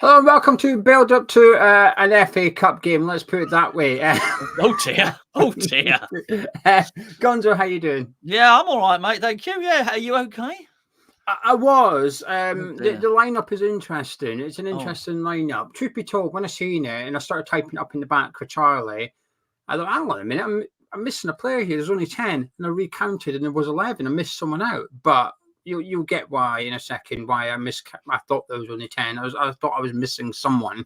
Hello and welcome to build up to an FA Cup game. Let's put it that way. Oh dear, oh dear. Gonzo, how you doing? Yeah, I'm all right, mate. Thank you. Yeah, are you okay? I was. Dear. The lineup is interesting. It's an interesting lineup. Truth be told, when I seen it and I started typing up in the back for Charlie, I thought, hang on a minute, I'm missing a player here. There's only 10, and I recounted, and there was 11. I missed someone out, but you'll get why in a second. Why I thought there was only 10. I thought I was missing someone.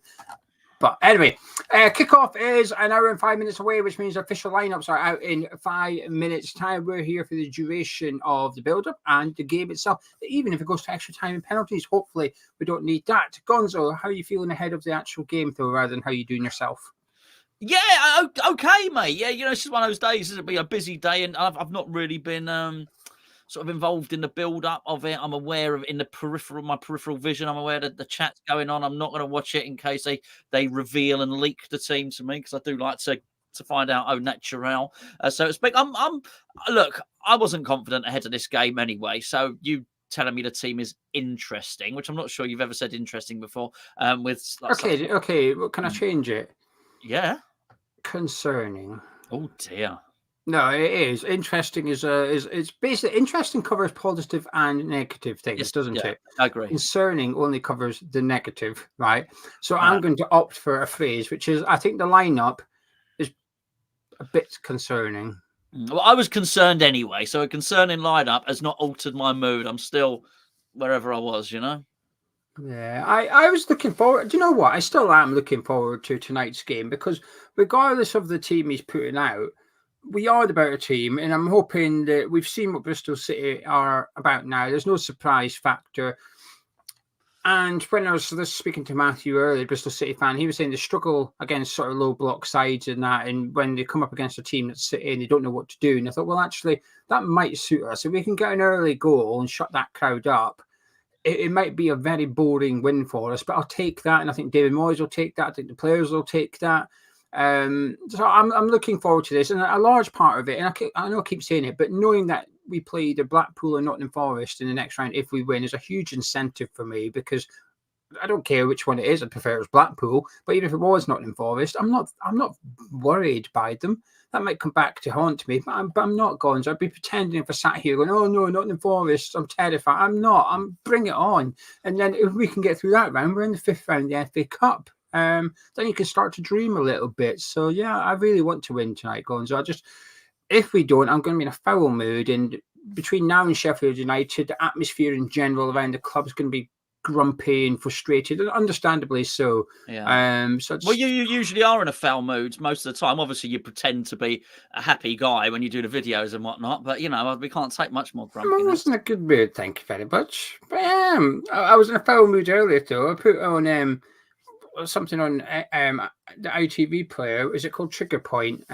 But anyway, kickoff is an hour and 5 minutes away, which means official lineups are out in 5 minutes' time. We're here for the duration of the build-up and the game itself. Even if it goes to extra time and penalties, hopefully we don't need that. Gonzo, how are you feeling ahead of the actual game, though, rather than how you're doing yourself? Yeah, okay, mate. Yeah, this is one of those days. It'll be a busy day, and I've not really been sort of involved in the build-up of it. I'm aware of my peripheral vision. I'm aware that the chat's going on. I'm not going to watch it in case they reveal and leak the team to me, because I do like to find out au naturel, so to speak. Look, I wasn't confident ahead of this game anyway. So you telling me the team is interesting, which I'm not sure you've ever said interesting before. Okay. Well, can I change it? Yeah. Concerning. Oh dear. No, it is. Interesting it's basically interesting covers positive and negative things, doesn't it? I agree. Concerning only covers the negative, right? So I'm going to opt for a phrase, which is I think the lineup is a bit concerning. Well, I was concerned anyway, so a concerning lineup has not altered my mood. I'm still wherever I was, Yeah, I was looking forward. Do you know what? I still am looking forward to tonight's game, because regardless of the team he's putting out, we are the better team, and I'm hoping that we've seen what Bristol City are about now. There's no surprise factor. And when I was speaking to Matthew earlier, Bristol City fan, he was saying they struggle against sort of low block sides and that, and when they come up against a team that's City and they don't know what to do. And I thought, well, actually, that might suit us. If we can get an early goal and shut that crowd up, it might be a very boring win for us, but I'll take that. And I think David Moyes will take that. I think the players will take that. So I'm looking forward to this, and a large part of it, and I know I keep saying it, but knowing that we play either Blackpool or Nottingham Forest in the next round if we win is a huge incentive for me, because I don't care which one it is. I prefer it was Blackpool, but even if it was Nottingham Forest, I'm not worried by them. That might come back to haunt me, but I'm not going. So I'd be pretending if I sat here going, oh no, Nottingham Forest, I'm terrified. I'm not. Bring it on, and then if we can get through that round, we're in the 5th round of the FA Cup. Then you can start to dream a little bit. So yeah, I really want to win tonight, Gonzo. If we don't, I'm going to be in a foul mood. And between now and Sheffield United, the atmosphere in general around the club is going to be grumpy and frustrated, and understandably so. Yeah. Well, you usually are in a foul mood most of the time. Obviously, you pretend to be a happy guy when you do the videos and whatnot, but we can't take much more grumpiness. I was in a good mood, thank you very much. But I was in a foul mood earlier, though. I put on something on the ITV player. Is it called Trigger Point?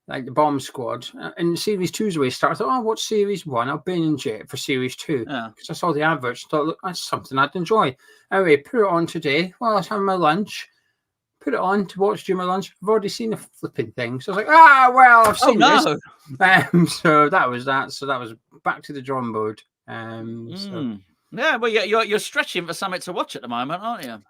Like the Bomb Squad. And Series 2's away started. I thought, I'll watch Series 1. I'll binge it for Series 2. Because I saw the adverts. Thought, look, that's something I'd enjoy. Anyway, put it on today while I was having my lunch. Put it on to watch during my lunch. I've already seen the flipping thing. So I was like, I've seen this. So that was that. So that was back to the drawing board. Yeah, well, you're stretching for something to watch at the moment, aren't you?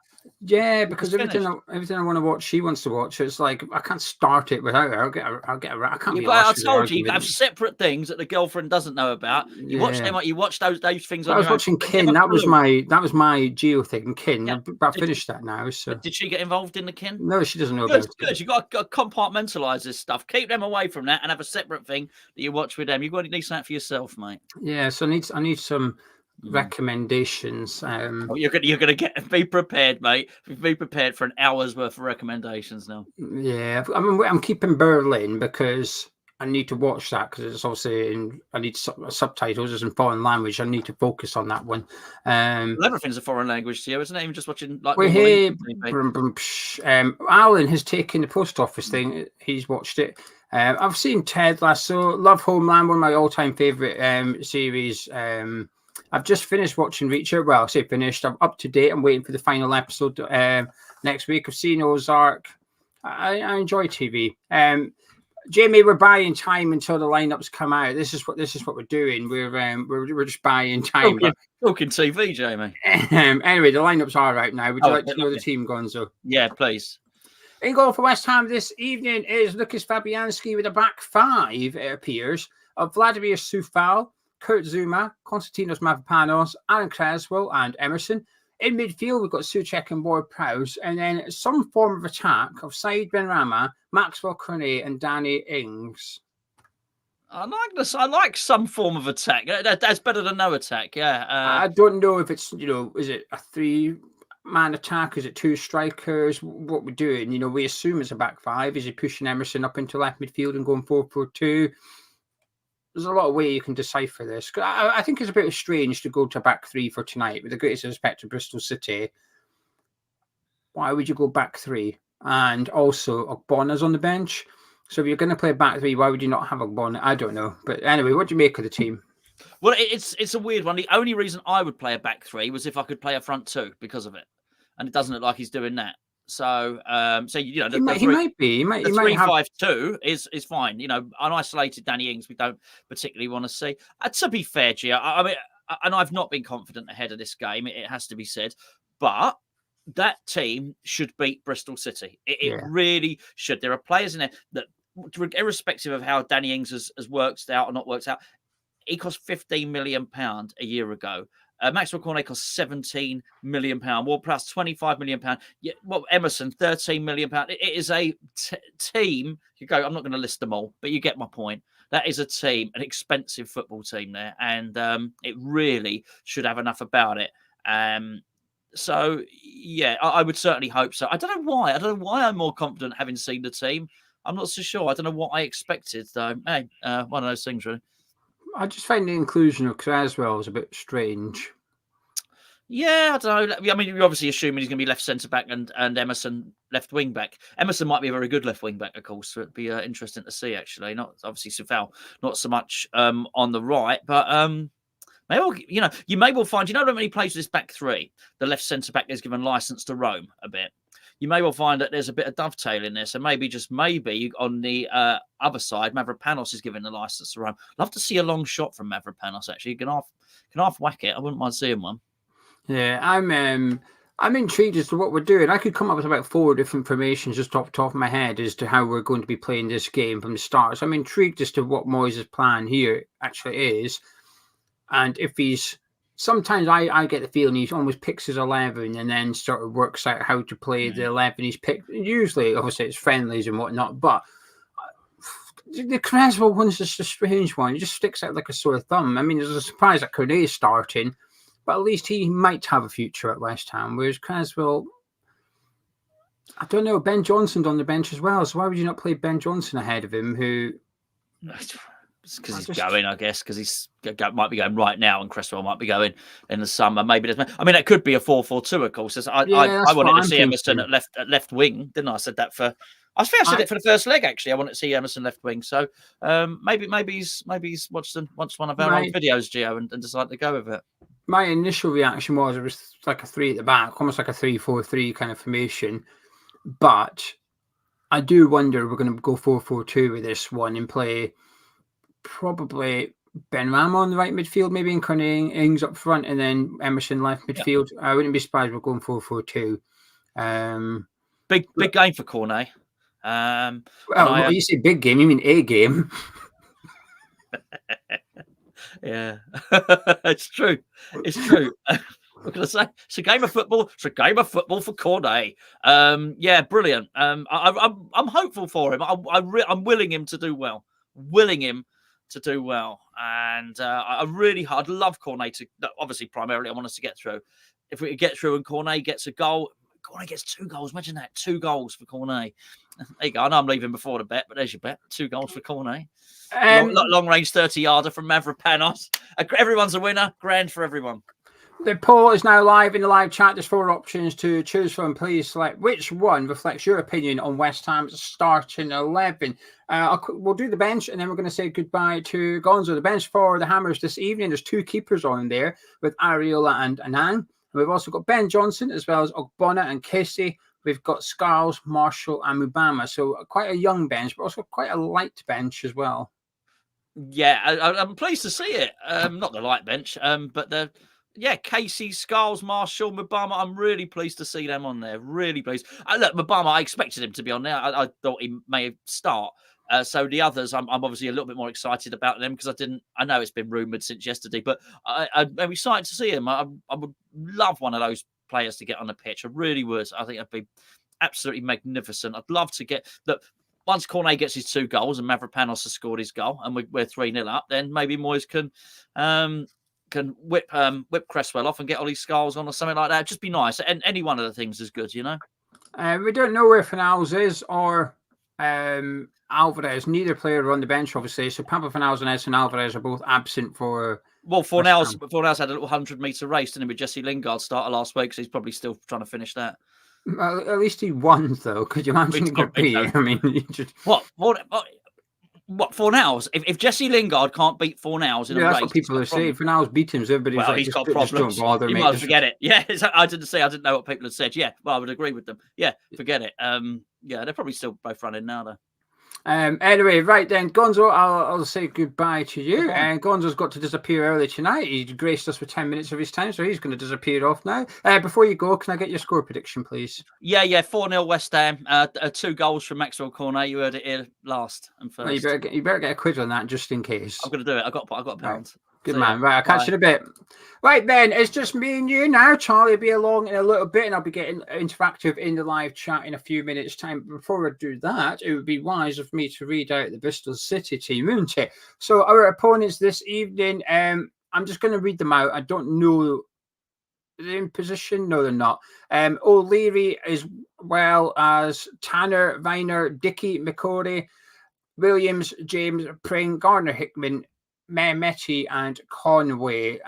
Yeah, because everything I want to watch, she wants to watch. It's like I can't start it without her. I'll get her. I can't. I told you have separate things that the girlfriend doesn't know about. You watch them. You watch those things. I was watching Kin. That was my Geo thing. Kin. I finished that now. So did she get involved in the Kin? No, she doesn't know about it. Good. You got to compartmentalize this stuff. Keep them away from that, and have a separate thing that you watch with them. You've got to do something for yourself, mate. Yeah. So I need some recommendations. You're gonna be prepared, mate. Be prepared for an hour's worth of recommendations now. Yeah, I'm keeping Berlin because I need to watch that, because it's obviously I need subtitles as in foreign language. I need to focus on that one. Everything's a foreign language to you, isn't it? Even just watching like. We're here. Alan has taken the post office thing. He's watched it. I've seen Ted Lasso, love Homeland, one of my all-time favorite series. I've just finished watching Reacher. Well, I say finished. I'm up to date. I'm waiting for the final episode next week. I've seen Ozark. I enjoy TV. Jamie, we're buying time until the lineups come out. This is what we're doing. We're just buying time. Talking TV, Jamie. Anyway, the lineups are out now. Would you like to know the team, Gonzo? Yeah, please. In goal for West Ham this evening is Lucas Fabianski with a back five, it appears, of Vladimir Soufal, Kurt Zuma, Konstantinos Mavropanos, Aaron Creswell, and Emerson. In midfield, we've got Souček and Ward-Prowse, and then some form of attack of Said Benrahma, Maxwell Cornet, and Danny Ings. I like this. I like some form of attack. That's better than no attack. Yeah. I don't know if it's, is it a 3-man attack? Is it 2 strikers? What we're doing? We assume it's a back five. Is he pushing Emerson up into left midfield and going 4-4-2? There's a lot of way you can decipher this. I think it's a bit strange to go to back three for tonight. With the greatest respect to Bristol City, why would you go back three? And also, Ogbona's on the bench. So if you're going to play back three, why would you not have Ogbonna? I don't know. But anyway, what do you make of the team? Well, it's a weird one. The only reason I would play a back three was if I could play a front two because of it. And it doesn't look like he's doing that. So, he might be. He might 3-5-2 is fine. An isolated Danny Ings we don't particularly want to see. To be fair, Gio, I mean, and I've not been confident ahead of this game. It has to be said, but that team should beat Bristol City. It really should. There are players in there that, irrespective of how Danny Ings has worked out or not worked out, he cost £15 million a year ago. Maxwell Cornet cost £17 million. Ward-Prowse £25 million. Yeah, Emerson £13 million. It is a team. You go. I'm not going to list them all, but you get my point. That is a team, an expensive football team there, and it really should have enough about it. So yeah, I would certainly hope so. I don't know why I'm more confident having seen the team. I'm not so sure. I don't know what I expected though. Hey, one of those things really. I just find the inclusion of Creswell was a bit strange. Yeah, I don't know. I mean, you're obviously assuming he's going to be left centre back and Emerson left wing back. Emerson might be a very good left wing back, of course. So it'd be interesting to see. Actually, not obviously Soufal, not so much on the right, but maybe you may well find. When he plays with this back three, the left centre back is given licence to roam a bit. You may well find that there's a bit of dovetail in there. So maybe, just maybe, on the other side, Mavropanos is given the license to run. Love to see a long shot from Mavropanos, actually. You can half whack it. I wouldn't mind seeing one. Yeah, I'm intrigued as to what we're doing. I could come up with about 4 different formations just off the top of my head as to how we're going to be playing this game from the start. So I'm intrigued as to what Moyes' plan here actually is. And if he's... Sometimes I get the feeling he almost picks his 11 and then sort of works out how to play the 11 he's picked. Usually, obviously, it's friendlies and whatnot, but the Creswell one's just a strange one. He just sticks out like a sore thumb. I mean, there's a surprise that Cornet is starting, but at least he might have a future at West Ham, whereas Creswell, I don't know, Ben Johnson's on the bench as well, so why would you not play Ben Johnson ahead of him, who... Because he's going, I guess, because he's might be going right now, and Cresswell might be going in the summer. Maybe there's. I mean, that could be a 4-4-2, of course. I wanted to see Emerson at left wing, didn't I? I said that for. I said it for the first leg. Actually, I wanted to see Emerson left wing. So maybe he's watched one of our old videos, Gio, and decided to go with it. My initial reaction was it was like a 3 at the back, almost like a 3-4-3 kind of formation, but I do wonder we're going to go 4-4-2 with this one and play. Probably Benrahma on the right midfield, maybe, and Cornet Ings up front, and then Emerson left midfield. Yeah. I wouldn't be surprised we're going 4-4-2. Big game for Cornet. You say big game, you mean a game? Yeah, it's true. It's true. What can I say? It's a game of football. It's a game of football for Cornet. Yeah, brilliant. I'm hopeful for him. I'm willing him to do well. And I'd love Cornet to, obviously primarily I want us to get through. If we could get through and Cornet gets a goal, Cornet gets 2 goals. Imagine that, 2 goals for Cornet. There you go. I know I'm leaving before the bet, but there's your bet. 2 goals for Cornet. Long range 30-yarder from Mavropanos. Everyone's a winner. Grand for everyone. The poll is now live in the live chat. There's 4 options to choose from. Please select which one reflects your opinion on West Ham's starting 11. We'll do the bench, and then we're going to say goodbye to Gonzo. The bench for the Hammers this evening, there's 2 keepers on there with Areola and Annan. And we've also got Ben Johnson as well as Ogbonna and Casey. we've got Scarles, Marshall, and Mubama. So quite a young bench, but also quite a light bench as well. Yeah, I'm pleased to see it. Not the light bench, but Casey, Scarles, Marshall, Mubama. I'm really pleased to see them on there. Really pleased. Look, Mubama, I expected him to be on there. I thought he may start. So the others, I'm obviously a little bit more excited about them because I know it's been rumoured since yesterday, but I'm excited to see him. I would love one of those players to get on the pitch. I really would. I think it'd be absolutely magnificent. I'd love to get that. Once Cornet gets his 2 goals and Mavropanos has scored his goal and we're 3-0 up, then maybe Moyes can whip Cresswell off and get Ollie Scarles on or something like that. It'd just be nice. And any one of the things is good, you know? We don't know where Fornals is or Alvarez. Neither player are on the bench, obviously. So Pablo Fornals and Edson Alvarez are both absent for... Well, Fornals had a little 100-metre race, didn't he, with Jesse Lingard started last week, so he's probably still trying to finish that. Well, at least he won, though. Could you imagine he got beat? I mean, What, Fornals? If Jesse Lingard can't beat Fornals in a race... that's what people are saying. Fornals beat him, so everybody's like, he's got problems. Just don't bother, you mate. might forget it. Yeah, I didn't know what people had said. Yeah, well, I would agree with them. Yeah, forget it. They're probably still both running now, though. Anyway, right then, Gonzo, I'll say goodbye to you. And Gonzo's got to disappear early tonight. He graced us with 10 minutes of his time, so he's going to disappear off now. Before you go, can I get your score prediction, please? Yeah, 4-0 West Ham. 2 goals from Maxwell Cornet. You heard it here last and first. Well, you better get a quid on that just in case. I'm going to do it. I got a pound. Right. Good man. Right, I'll catch you in a bit. Right then, it's just me and you now. Charlie will be along in a little bit, and I'll be getting interactive in the live chat in a few minutes' time. Before I do that, it would be wise of me to read out the Bristol City team, wouldn't it? So our opponents this evening, I'm just going to read them out. I don't know they're in position. No, they're not. O'Leary as well as Tanner, Viner, Dickey, McCory, Williams, James, Pring, Gardner Hickman, Mehmeti and Conway.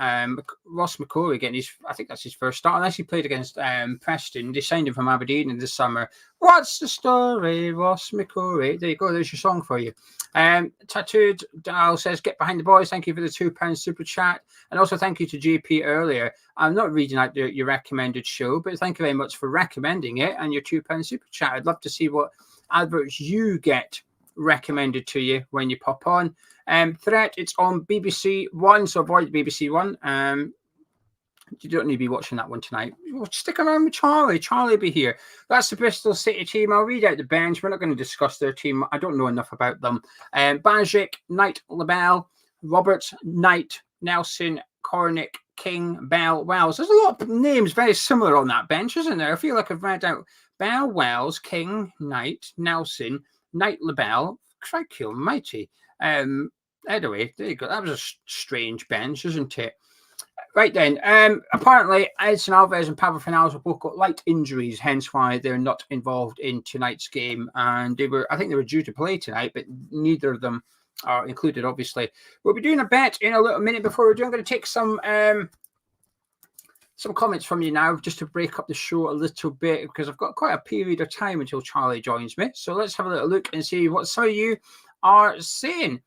Ross McCory getting I think that's his first start, unless he played against Preston. They signed him from Aberdeen in the summer. What's the story, Ross McCory? There you go, there's your song for you. Tattooed Dal says, get behind the boys. Thank you for the £2 super chat. And also thank you to JP earlier. I'm not reading out your recommended show, but thank you very much for recommending it and your £2 super chat. I'd love to see what adverts you get recommended to you when you pop on. Threat, it's on BBC One, so avoid BBC One. You don't need to be watching that one tonight. Well, stick around with Charlie. Charlie will be here. That's the Bristol City team. I'll read out the bench. We're not going to discuss their team. I don't know enough about them. Bajic, Knight, LaBelle, Roberts, Knight, Nelson, Cornick, King, Bell, Wells. There's a lot of names very similar on that bench, isn't there? I feel like I've read out Bell, Wells, King, Knight, Nelson, Knight, LaBelle. Crikey almighty. Anyway, there you go. That was a strange bench, isn't it? Right then. Apparently, Edson Alvarez and Pablo Fornals have both got light injuries, hence why they're not involved in tonight's game. And I think they were due to play tonight, but neither of them are included, obviously. We'll be doing a bet in a little minute. Before we do, I'm going to take some comments from you now, just to break up the show a little bit, because I've got quite a period of time until Charlie joins me. So let's have a little look and see what some of you are saying.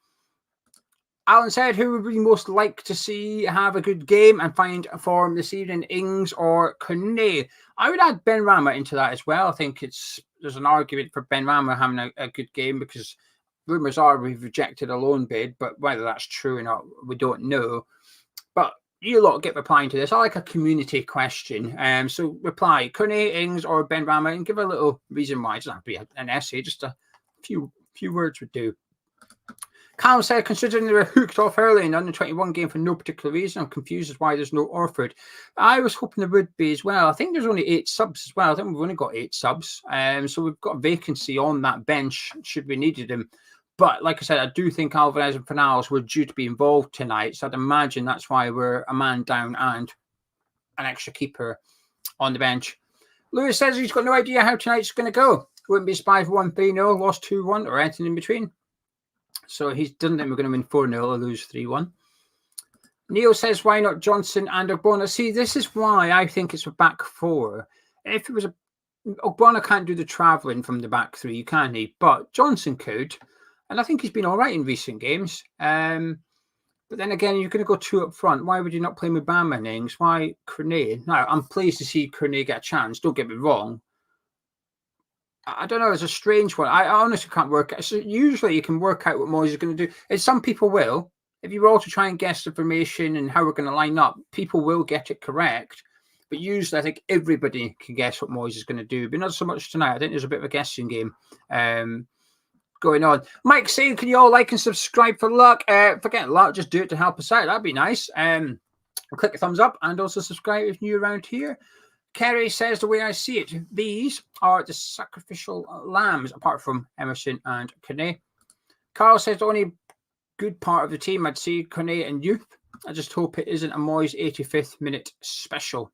Alan said, who would we most like to see have a good game and find form this evening, Ings or Cornet? I would add Ben Rama into that as well. I think there's an argument for Ben Rama having a good game, because rumours are we've rejected a loan bid, but whether that's true or not, we don't know. But you lot get replying to this. I like a community question. So reply, Cornet, Ings or Ben Rama, and give a little reason why. It doesn't have to be an essay, just a few words would do. Callum said, considering they were hooked off early in the under-21 game for no particular reason, I'm confused as why there's no Orford. I was hoping there would be as well. I think there's only 8 subs as well. I think we've only got 8 subs. So we've got a vacancy on that bench should we needed him. But like I said, I do think Alvarez and Fornals were due to be involved tonight. So I'd imagine that's why we're a man down and an extra keeper on the bench. Lewis says he's got no idea how tonight's going to go. Wouldn't be surprised 1-3-0, lost 2-1 or anything in between. So he doesn't think we're going to win 4-0 or lose 3-1. Neil says, why not Johnson and Ogbonna? See, this is why I think it's a back 4. If it was Ogbonna can't do the travelling from the back 3, can he? But Johnson could. And I think he's been all right in recent games. But then again, you're going to go 2 up front. Why would you not play Mubama and Ings? Why Cornet? Now, I'm pleased to see Cornet get a chance. Don't get me wrong. I don't know. It's a strange one. I honestly can't work. So usually you can work out what Moyes is going to do. And some people will. If you were all to try and guess the formation and how we're going to line up, people will get it correct. But usually, I think everybody can guess what Moyes is going to do. But not so much tonight. I think there's a bit of a guessing game going on. Mike saying, can you all like and subscribe for luck? Forget luck. Just do it to help us out. That'd be nice. Click a thumbs up and also subscribe if you're new around here. Kerry says, the way I see it, these are the sacrificial lambs, apart from Emerson and Kane. Carl says, the only good part of the team, I'd see Kane and youth. I just hope it isn't a Moyes 85th minute special.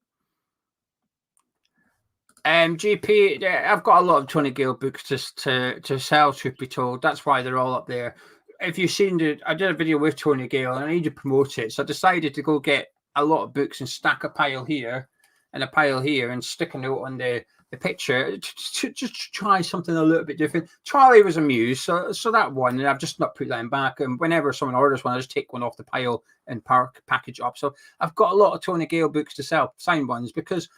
GP, I've got a lot of Tony Gale books to sell, truth be told. That's why they're all up there. If you've seen it, I did a video with Tony Gale and I need to promote it. So I decided to go get a lot of books and stack a pile here and a pile here and stick a note on the picture to just try something a little bit different. Charlie was amused, so that one, and I've just not put that back. And whenever someone orders one, I just take one off the pile and package up. So I've got a lot of Tony Gale books to sell, signed ones, because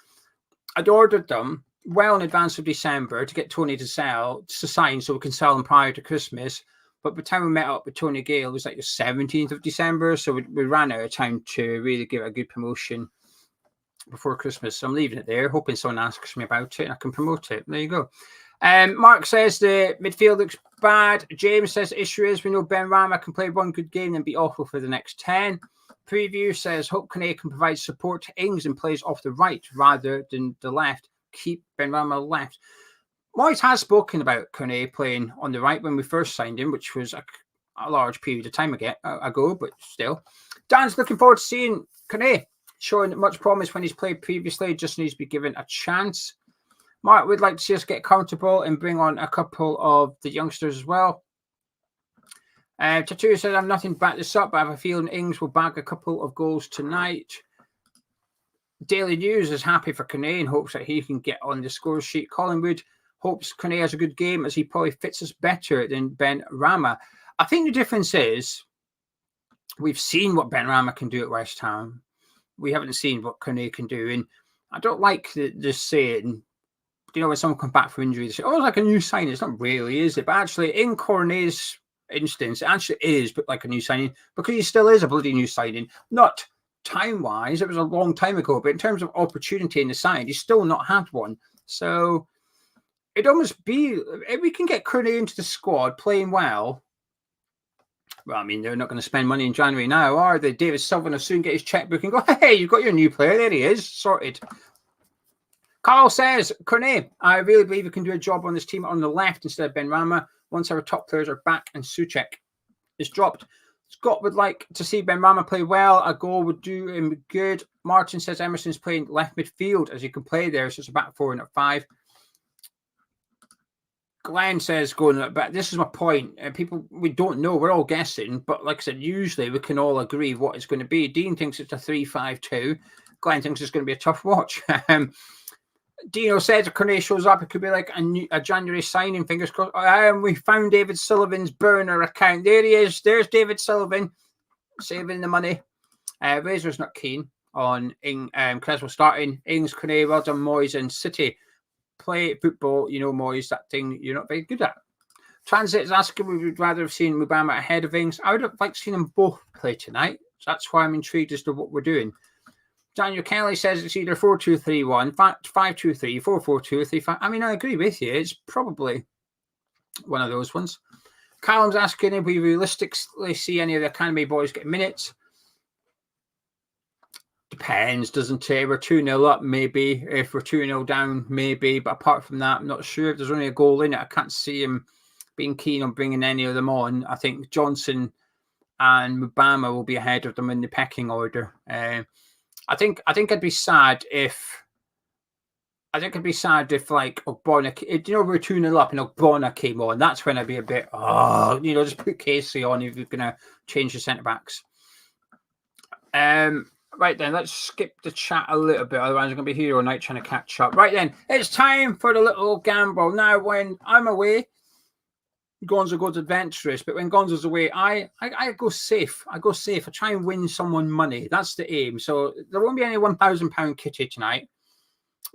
I'd ordered them well in advance of December to get Tony to sign so we can sell them prior to Christmas. But by the time we met up with Tony Gale, it was like the 17th of December. So we ran out of time to really give it a good promotion before Christmas. So I'm leaving it there, hoping someone asks me about it and I can promote it. There you go. Mark says the midfield looks bad. James says the issue is we know Ben Rama can play one good game and be awful for the next 10. Preview says hope Kane can provide support to Ings and plays off the right rather than the left. Keep Ben Rama left. Moyes has spoken about Kane playing on the right when we first signed him, which was a large period of time ago, but still. Dan's looking forward to seeing Kane, showing much promise when he's played previously, just needs to be given a chance. Mark would like to see us get comfortable and bring on a couple of the youngsters as well. Tattoo said, I'm nothing to back this up, but I have a feeling Ings will bag a couple of goals tonight. Daily News is happy for Kane and hopes that he can get on the score sheet. Collingwood hopes Kane has a good game as he probably fits us better than Ben Rama. I think the difference is we've seen what Ben Rama can do at West Ham. We haven't seen what Kane can do. And I don't like this saying, when someone comes back from injury, they say, oh, it's like a new signing. It's not really, is it? But actually, in Cornet's instance, it actually is like a new signing because he still is a bloody new signing. Not time-wise, it was a long time ago, but in terms of opportunity in the side, he's still not had one. So it'd almost be, if we can get Kane into the squad playing well, well, I mean, they're not going to spend money in January now, are they? David Sullivan will soon get his checkbook and go, hey, you've got your new player. There he is. Sorted. Carl says, Kane, I really believe he can do a job on this team on the left instead of Ben Rama once our top players are back and Souček is dropped. Scott would like to see Ben Rama play well. A goal would do him good. Martin says Emerson's playing left midfield as he can play there. So it's a back four and a 5. Glenn says going back. This is my point. People, we don't know. We're all guessing. But like I said, usually we can all agree what it's going to be. Dean thinks it's a 3-5-2. Glenn thinks it's going to be a tough watch. Dino says if Kane shows up, it could be like a January signing, fingers crossed. We found David Sullivan's burner account. There he is. There's David Sullivan saving the money. Razor's not keen on Creswell starting. Ings, Kane, well done, Moyes and City. Play football, Moyes, that thing you're not very good at. Transit is asking, we would rather have seen Mubama ahead of Ings. I would have liked seeing them both play tonight. So that's why I'm intrigued as to what we're doing. Daniel Kelly says it's either 4-2-3-1, 5-2-3, 4-4-2, 3-5. I mean, I agree with you. It's probably one of those ones. Callum's asking if we realistically see any of the Academy boys get minutes. Depends, doesn't it? We're 2-0 up, maybe. If we're 2-0 down, maybe. But apart from that, I'm not sure. If there's only a goal in it, I can't see him being keen on bringing any of them on. I think Johnson and Mubama will be ahead of them in the pecking order. I think I'd be sad if like Ogbonna, we're 2-0 up and Ogbonna came on. That's when I'd be a bit, just put Casey on if you're going to change the centre backs. Right then, let's skip the chat a little bit. Otherwise, I'm going to be here all night trying to catch up. Right then, it's time for the little gamble. Now, when I'm away, Gonzo goes adventurous, but when Gonzo's away, I go safe. I try and win someone money. That's the aim. So there won't be any £1,000 kitty tonight,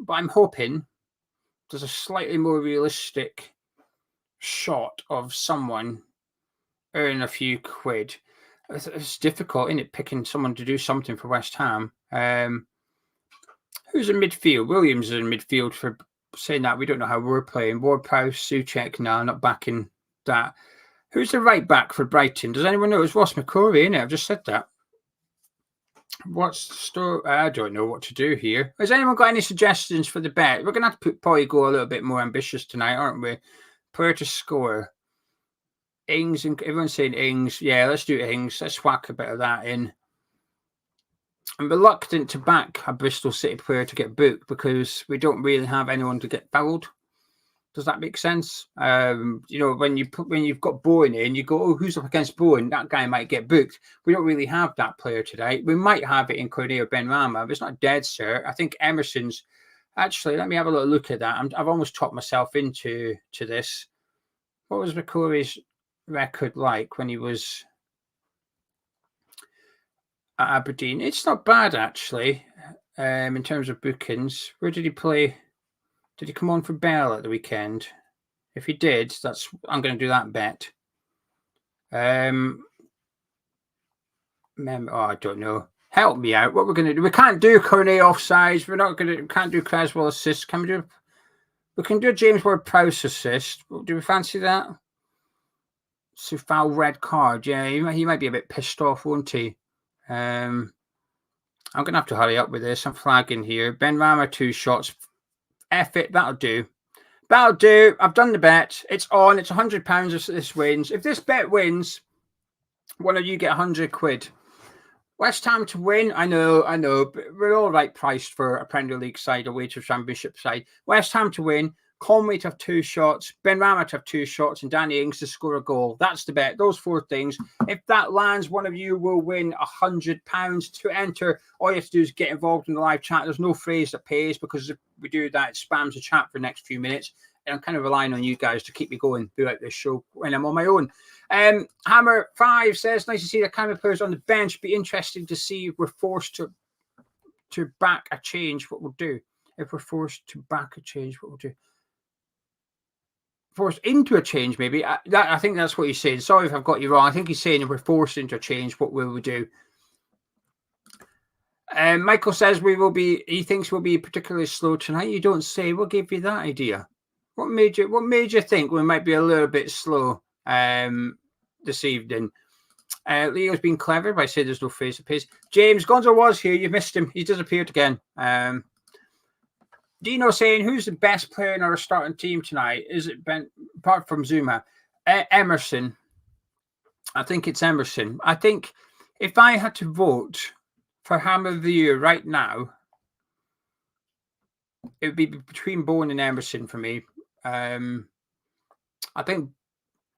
but I'm hoping there's a slightly more realistic shot of someone earning a few quid. It's difficult, isn't it, picking someone to do something for West Ham? Who's in midfield? Williams is in midfield. For saying that, we don't know how we're playing. Ward-Prowse, Souček, no, not backing that. Who's the right back for Brighton? Does anyone know? It's Ross McCrory, isn't it? I've just said that. What's the story? I don't know what to do here. Has anyone got any suggestions for the bet? We're going to have to probably go a little bit more ambitious tonight, aren't we? Player to score. Ings, and everyone's saying Ings. Yeah, let's do Ings. Let's whack a bit of that in. I'm reluctant to back a Bristol City player to get booked because we don't really have anyone to get fouled. Does that make sense? When you've got Bowen in, you go, oh, who's up against Bowen? That guy might get booked. We don't really have that player today. We might have it in Cornet or Benrahma, but it's not dead, sir. I think Emerson's actually. Let me have a little look at that. I've almost talked myself into this. What was McCrory's record like when he was at Aberdeen? It's not bad actually, in terms of bookings. Where did he play? Did he come on for Bell at the weekend? If he did, I'm going to do that bet. I don't know. Help me out. What we're going to do? We can't do Cornet offsides. We can't do Creswell assist. Can we do? We can do a James Ward-Prowse assist. Do we fancy that? So foul red card. Yeah, he might be a bit pissed off, won't he? I'm going to have to hurry up with this. I'm flagging here. Benrahma 2 shots. F it, that'll do. I've done the bet. It's on. It's £100 if this wins. If this bet wins, one of you get 100 quid. West Ham to win. I know. But we're all right priced for a Premier League side away to a Championship side. West Ham to win. Conway to have 2 shots. Benrahma to have 2 shots. And Danny Ings to score a goal. That's the bet. Those 4 things. If that lands, one of you will win £100 to enter. All you have to do is get involved in the live chat. There's no phrase that pays because if we do that, it spams the chat for the next few minutes. And I'm kind of relying on you guys to keep me going throughout this show when I'm on my own. Hammer 5 says, nice to see the camera players on the bench. Be interesting to see if we're forced to back a change, what we'll do. If we're forced to back a change, what we'll do. Forced into a change, maybe. I think that's what he's saying. Sorry if I've got you wrong. I think he's saying if we're forced into a change, what will we do? Michael says he thinks we'll be particularly slow tonight. You don't say. What gave you that idea? What made you think we might be a little bit slow this evening? Leo's been clever by saying there's no face of his. James Gonzo was here. You missed him. He disappeared again. Dino saying, who's the best player in our starting team tonight? Is it Ben, apart from Zuma? Emerson. I think it's Emerson. I think if I had to vote for Hammer of the Year right now, it would be between Bowen and Emerson for me. I think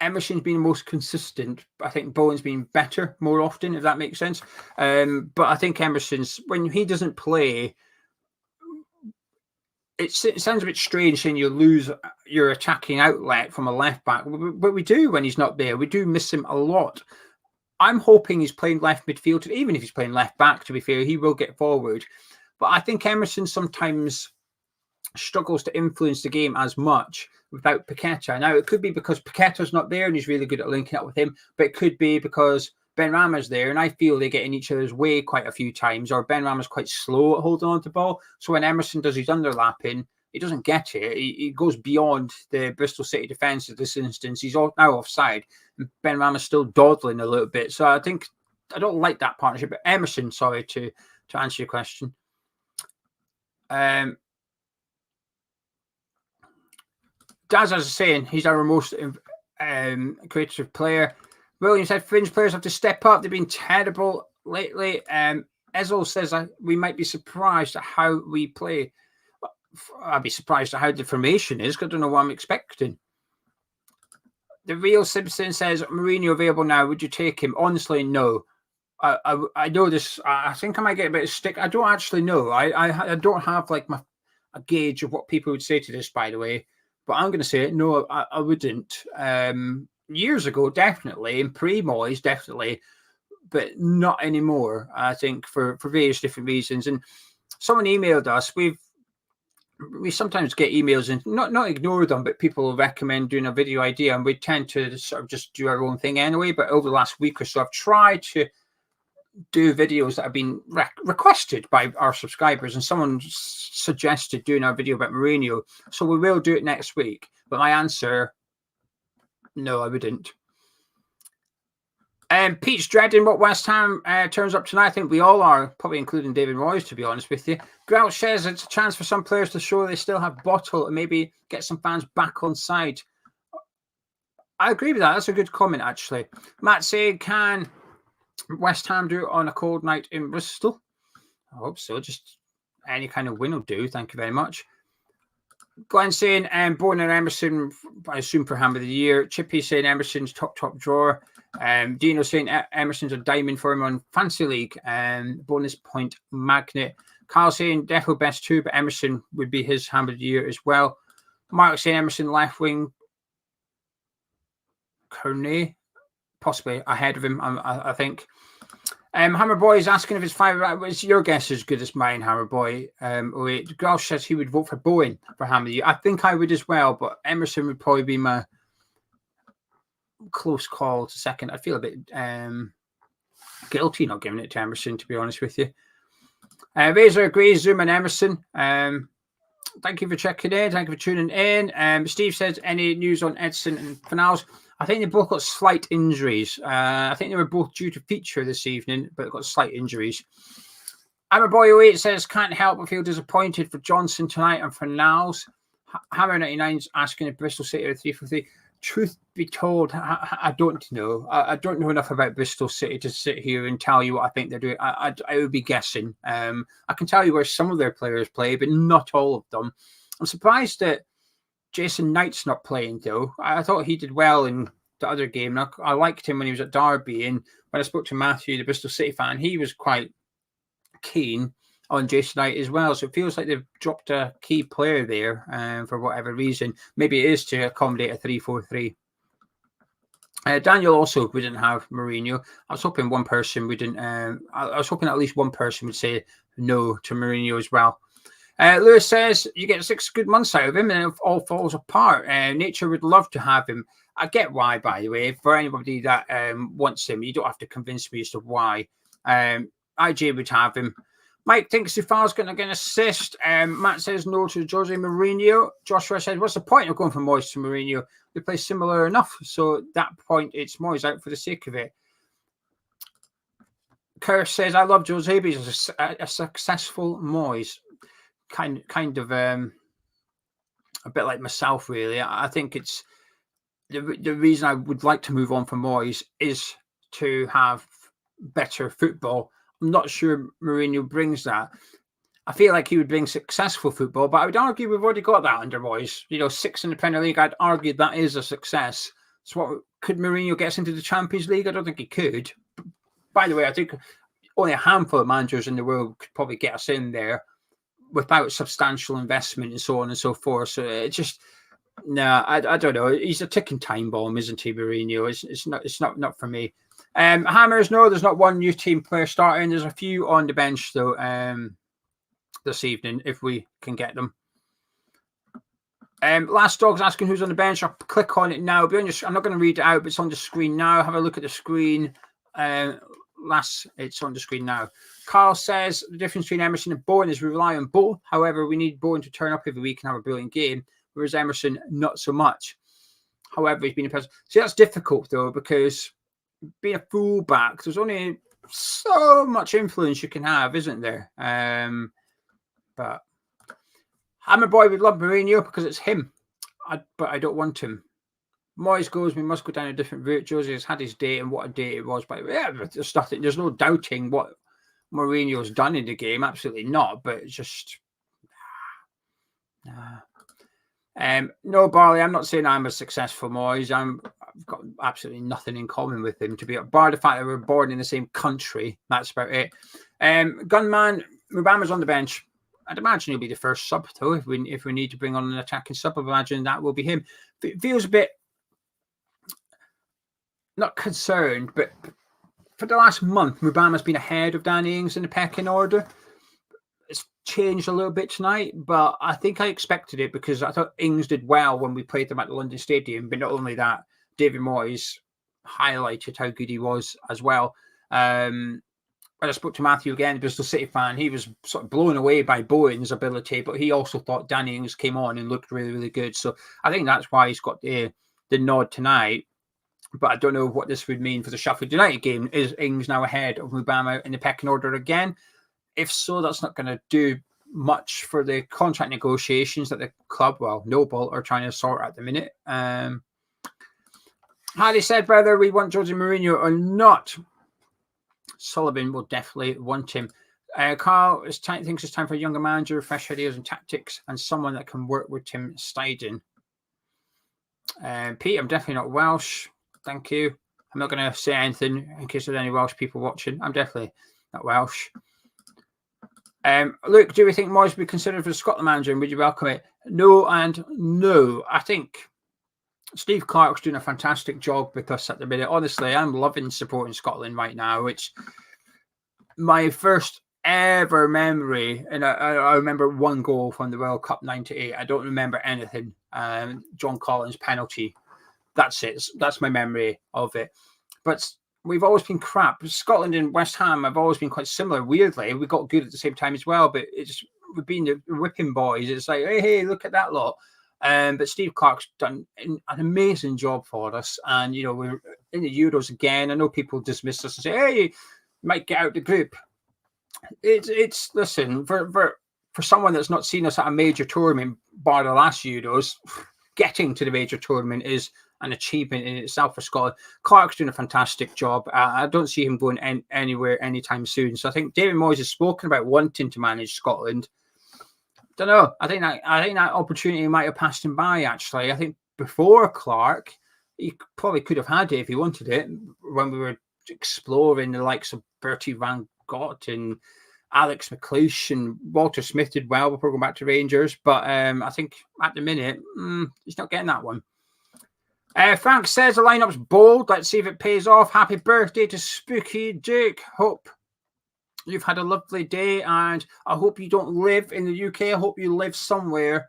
Emerson's been the most consistent. I think Bowen's been better more often, if that makes sense. But I think Emerson's, when he doesn't play, it sounds a bit strange saying you lose your attacking outlet from a left back, but we do when he's not there. We do miss him a lot. I'm hoping he's playing left midfield. Even if he's playing left back, to be fair, he will get forward. But I think Emerson sometimes struggles to influence the game as much without Paqueta. Now, it could be because Paqueta's not there and he's really good at linking up with him, but it could be because Benrahma's there, and I feel they get in each other's way quite a few times, or Benrahma's quite slow at holding on to the ball. So when Emerson does his underlapping, he doesn't get it. He goes beyond the Bristol City defence in this instance. He's now offside, and Benrahma's still dawdling a little bit. So I think I don't like that partnership. But Emerson, sorry, to answer your question. Daz, as I was saying, he's our most creative player. William said fringe players have to step up. They've been terrible lately. Ezel says we might be surprised at how we play. I'd be surprised at how the formation is, because I don't know what I'm expecting. The real Simpson says, Mourinho available now. Would you take him? Honestly, no. I know this. I think I might get a bit of stick. I don't actually know. I don't have like a gauge of what people would say to this, by the way. But I'm going to say it. No, I wouldn't. Years ago, definitely. In pre-Moyes, definitely. But not anymore, I think, for various different reasons. And someone emailed us. we sometimes get emails and not ignore them, but people will recommend doing a video idea, and we tend to sort of just do our own thing anyway. But over the last week or so, I've tried to do videos that have been requested by our subscribers, and someone suggested doing a video about Mourinho, so we will do it next week. But my answer, no, I wouldn't. Pete's dreading what West Ham turns up tonight. I think we all are, probably including David Moyes, to be honest with you. Grouch says it's a chance for some players to show they still have bottle and maybe get some fans back on side. I agree with that. That's a good comment, actually. Matt saying, can West Ham do it on a cold night in Bristol? I hope so. Just any kind of win will do. Thank you very much. Glenn saying, Bourne and Emerson, I assume for Ham of the Year. Chippy saying Emerson's top drawer. Dino saying Emerson's a diamond for him on Fantasy League. Bonus point magnet. Carl saying Defo best too, but Emerson would be his Ham of the Year as well. Mark saying Emerson left wing. Kearney, possibly ahead of him, I think. Hammer Boy is asking if it's 5. Is your guess as good as mine, Hammer Boy? Grosh says he would vote for Bowen for Ham of the Year. I think I would as well, but Emerson would probably be my close call to second. I feel a bit guilty not giving it to Emerson, to be honest with you. Razor agrees, Zoom and Emerson. Thank you for checking in. Thank you for tuning in. Steve says, any news on Edson and Fanals? I think they both got slight injuries. I think they were both due to feature this evening, but got slight injuries. Hammer Boy 08 says, can't help but feel disappointed for Johnson tonight and for Niles. Hammer 99's asking if Bristol City are 3-for-3. Truth be told, I don't know. I don't know enough about Bristol City to sit here and tell you what I think they're doing. I would be guessing. I can tell you where some of their players play, but not all of them. I'm surprised that Jason Knight's not playing, though. I thought he did well in the other game. I liked him when he was at Derby, and when I spoke to Matthew, the Bristol City fan, he was quite keen on Jason Knight as well. So it feels like they've dropped a key player there for whatever reason. Maybe it is to accommodate a 3-4-3. Daniel also wouldn't have Mourinho. I was hoping one person wouldn't. I was hoping at least one person would say no to Mourinho as well. Lewis says, you get 6 good months out of him and it all falls apart. Nature would love to have him. I get why, by the way. For anybody that wants him, you don't have to convince me as to why. IJ would have him. Mike thinks Sufar's going to get an assist. Matt says no to Jose Mourinho. Joshua says, what's the point of going from Moyes to Mourinho? They play similar enough. So at that point, it's Moyes out for the sake of it. Kerr says, I love Jose, but he's a successful Moyes. Kind of a bit like myself, really. I think it's the reason I would like to move on from Moyes is to have better football. I'm not sure Mourinho brings that. I feel like he would bring successful football, but I would argue we've already got that under Moyes. 6 in the Premier League, I'd argue that is a success. So what could Mourinho get us into the Champions League? I don't think he could. By the way, I think only a handful of managers in the world could probably get us in there without substantial investment and so on and so forth. So it just, I don't know. He's a ticking time bomb, isn't he, Mourinho? It's not for me. Hammers, no, there's not one new team player starting. There's a few on the bench though this evening if we can get them. Last Dog's asking who's on the bench. I'll click on it now. I'm not going to read it out, but it's on the screen now. Have a look at the screen. It's on the screen now. Carl says the difference between Emerson and Bowen is we rely on both. However, we need Bowen to turn up every week and have a brilliant game, whereas Emerson not so much. However, he's been impressive. See, that's difficult though, because being a fullback, there's only so much influence you can have, isn't there? But Hammer Boy would love Mourinho because it's him, but I don't want him. Moyes goes, we must go down a different route. Jose has had his day, and what a day it was. By the way, there's no doubting what Mourinho's done in the game. Absolutely not. But it's just, no, Barley. I'm not saying I'm a successful Moyes. I've got absolutely nothing in common with him. To be bar the fact that we're born in the same country, that's about it. Gunman, Mubama's on the bench. I'd imagine he'll be the first sub, though. If we need to bring on an attacking sub, I imagine that will be him. It feels a bit. Not concerned, but for the last month, Mubama's been ahead of Danny Ings in the pecking order. It's changed a little bit tonight, but I think I expected it because I thought Ings did well when we played them at the London Stadium. But not only that, David Moyes highlighted how good he was as well. When I spoke to Matthew again, the Bristol City fan, he was sort of blown away by Bowen's ability, but he also thought Danny Ings came on and looked really, really good. So I think that's why he's got the nod tonight. But I don't know what this would mean for the Sheffield United game. Is Ings now ahead of Mubama in the pecking order again? If so, that's not going to do much for the contract negotiations that the club, well, Noble, are trying to sort at the minute. Harley said whether we want Jose Mourinho or not, Sullivan will definitely want him. Carl thinks it's time for a younger manager, fresh ideas and tactics, and someone that can work with Tim Steidten. Pete, I'm definitely not Welsh. Thank you. I'm not going to say anything in case there's any Welsh people watching. I'm definitely not Welsh. Luke, do we think Moyes would be considered for the Scotland manager and would you welcome it? No and no. I think Steve Clarke's doing a fantastic job with us at the minute. Honestly, I'm loving supporting Scotland right now. It's my first ever memory, and I remember one goal from the World Cup 98. I don't remember anything. John Collins penalty. That's it. That's my memory of it. But we've always been crap. Scotland and West Ham have always been quite similar. Weirdly, we got good at the same time as well. But we've been the whipping boys. It's like, hey, look at that lot. But Steve Clarke's done an amazing job for us. And, you know, we're in the Euros again. I know people dismiss us and say, hey, you might get out the group. It's listen, for someone that's not seen us at a major tournament, bar the last Euros, getting to the major tournament is an achievement in itself for Scotland. Clarke's doing a fantastic job. I don't see him going anywhere anytime soon. So I think David Moyes has spoken about wanting to manage Scotland. Don't know. I think that opportunity might have passed him by. Actually, I think before Clarke, he probably could have had it if he wanted it. When we were exploring the likes of Bertie Van Gogh and Alex McLeish and Walter Smith did well before going back to Rangers, but I think at the minute he's not getting that one. Frank says the lineup's bold. Let's see if it pays off. Happy birthday to Spooky Duke. Hope you've had a lovely day, and I hope you don't live in the UK. I hope you live somewhere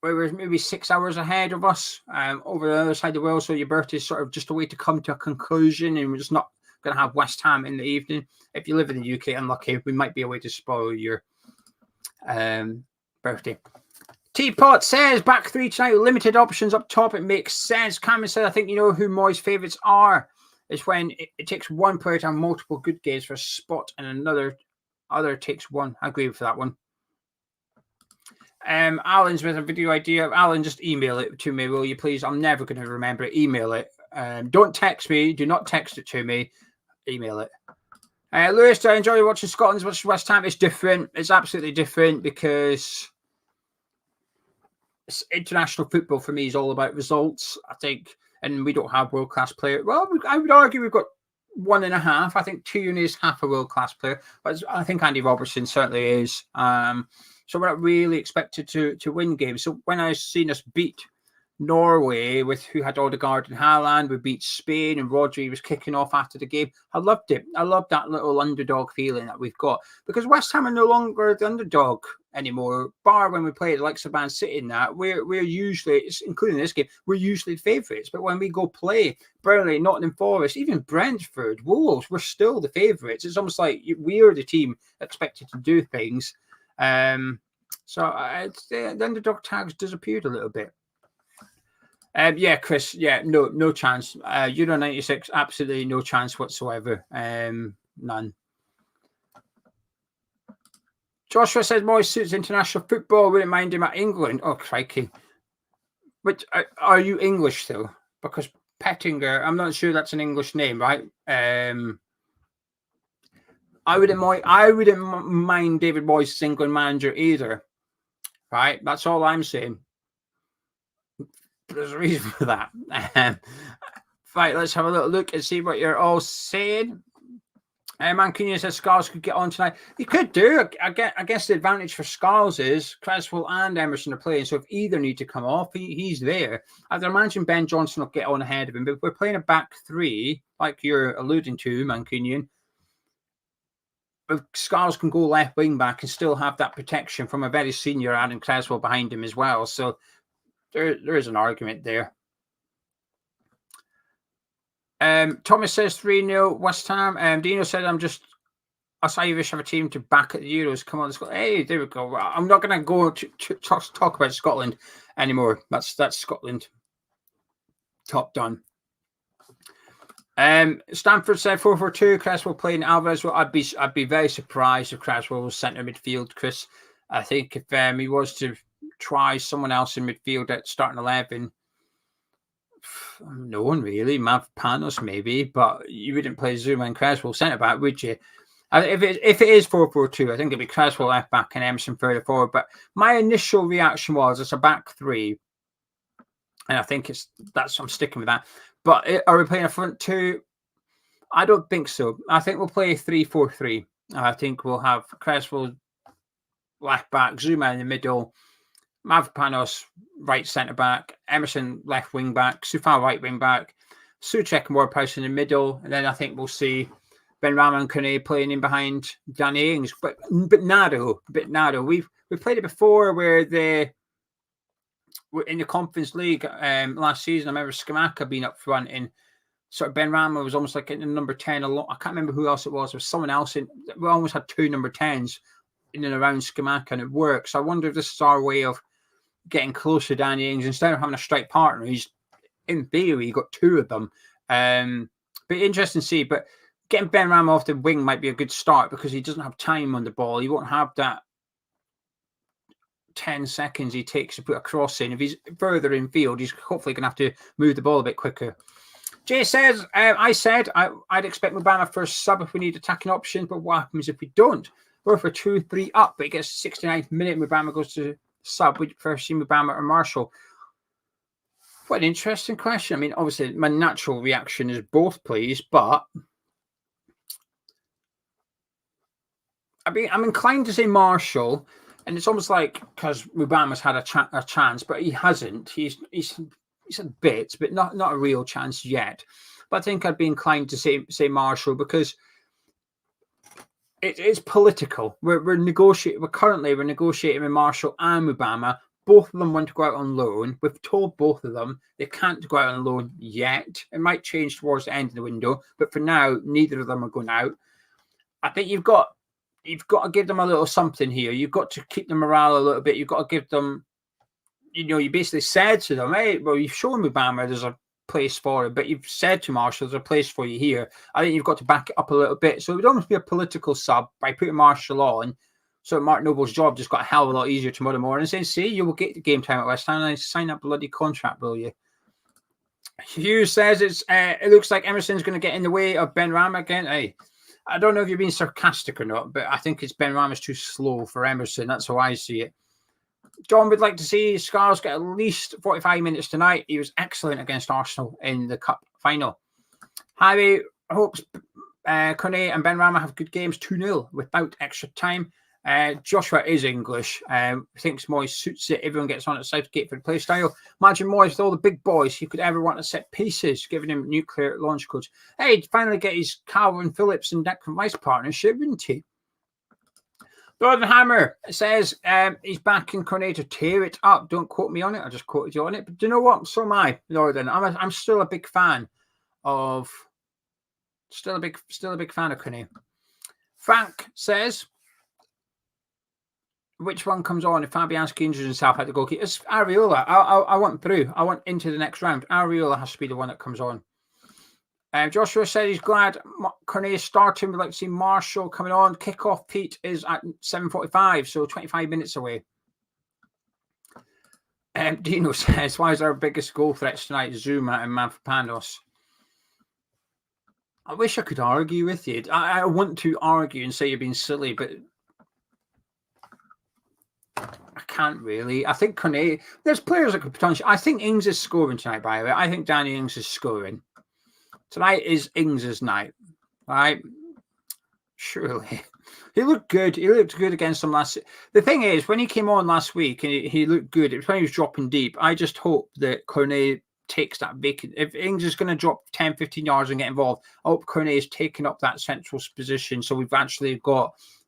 where we're maybe 6 hours ahead of us over the other side of the world. So your birthday is sort of just a way to come to a conclusion, and we're just not going to have West Ham in the evening. If you live in the UK, unlucky, we might be a way to spoil your birthday. Teapot says, back three tonight, limited options up top. It makes sense. Cameron said, I think you know who Moyes' favourites are. It's when it takes one player to have multiple good games for a spot and other takes one. I agree with that one. Alan's with a video idea. Alan, just email it to me, will you please? I'm never going to remember it. Email it. Don't text me. Do not text it to me. Email it. Lewis, I enjoy watching Scotland as much as West Ham. It's different. It's absolutely different because international football for me is all about results, I think, and we don't have world-class players. Well, I would argue we've got 1.5. I think Tierney is half a world-class player, but I think Andy Robertson certainly is. So we're not really expected to win games. So when I've seen us beat Norway, with who had Odegaard and Haaland, we beat Spain and Rodri was kicking off after the game. I loved it. I loved that little underdog feeling that we've got, because West Ham are no longer the underdog anymore. Bar when we play like Man City in that, we're usually, including this game, we're usually favourites. But when we go play Burnley, Nottingham Forest, even Brentford, Wolves, we're still the favourites. It's almost like we're the team expected to do things. So the underdog tags disappeared a little bit. Yeah, Chris. Yeah, no chance. Euro 96, absolutely no chance whatsoever. None. Joshua says Moyes suits international football. Wouldn't mind him at England. Oh, crikey. But are you English though? Because Pettinger, I'm not sure that's an English name, right? I wouldn't mind David Moyes as England manager either. Right? That's all I'm saying. There's a reason for that. Right, let's have a little look and see what you're all saying. Mancunian says Scarles could get on tonight. He could do. I guess the advantage for Scarles is Creswell and Emerson are playing, so if either need to come off, he's there. I'd imagine Ben Johnson will get on ahead of him, but if we're playing a back three, like you're alluding to, Mancunian, Scars can go left wing back and still have that protection from a very senior Aaron Cresswell behind him as well. So there is an argument there. Thomas says 3-0 West Ham. Dino said, us Irish have a team to back at the Euros. Come on, let's go. Hey, there we go. I'm not going to go to talk about Scotland anymore. That's Scotland. Top done. Stanford said 4-4-2. Cresswell playing Alvarez. Well, I'd be very surprised if Cresswell was centre midfield, Chris. I think if he was to try someone else in midfield at starting 11, no one really. Mavropanos maybe, but you wouldn't play Zuma and Cresswell centre back, would you? If it is 4-4-2, I think it'd be Cresswell left back and Emerson further forward. But my initial reaction was it's a back three, and I think I'm sticking with that. But are we playing a front two? I don't think so. I think we'll play 3-4-3. I think we'll have Cresswell left back, Zuma in the middle, Mavropanos right centre back, Emerson left wing back, Soufal right wing back, Souček and Ward-Prowse in the middle, and then I think we'll see Benrahma and Kone playing in behind Danny Ings, but narrow, a bit narrow. We've played it before where in the Conference League last season. I remember Scamacca being up front, and sort of Benrahma was almost like in number 10 a lot. I can't remember who else it was. There was someone else we almost had two number 10s in and around Scamacca, and it worked. So I wonder if this is our way of getting close to Danny Ings instead of having a strike partner. He's in theory got two of them. But interesting to see. But getting Benrahma off the wing might be a good start because he doesn't have time on the ball. He won't have that 10 seconds he takes to put a cross in. If he's further in field, he's hopefully going to have to move the ball a bit quicker. Jay says, I'd expect Mubama for a sub if we need attacking options, but what happens if we don't? We're for 2-3 up, but it gets 69th minute. Mubama goes to sub. Would you prefer to see Mubama or Marshall? What an interesting question. I mean, obviously, my natural reaction is both, please, but I'm inclined to say Marshall, and it's almost like because Mubama's had a chance, but he hasn't. He's had bits, but not a real chance yet. But I think I'd be inclined to say Marshall because it's political. We're negotiating. We're negotiating with Marshall and Mubama. Both of them want to go out on loan. We've told both of them they can't go out on loan yet. It might change towards the end of the window, but for now, neither of them are going out. I think you've got to give them a little something here. You've got to keep the morale a little bit. You've got to give them, you basically said to them, hey, well, you've shown Mubama there's a place for it, but you've said to Marshall there's a place for you here. I think you've got to back it up a little bit. So it would almost be a political sub by putting Marshall on. So Mark Noble's job just got a hell of a lot easier tomorrow morning. Saying, see, you will get the game time at West Ham and sign that bloody contract, will you? Hughes says it looks like Emerson's going to get in the way of Benrahma again. Hey, I don't know if you're being sarcastic or not, but I think it's Benrahma's too slow for Emerson. That's how I see it. John would like to see Scars get at least 45 minutes tonight. He was excellent against Arsenal in the cup final. Harry hopes Kone and Benrahma have good games 2-0 without extra time. Joshua is English. Thinks Moyes suits it. Everyone gets on at Southgate for the play style. Imagine Moyes with all the big boys he could ever want to set pieces, giving him nuclear launch codes. Hey, he'd finally get his Calvin Phillips and Declan Rice partnership, wouldn't he? Gordon Hammer says he's back in Cornet to tear it up. Don't quote me on it. I just quoted you on it. But do you know what? So am I, Gordon. I'm still a big fan of. Still a big fan of Cornet. Frank says, which one comes on if Fabianski injures himself at the goalkeeper? It's Areola. I want through. I want into the next round. Areola has to be the one that comes on. Joshua said he's glad Cornet is starting. We'd like to see Marshall coming on. Kickoff, Pete, is at 7:45, so 25 minutes away. Dino says, why is our biggest goal threats tonight Zuma and Mavropanos? I wish I could argue with you. I want to argue and say you're being silly, but I can't really. I think Cornet, there's players that could potentially. I think Ings is scoring tonight, by the way. I think Danny Ings is scoring. Tonight is Ings' night, right? Surely. He looked good. He looked good against them last. The thing is, when he came on last week and he looked good, it was when he was dropping deep. I just hope that Cornet takes that vacant. If Ings is going to drop 10, 15 yards and get involved, I hope Cornet is taking up that central position. So we've actually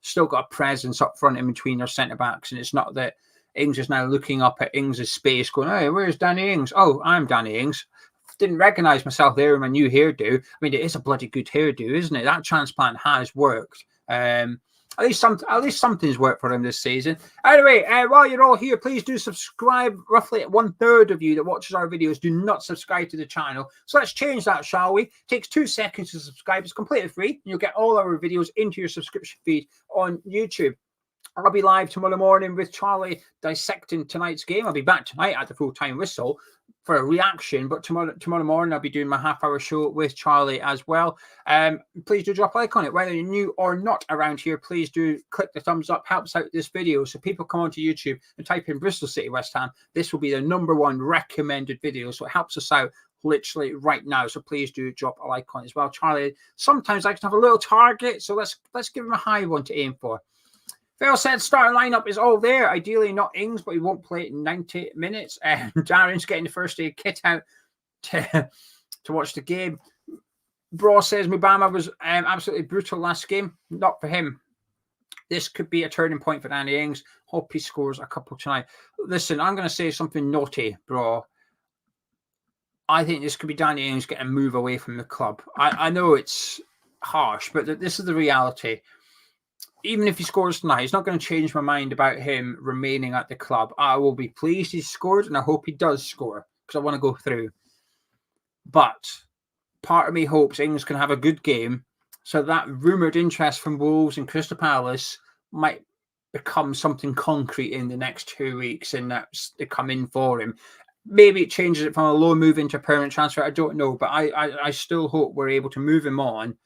still got a presence up front in between our centre backs, and it's not that Ings is now looking up at Ings' space, going, "Hey, where's Danny Ings? Oh, I'm Danny Ings. Didn't recognise myself there in my new hairdo." I mean, it is a bloody good hairdo, isn't it? That transplant has worked. At least something's worked for him this season. Anyway, while you're all here, please do subscribe. Roughly 1/3 of you that watches our videos do not subscribe to the channel. So let's change that, shall we? It takes 2 seconds to subscribe. It's completely free. And you'll get all our videos into your subscription feed on YouTube. I'll be live tomorrow morning with Charlie dissecting tonight's game. I'll be back tonight at the full-time whistle for a reaction, but tomorrow morning I'll be doing my half-hour show with Charlie as well. Please do drop a like on it. Whether you're new or not around here, please do click the thumbs up. Helps out this video. So people come onto YouTube and type in Bristol City West Ham. This will be the #1 recommended video. So it helps us out literally right now. So please do drop a like on it as well. Charlie sometimes likes to have a little target. So let's give him a high one to aim for. Phil said starting lineup is all there. Ideally not Ings, but he won't play it in 90 minutes. Darren's getting the first aid kit out to watch the game. Bro says Mubama was absolutely brutal last game. Not for him. This could be a turning point for Danny Ings. Hope he scores a couple tonight. Listen, I'm going to say something naughty, bro. I think this could be Danny Ings getting a move away from the club. I know it's harsh, but this is the reality. Even if he scores tonight, it's not going to change my mind about him remaining at the club. I will be pleased he scored, and I hope he does score because I want to go through. But part of me hopes Ings can have a good game so that rumoured interest from Wolves and Crystal Palace might become something concrete in the next 2 weeks, and that they come in for him. Maybe it changes it from a low move into a permanent transfer. I don't know, but I still hope we're able to move him on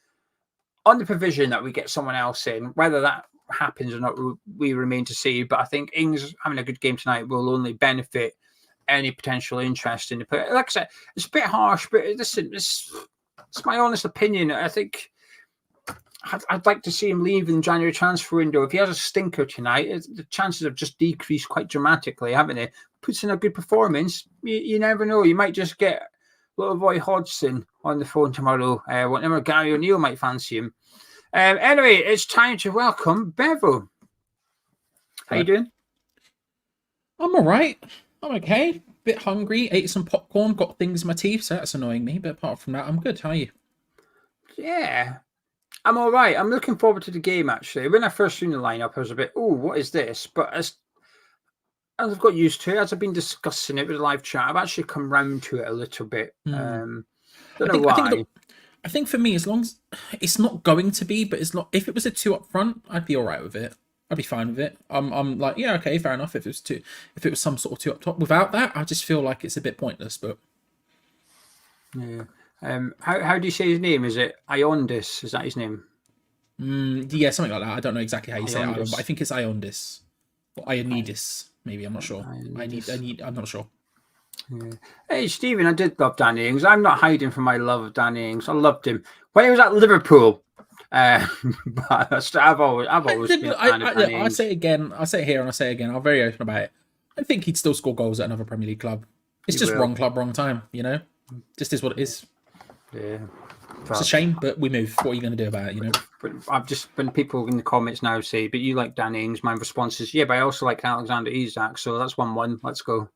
the provision that we get someone else in. Whether that happens or not, we remain to see. But I think Ings having a good game tonight will only benefit any potential interest in the player. Like I said, it's a bit harsh, but listen, it's my honest opinion. I think I'd like to see him leave in the January transfer window. If he has a stinker tonight, the chances have just decreased quite dramatically, haven't they? Puts in a good performance, you never know. You might just get little Roy Hodgson on the phone tomorrow. Whatever, Gary O'Neill might fancy him. Anyway, it's time to welcome Bevo. How you doing? I'm all right. I'm okay. Bit hungry. Ate some popcorn. Got things in my teeth, so that's annoying me. But apart from that, I'm good. How are you? Yeah, I'm all right. I'm looking forward to the game, actually. When I first seen the lineup, I was a bit, oh, what is this? But as I've got used to it, as I've been discussing it with the live chat, I've actually come round to it a little bit. Don't know why. I think for me, as long as it's not going to be, but it's not. If it was a 2 up front, I'd be all right with it. I'd be fine with it. I'm like, yeah, okay, fair enough. If it was some sort of 2 up top, without that, I just feel like it's a bit pointless. But yeah, how do you say his name? Is it Iondis? Is that his name? Yeah, something like that. I don't know exactly how you say it, but I think it's Iondis or Ionidis. Maybe, I'm not sure. I'm not sure. Yeah. Hey, Stephen, I did love Danny Ings. I'm not hiding from my love of Danny Ings. I loved him when he was at Liverpool. But I've always been a fan of Danny Ings. I say it again. I say it here and I say it again. I'm very open about it. I think he'd still score goals at another Premier League club. It's just wrong club, wrong time. You know, just is what it is. Yeah. It's a shame, but we move. What are you going to do about it? You know. But when people in the comments now say, "But you like Danny Ings," my response is, "Yeah, but I also like Alexander Isak." So that's 1-1. Let's go.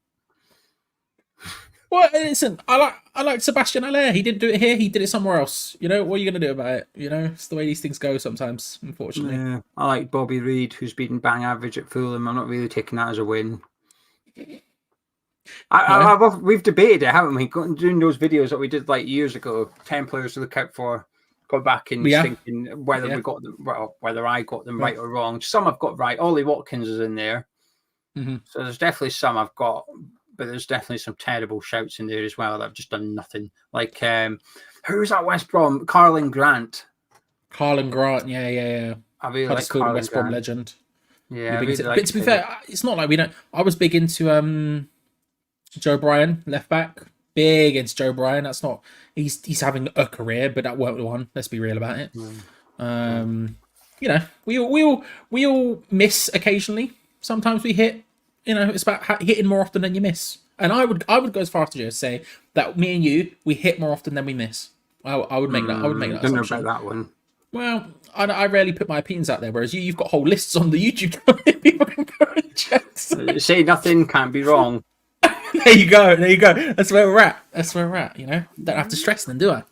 Well, listen, I like Sebastian Haller. He didn't do it here. He did it somewhere else. You know, what are you going to do about it? You know, it's the way these things go sometimes, unfortunately. Yeah, I like Bobby Reid, who's been bang average at Fulham. I'm not really taking that as a win. We've debated it, haven't we? Doing those videos that we did like years ago, 10 players to look out for. Go back and thinking whether we got them, whether I got them right or wrong. Some I've got right. Ollie Watkins is in there, so there's definitely some I've got. But there's definitely some terrible shouts in there as well that have just done nothing. Like, who's that West Brom? Carlin Grant. Carlin Grant, yeah. I really like Carlin West Brom legend. Yeah, but to be fair, it's not like we don't. I was big into Joe Bryan, left back. Big into Joe Bryan. That's not. He's having a career, but that weren't the one. Let's be real about it. You know, we all miss occasionally. Sometimes we hit. You know, it's about hitting more often than you miss. And I would go as far as to say that me and you, we hit more often than we miss. I would make that. I would make that Don't know assumption. about that one. Well, I rarely put my opinions out there, whereas you've got whole lists on the YouTube channel. People can go and check. So. Say nothing can't be wrong. There you go. That's where we're at. You know, don't have to stress them, do I?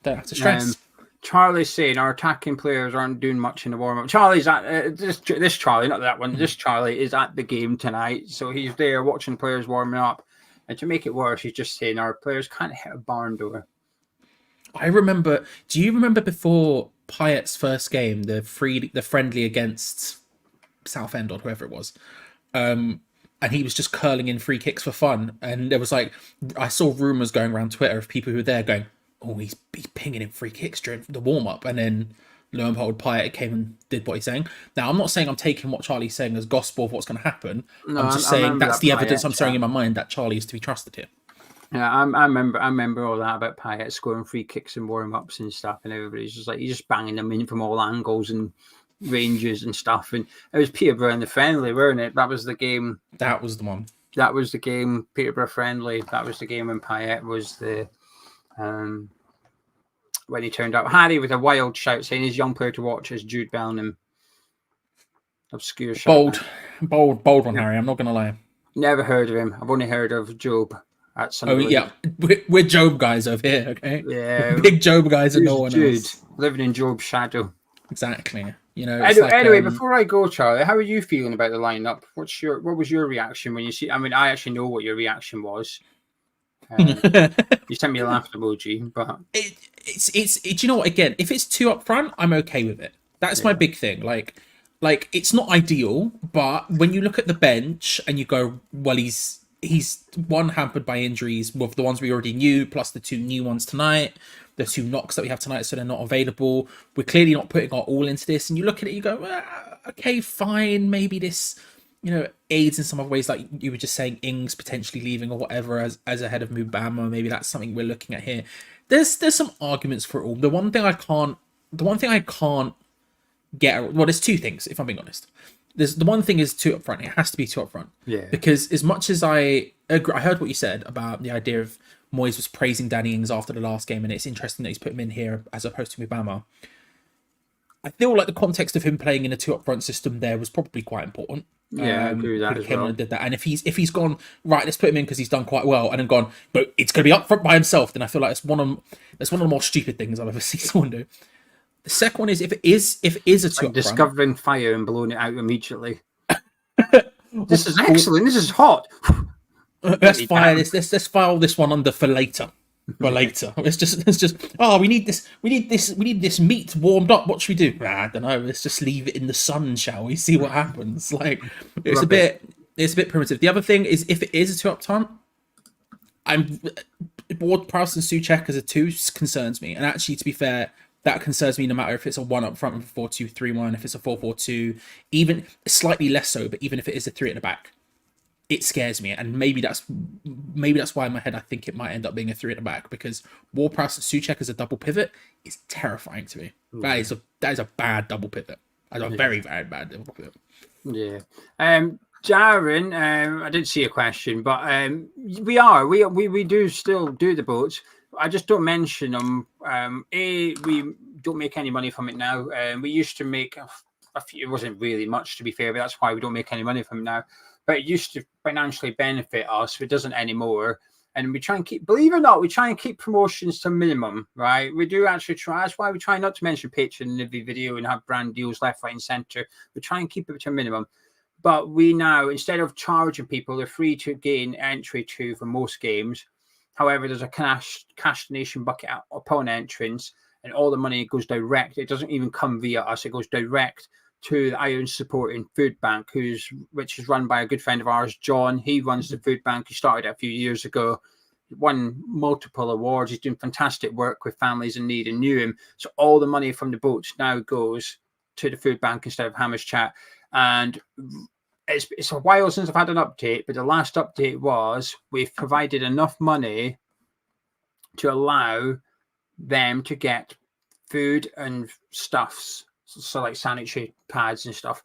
Don't have to stress. Charlie's saying our attacking players aren't doing much in the warm up. Charlie's at this Charlie, not that one. This Charlie is at the game tonight, so he's there watching players warming up. And to make it worse, he's just saying our players can't hit a barn door. I remember. Do you remember before Payet's first game, the friendly against Southend or whoever it was, and he was just curling in free kicks for fun, and there was like I saw rumors going around Twitter of people who were there going, "Oh, he's pinging in free kicks during the warm up," and then lo and behold, Payet came and did what he's saying. Now, I'm not saying I'm taking what Charlie's saying as gospel of what's going to happen. No, I'm just saying that's the evidence I'm throwing in my mind that Charlie is to be trusted here. Yeah, I remember all that about Payet scoring free kicks and warm ups and stuff, and everybody's just like he's just banging them in from all angles and ranges and stuff. And it was Peterborough in the friendly, weren't it? That was the game. That was the one. That was the game. Peterborough friendly. That was the game when Payet was the when he turned up. Harry with a wild shout saying his young player to watch is Jude Bellingham. Obscure shout. Bold one, Harry. I'm not going to lie. Never heard of him. I've only heard of Job. Oh yeah, we're Job guys over here, okay? Yeah, big Job guys and no one else. Living in Job's shadow. Exactly. You know. Anyway, before I go, Charlie, how are you feeling about the lineup? What was your reaction when you see? I mean, I actually know what your reaction was. You sent me a laugh emoji, but it's you know what? Again, if it's two up front, I'm okay with it. That's my big thing. Like it's not ideal, but when you look at the bench and you go, well, he's one hampered by injuries with the ones we already knew, plus the two new ones tonight, the two knocks that we have tonight, so they're not available. We're clearly not putting our all into this. And you look at it, you go, okay, fine. Maybe this, aids in some other ways, like you were just saying, Ings potentially leaving or whatever as ahead of Mubama. Maybe that's something we're looking at here. There's some arguments for it all. The one thing I can't get. Well, there's two things, if I'm being honest. There's the one thing is two up front. It has to be two up front. Yeah. Because as much as I agree, I heard what you said about the idea of Moyes was praising Danny Ings after the last game, and it's interesting that he's put him in here as opposed to Mubama. I feel like the context of him playing in a two up front system there was probably quite important. Yeah, I agree with that as well. And did that, and if he's gone right, let's put him in because he's done quite well, and then gone, but it's going to be up front by himself. Then I feel like it's one of the more stupid things I've ever seen someone do. The second one is if it is a two up discovering front, fire and blowing it out immediately. This is excellent. This is hot. Let's fire this. Let's file this one under for later. For later. It's just. Oh, we need this. We need this meat warmed up. What should we do? I don't know. Let's just leave it in the sun, shall we? See what happens. Like it's a bit primitive. The other thing is if it is a two up front, I'm Ward-Prowse and Souček as a two concerns me. And actually, to be fair, that concerns me no matter if it's a one up front with a 4-2-3-1, if it's a 4-4-2, even slightly less so, but even if it is a three at the back, it scares me. And maybe that's why in my head I think it might end up being a three at the back, because Ward-Prowse and Souček as a double pivot is terrifying to me. That is a bad double pivot. That's a very, very bad double pivot. Yeah. Darren, I did see a question, but we do still do the boats. I just don't mention them. We don't make any money from it now. We used to make a few. It wasn't really much, to be fair, but that's why we don't make any money from it now. But it used to financially benefit us. It doesn't anymore. And we try and keep, believe it or not, we try and keep promotions to minimum, right? We do actually try. That's why we try not to mention Patreon in every video and have brand deals left, right, and centre. We try and keep it to a minimum. But we now, instead of charging people, they're free to gain entry to for most games. However, there's a cash donation bucket upon entrance, and all the money goes direct. It doesn't even come via us. It goes direct to the Iron Supporting Food Bank, which is run by a good friend of ours, John. He runs the food bank. He started it a few years ago. He won multiple awards. He's doing fantastic work with families in need and knew him. So all the money from the boats now goes to the food bank instead of Hammer's Chat. And it's a while since I've had an update, but the last update was we've provided enough money to allow them to get food and stuffs, so like sanitary pads and stuff,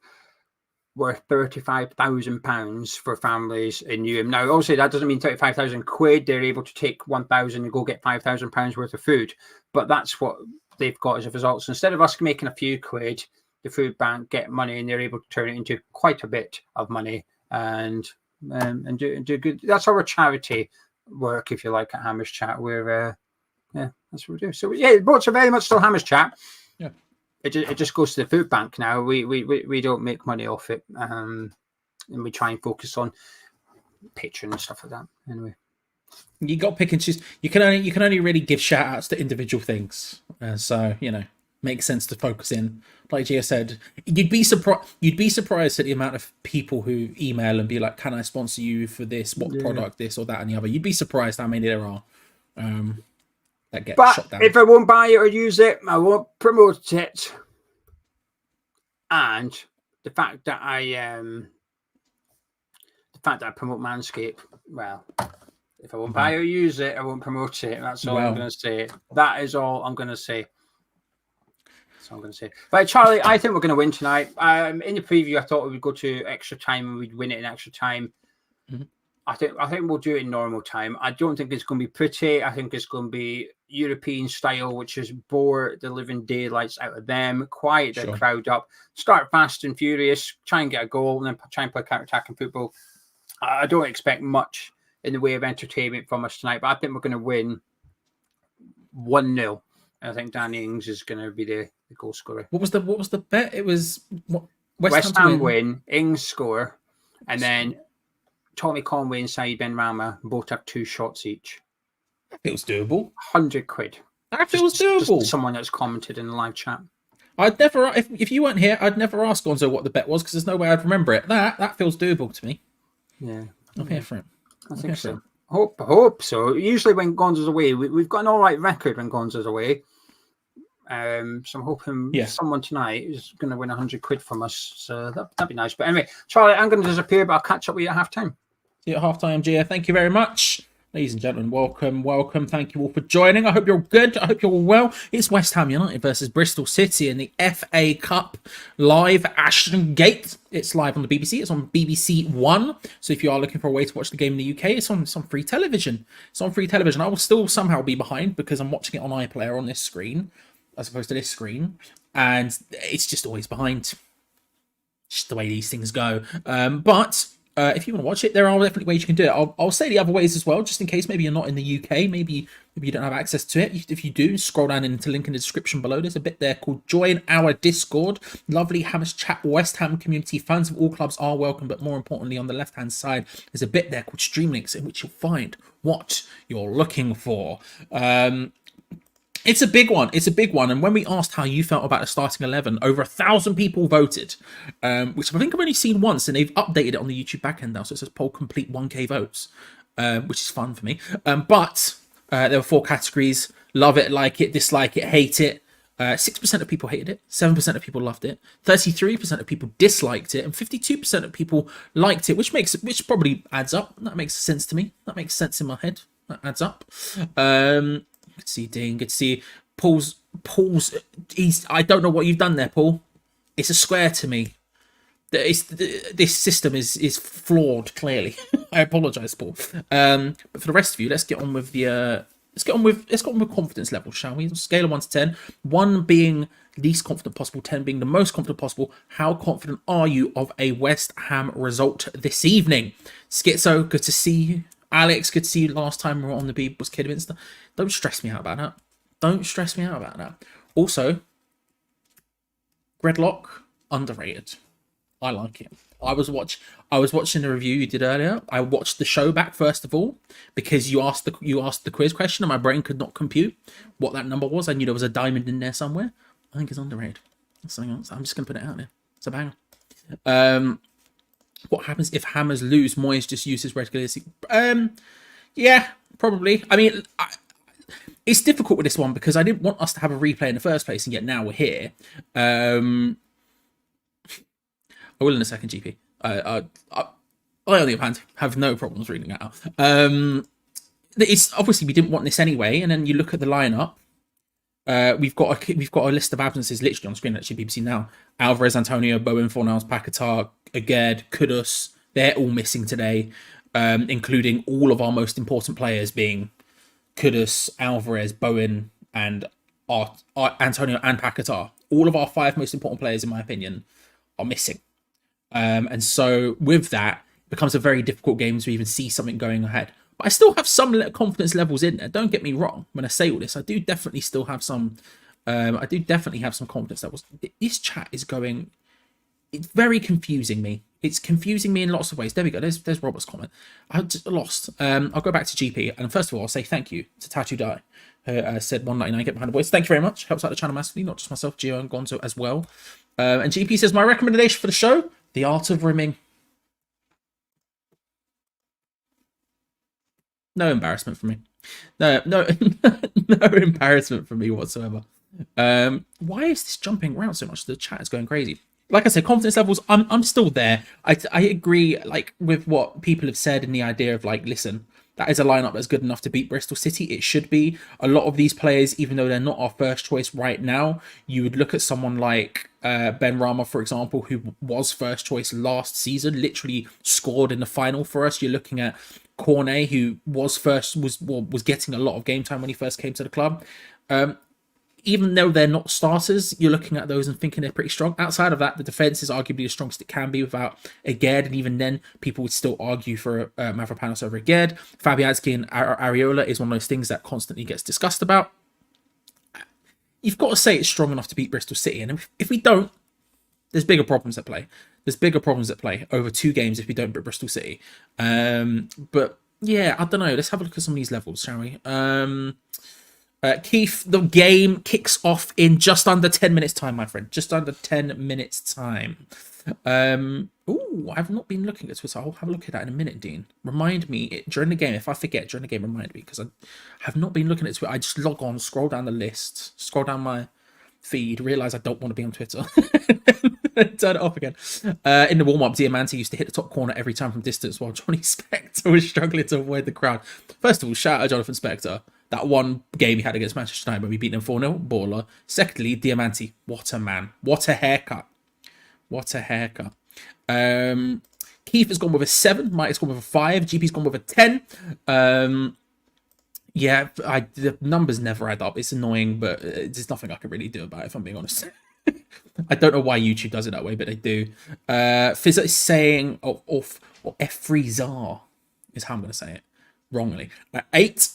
worth £35,000 for families in Newham. Now, obviously, that doesn't mean 35,000 quid. They're able to take 1,000 and go get £5,000 worth of food. But that's what they've got as a result. So instead of us making a few quid, the food bank get money and they're able to turn it into quite a bit of money and do good. That's our charity work, if you like, at Hammers Chat. We're that's what we do. So yeah, votes are very much still Hammers Chat. Yeah. It just goes to the food bank now. We don't make money off it, and we try and focus on Patreon and stuff like that. Anyway, you got to pick and choose. You can only really give shout outs to individual things. So makes sense to focus in. Like Gio said, you'd be surprised at the amount of people who email and be like, "Can I sponsor you for this? What product? This or that and the other?" You'd be surprised how many there are. That get shot down. If I won't buy it or use it, I won't promote it. And the fact that I promote Manscaped, well, if I won't buy or use it, I won't promote it. That's all I'm going to say. That is all I'm going to say. That's all I'm going to say. Right, Charlie, I think we're going to win tonight. In the preview, I thought we would go to extra time and we'd win it in extra time. Mm-hmm. I think we'll do it in normal time. I don't think it's going to be pretty. I think it's going to be European style, which is bore the living daylights out of them, quiet the crowd up, start fast and furious, try and get a goal, and then try and play counter-attacking football. I don't expect much in the way of entertainment from us tonight, but I think we're going to win 1-0. I think Danny Ings is going to be the goal scorer. What was the bet? It was West Ham win, Ings score, and then Tommy Conway and Saeed Benrahma both have 2 shots each. That feels doable. £100. That feels doable. Just someone that's commented in the live chat. I'd never, if you weren't here, I'd never ask Gonzo what the bet was because there's no way I'd remember it. That feels doable to me. Yeah, I'm here for it. I think so. Hope so. Usually when Gonzo's away, we've got an all right record when Gonzo's away. So I'm hoping someone tonight is going to win £100 from us. So that'd be nice. But anyway, Charlie, I'm going to disappear, but I'll catch up with you at halftime. See you at halftime, Gia. Thank you very much. Ladies and gentlemen, welcome. Thank you all for joining. I hope you're good. I hope you're all well. It's West Ham United versus Bristol City in the FA Cup live Ashton Gate. It's live on the BBC. It's on BBC One. So if you are looking for a way to watch the game in the UK, it's on free television. It's on free television. I will still somehow be behind because I'm watching it on iPlayer on this screen as opposed to this screen. And it's just always behind. Just the way these things go. But if you want to watch it, there are definitely ways you can do it. I'll say the other ways as well, just in case maybe you're not in the UK, maybe you don't have access to it. If you do, scroll down into the link in the description below. There's a bit there called Join Our Discord. Lovely Hammers Chat West Ham community. Fans of all clubs are welcome, but more importantly, on the left-hand side, there's a bit there called Stream Links in which you'll find what you're looking for. It's a big one. And when we asked how you felt about the starting 11, over 1,000 people voted, which I think I've only seen once, and they've updated it on the YouTube backend now. So it says poll complete 1K votes, which is fun for me. But there were 4 categories: love it, like it, dislike it, hate it. 6% of people hated it, 7% of people loved it, 33% of people disliked it, and 52% of people liked it, which probably adds up. That makes sense to me. That makes sense in my head. That adds up. Good to see Dean. Good to see Paul's. I don't know what you've done there, Paul. It's a square to me. This system is flawed. Clearly, I apologise, Paul. But for the rest of you, let's get on with confidence level, shall we? Scale of 1 to 10. 1 being least confident possible, 10 being the most confident possible. How confident are you of a West Ham result this evening? Schizo, good to see you. Alex, good to see you. Last time we were on the beat was Kidminster. Don't stress me out about that. Also, Gredlock, underrated. I like it. I was watching the review you did earlier. I watched the show back first of all because you asked the quiz question and my brain could not compute what that number was. I knew there was a diamond in there somewhere. I think it's underrated. That's something else. I'm just gonna put it out there. It's a banger. What happens if Hammers lose? Moyes just uses regularity. Yeah, probably. I mean, it's difficult with this one because I didn't want us to have a replay in the first place, and yet now we're here. I will in a second, GP. I on the other hand have no problems reading that out. It's obviously we didn't want this anyway, and then you look at the lineup. We've got a list of absences literally on screen. Actually, BBC now. Alvarez, Antonio, Bowen, Fornals, Paquetá, Aged, Kudus. They're all missing today, including all of our most important players being Kudus, Alvarez, Bowen, and our Antonio and Paquetá. All of our 5 most important players, in my opinion, are missing. And so with that, it becomes a very difficult game to even see something going ahead. But I still have some confidence levels in there. Don't get me wrong. When I say all this, I do definitely still have some. I do definitely have some confidence levels. This chat is going. It's very confusing me. It's confusing me in lots of ways. There we go. There's Robert's comment. I just lost. I'll go back to GP. And first of all, I'll say thank you to Tattoo Die. Said 199, get behind the voice. Thank you very much. Helps out the channel massively. Not just myself, Geo and Gonzo as well. And GP says, my recommendation for the show, The Art of Rimming. No embarrassment for me. No embarrassment for me whatsoever. Why is this jumping around so much? The chat is going crazy. Like I said, confidence levels, I'm still there. I agree, like, with what people have said and the idea of, like, listen, that is a lineup that's good enough to beat Bristol City. It should be. A lot of these players, even though they're not our first choice right now, you would look at someone like Ben Rama, for example, who was first choice last season, literally scored in the final for us. You're looking at Cornet, who was getting a lot of game time when he first came to the club. Even though they're not starters, you're looking at those and thinking they're pretty strong. Outside of that, the defense is arguably the strongest it can be without Aged, and even then, people would still argue for Mavropanos over Aged. Fabianski and Areola is one of those things that constantly gets discussed about. You've got to say it's strong enough to beat Bristol City, and if we don't, there's bigger problems at play. There's bigger problems at play over 2 games if we don't beat Bristol City. But yeah, I don't know. Let's have a look at some of these levels, shall we? Keith, the game kicks off in just under 10 minutes time, my friend. Just under 10 minutes time. I've not been looking at Twitter. I'll have a look at that in a minute, Dean. Remind me during the game. If I forget during the game, remind me, because I have not been looking at Twitter. I just log on, scroll down the list, scroll down my feed, realize I don't want to be on Twitter. Turn it off again. In the warm-up, Diamante used to hit the top corner every time from distance while Johnny Spector was struggling to avoid the crowd. First of all, shout out Jonathan Spector. That one game he had against Manchester United when we beat them 4-0, baller. Secondly, Diamante. What a man. What a haircut. What a haircut. Keith has gone with a 7. Mike has gone with a 5. GP's gone with a 10. Yeah, the numbers never add up. It's annoying, but there's nothing I can really do about it, if I'm being honest. I don't know why YouTube does it that way, but they do. Fizz is saying, or F3ZAR is how I'm going to say it. Wrongly. 8.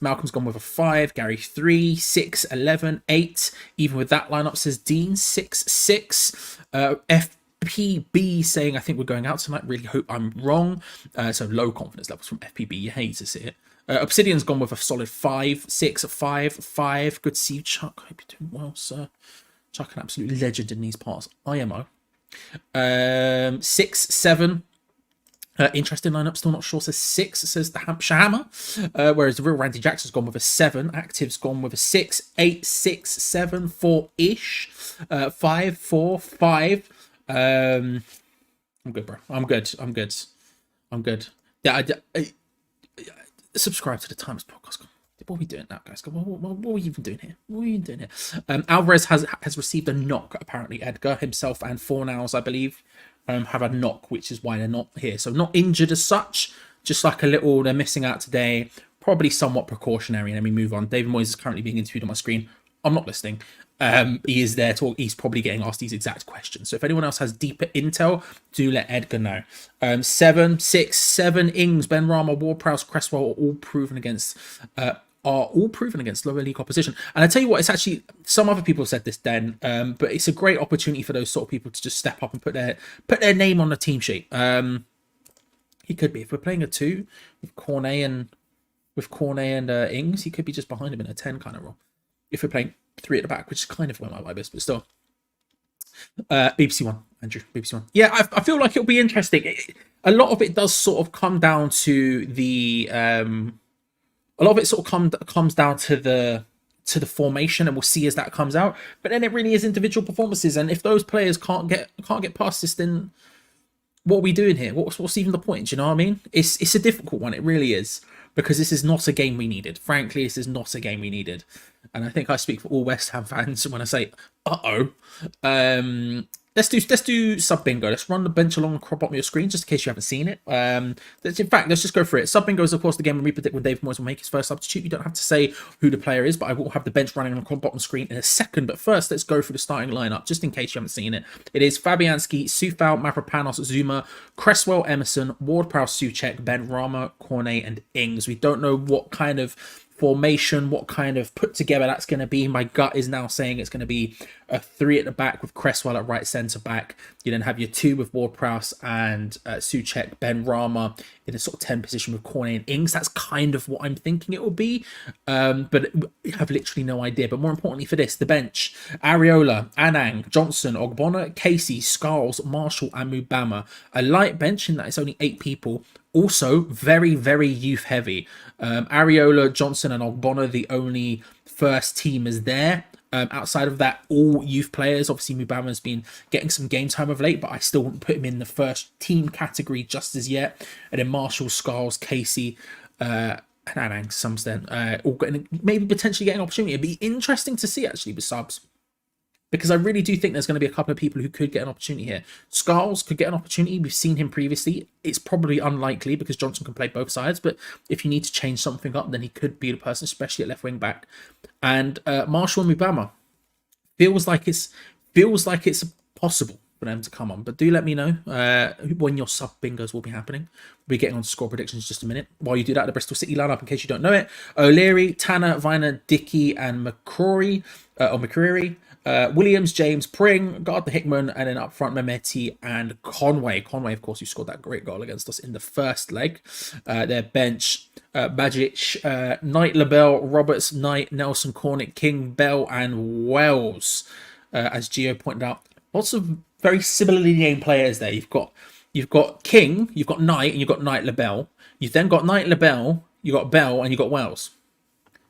Malcolm's gone with a 5. Gary 3. 6. 11. 8. Even with that lineup, says Dean 6. 6. FPB saying, I think we're going out tonight. Really hope I'm wrong. So low confidence levels from FPB. You hate to see it. Obsidian's gone with a solid 5. 6. 5. 5. Good to see you, Chuck. Hope you're doing well, sir. Chuck, an absolute legend in these parts. IMO. 6. 7. Interesting lineup, still not sure. Says 6, says the Hampshire Hammer. Whereas the real Randy Jackson's gone with a 7. Active's gone with a 6. 8, 6, 7, 4-ish. 5, 4, 5. I'm good, bro. I'm good. Yeah, I subscribe to the Times podcast. What are we doing now, guys? What are we even doing here? Alvarez has received a knock, apparently. Edgar himself and Fornals, I believe, have a knock, which is why they're not here. So not injured as such, just like a little, they're missing out today. Probably somewhat precautionary, and then we move on. David Moyes is currently being interviewed on my screen. I'm not listening. He is there to, he's probably getting asked these exact questions. So if anyone else has deeper intel, do let Edgar know. 7, 6, 7 Ings, Ben Rama, Ward-Prowse, Cresswell are all proven against lower league opposition. And I tell you what, it's actually, some other people said this then, but it's a great opportunity for those sort of people to just step up and put their name on the team sheet. He could be, if we're playing a 2 with Cornet and Ings, he could be just behind him in a 10 kind of role. If we're playing 3 at the back, which is kind of where my vibe is, but still. BBC One, Andrew, BBC One. Yeah, I feel like it'll be interesting. A lot of it does sort of come down to the a lot of it sort of comes down to the formation, and we'll see as that comes out. But then it really is individual performances, and if those players can't get past this, then what are we doing here? What's even the point? Do you know what I mean? It's a difficult one. It really is. because this is not a game we needed. Frankly, this is not a game we needed. And I think I speak for all West Ham fans when I say, uh-oh. Let's do sub bingo. Let's run the bench along the bottom of your screen just in case you haven't seen it. In fact, let's just go through it. Sub bingo is of course the game when we predict when David Moyes will make his first substitute. You don't have to say who the player is, but I will have the bench running on the bottom screen in a second. But first, let's go through the starting lineup just in case you haven't seen it. It is Fabianski, Soufal, Mavropanos, Zuma, Cresswell, Emerson, Ward-Prowse, Souček, Ben Rama, Cornet, and Ings. We don't know what kind of formation, what kind of put together that's going to be. My gut is now saying it's going to be a 3 at the back with Cresswell at right centre back. You then have your 2 with Ward-Prowse and Souček, Ben Rama in a sort of 10 position with Cornet and Ings. That's kind of what I'm thinking it will be, but I have literally no idea. But more importantly for this, the bench: Areola, Anang, Johnson, Ogbonna, Casey, Scarles, Marshall, and Mubama. A light bench in that it's only 8 people. Also, very, very youth heavy. Areola, Johnson, and Ogbonna, the only first teamers there. Outside of that, all youth players. Obviously, Mubama's been getting some game time of late, but I still wouldn't put him in the first team category just as yet. And then Marshall, Scarles, Casey, and Anang, to some extent, all getting, maybe potentially getting an opportunity. It'd be interesting to see actually with subs, because I really do think there's going to be a couple of people who could get an opportunity here. Scarles could get an opportunity. We've seen him previously. It's probably unlikely because Johnson can play both sides. But if you need to change something up, then he could be the person, especially at left wing back. And Marshall and Mubama feels like it's possible for them to come on. But do let me know when your sub bingos will be happening. We'll be getting on to score predictions in just a minute. While you do that, the Bristol City lineup, in case you don't know it: O'Leary, Tanner, Viner, Dickey, and McCrory, Williams, James, Pring, Gardner Hickman, and then up front Mehmeti and Conway. Conway, of course, who scored that great goal against us in the first leg. Their bench: Bajic, Knight, LaBelle, Roberts, Knight, Nelson, Cornick, King, Bell, and Wells. As Geo pointed out, lots of very similarly named players there. You've got King, you've got Knight, and you've got Knight, LaBelle. You've then got Knight, LaBelle, you've got Bell, and you've got Wells.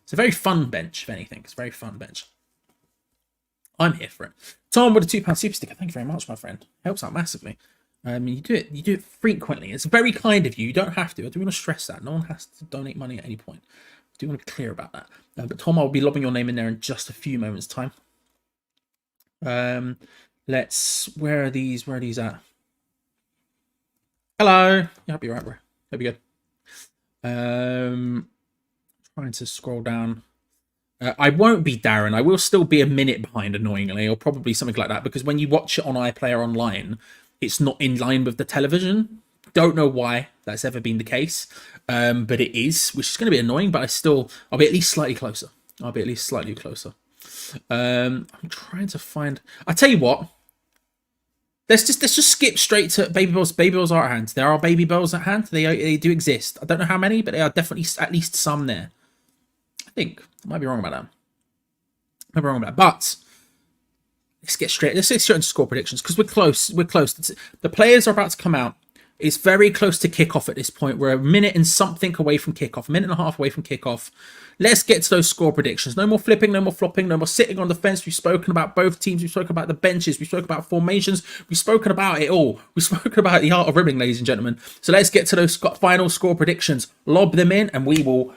It's a very fun bench, if anything. It's a very fun bench. I'm here for it. Tom with a £2 super sticker. Thank you very much, my friend. Helps out massively. You do it frequently. It's very kind of you. You don't have to. I do want to stress that. No one has to donate money at any point. I do want to be clear about that. But Tom, I'll be lobbing your name in there in just a few moments' time. Where are these at? Hello. Yeah, I'll be right, bro. That'll be good. Trying to scroll down. I won't be Darren. I will still be a minute behind, annoyingly, or probably something like that, because when you watch it on iPlayer Online, it's not in line with the television. Don't know why that's ever been the case, but it is, which is going to be annoying, but I'll be at least slightly closer. I'm trying to find... I tell you what, let's just skip straight to Baby Bells. Baby Bells are at hand. There are Baby Bells at hand. They do exist. I don't know how many, but there are definitely at least some there. I think. I might be wrong about that. But let's get straight into score predictions, because we're close. The players are about to come out. It's very close to kickoff at this point. We're a minute and something away from kickoff, a minute and a half away from kickoff. Let's get to those score predictions. No more flipping, no more flopping, no more sitting on the fence. We've spoken about both teams. We've spoken about the benches. We've spoken about formations. We've spoken about it all. We've spoken about the art of ribbing, ladies and gentlemen. So let's get to those final score predictions. Lob them in, and we will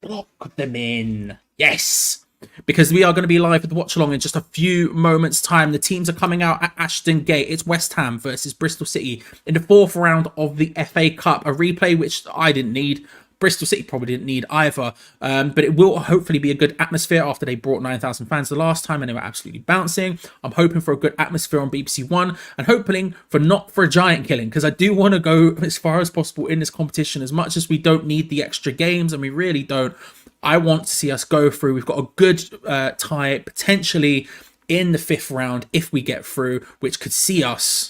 block them in. Yes, because we are going to be live with the watch along in just a few moments time. The teams are coming out at Ashton Gate. It's West Ham versus Bristol City in the 4th round of the FA Cup, a replay which I didn't need. Bristol City probably didn't need either, but it will hopefully be a good atmosphere after they brought 9,000 fans the last time and they were absolutely bouncing. I'm hoping for a good atmosphere on BBC One, and hoping not for a giant killing, because I do want to go as far as possible in this competition. As much as we don't need the extra games, and we really don't, I want to see us go through. We've got a good tie potentially in the 5th round if we get through, which could see us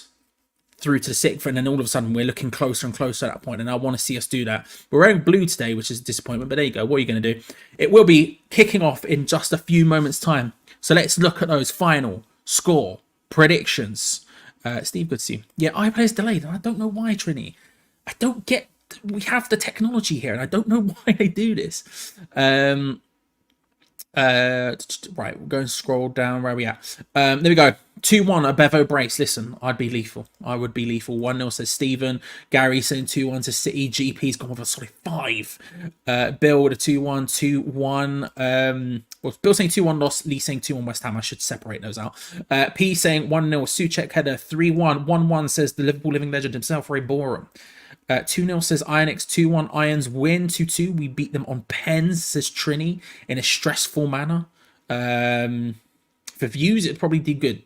through to the 6th, and then all of a sudden we're looking closer and closer at that point, and I want to see us do that. We're wearing blue today, which is a disappointment, but there you go. What are you going to do? It will be kicking off in just a few moments time, so let's look at those final score predictions. Steve, good to see you. Yeah, iPlay's delayed, and I don't know why, Trini. I don't get... We have the technology here, and I don't know why they do this. Right, we'll go and scroll down. Where are we at? There we go. 2-1, a Bevo brace. Listen, I'd be lethal. I would be lethal. 1-0 says Stephen. Gary saying 2-1 to City. GP's gone with a solid 5. Bill with a 2-1, 2-1. Well, Bill saying 2-1 loss. Lee saying 2-1 West Ham. I should separate those out. P saying 1-0. Suchek header. 3-1. 1-1 says the Liverpool living legend himself, Ray Borum. 2-0 says Ionix. 2-1 Irons win. 2-2 we beat them on pens, says Trini, in a stressful manner. For views, it'd probably do good.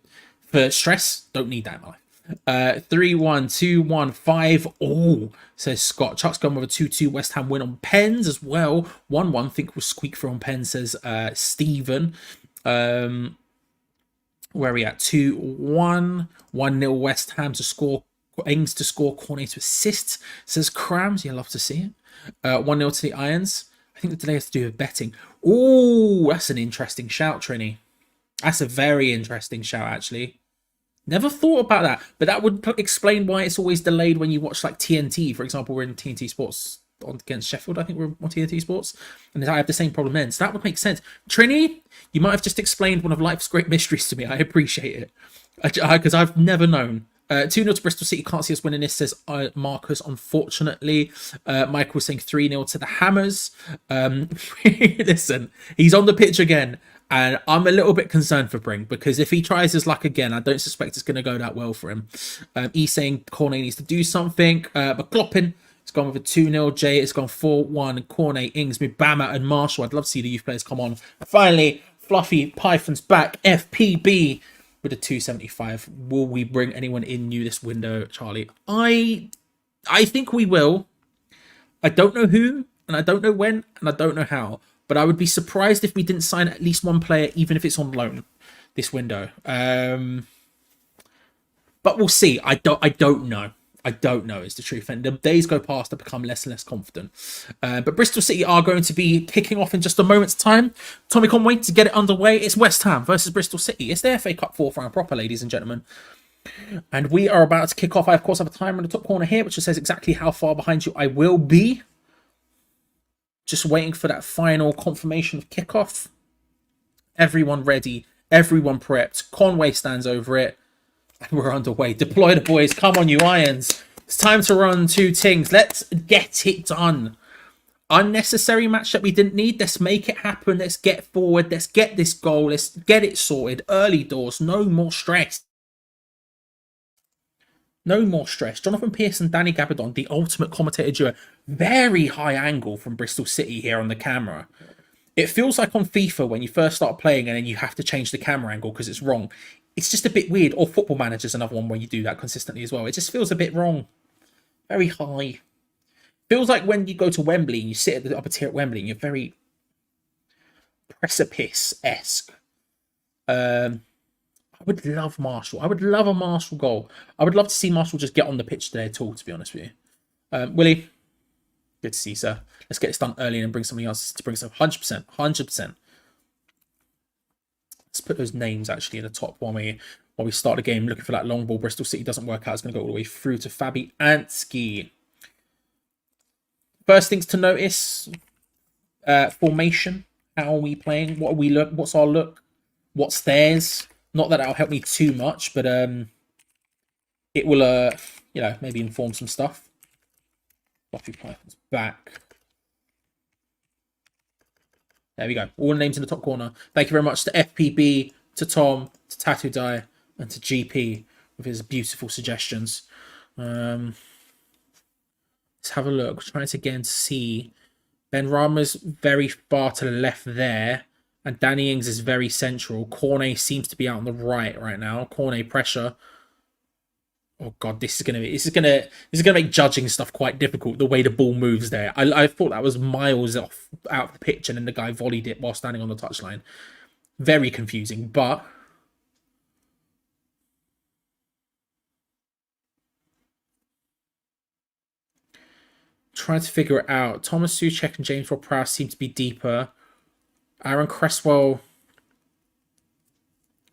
For stress, don't need that in my life. 3-1, 2-1, 5-all, says Scott. Chuck's gone with a 2-2 West Ham win on pens as well. 1-1, think we'll squeak through on pens, says Stephen. Where are we at? 2-1, 1-0 West Ham to score. Ings to score, Cornet to assist, says Crams. You love to see it. 1-0 to the Irons. I think the delay has to do with betting. Oh, that's an interesting shout, Trini. That's a very interesting shout, actually. Never thought about that, but that would explain why it's always delayed when you watch like TNT. For example, we're in TNT Sports against Sheffield. I think we're on TNT Sports, and I have the same problem then. So that would make sense. Trini, you might have just explained one of life's great mysteries to me. I appreciate it, because I've never known. 2-0 to Bristol City. Can't see us winning this, says Marcus, unfortunately. Michael saying 3-0 to the Hammers. Listen, he's on the pitch again, and I'm a little bit concerned for Bring, because if he tries his luck again, I don't suspect it's going to go that well for him. He's saying Cornet needs to do something. McCloppin, it's gone with a 2-0. Jay, it's gone 4-1. Cornet, Ings, Mubama, and Marshall. I'd love to see the youth players come on. And finally, Fluffy Python's back. FPB with a 275. Will we bring anyone in new this window, Charlie? I think we will. I don't know who, and I don't know when, and I don't know how. But I would be surprised if we didn't sign at least one player, even if it's on loan, this window. But we'll see. I don't know. I don't know is the truth. And the days go past, I become less and less confident. But Bristol City are going to be kicking off in just a moment's time. Tommy can't wait to get it underway. It's West Ham versus Bristol City. It's the FA Cup 4th round proper, ladies and gentlemen. And we are about to kick off. I, of course, have a timer in the top corner here, which says exactly how far behind you I will be. Just waiting for that final confirmation of kickoff. Everyone ready. Everyone prepped. Conway stands over it. And we're underway. Deploy the boys. Come on, you Irons. It's time to run 2 things. Let's get it done. Unnecessary match that we didn't need. Let's make it happen. Let's get forward. Let's get this goal. Let's get it sorted. Early doors. No more stress. No more stress. Jonathan Pearce and Danny Gabardon, the ultimate commentator duo. Very high angle from Bristol City here on the camera. It feels like on FIFA when you first start playing and then you have to change the camera angle because it's wrong. It's just a bit weird. Or Football Manager's another one where you do that consistently as well. It just feels a bit wrong. Very high. Feels like when you go to Wembley and you sit at the upper tier at Wembley and you're very precipice-esque. I would love Marshall. I would love a Marshall goal. I would love to see Marshall just get on the pitch today at all, to be honest with you. Willie, good to see you, sir. Let's get this done early and bring something else to bring us up. 100%. 100%. Let's put those names actually in the top while we start the game. Looking for that long ball. Bristol City doesn't work out. It's going to go all the way through to Fabi Ansky. First things to notice, formation. How are we playing? What are we look? What's our look? What's theirs? Not that that'll help me too much, but it will, maybe inform some stuff. Fluffy Python's back. There we go. All the names in the top corner. Thank you very much to FPB, to Tom, to Tattoo Dye, and to GP with his beautiful suggestions. Let's have a look. Trying to again see. Ben Rama's very far to the left there. And Danny Ings is very central. Cornet seems to be out on the right now. Cornet pressure. Oh god, this is gonna make judging stuff quite difficult. The way the ball moves there, I thought that was miles off out of the pitch, and then the guy volleyed it while standing on the touchline. Very confusing, but trying to figure it out. Thomas Souček and James Ward-Prowse seem to be deeper. Aaron Cresswell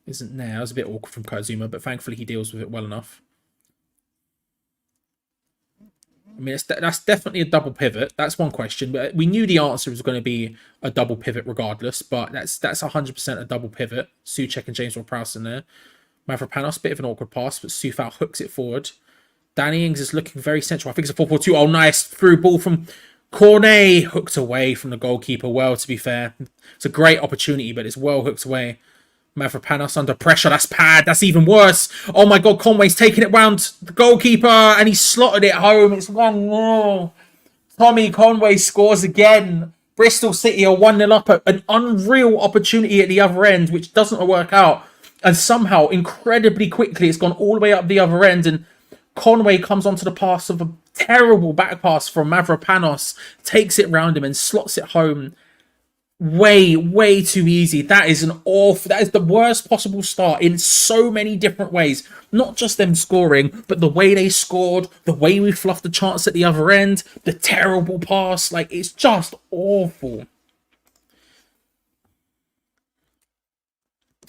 isn't there. It was a bit awkward from Kurt Zuma, but thankfully he deals with it well enough. I mean, that's definitely a double pivot. That's one question, but we knew the answer was going to be a double pivot regardless. But that's 100% a double pivot. Souček and James Ward-Prowse in there. Mavropanos, bit of an awkward pass, but Soufal hooks it forward. Danny Ings is looking very central. I think it's a 4-4-2. Oh, nice through ball from Cornet, hooked away from the goalkeeper. Well, to be fair, it's a great opportunity, but it's well hooked away. Mavropanos under pressure. That's bad. That's even worse. Oh my God, Conway's taking it round the goalkeeper and he slotted it home. It's 1-0. Tommy Conway scores again. Bristol City are 1-0 up at an unreal opportunity at the other end, which doesn't work out. And somehow, incredibly quickly, it's gone all the way up the other end. And Conway comes onto the pass of a terrible back pass from Mavropanos, takes it round him and slots it home. Way too easy. That is the worst possible start in so many different ways. Not just them scoring, but the way they scored, the way we fluffed the chance at the other end, the terrible pass. Like, it's just awful.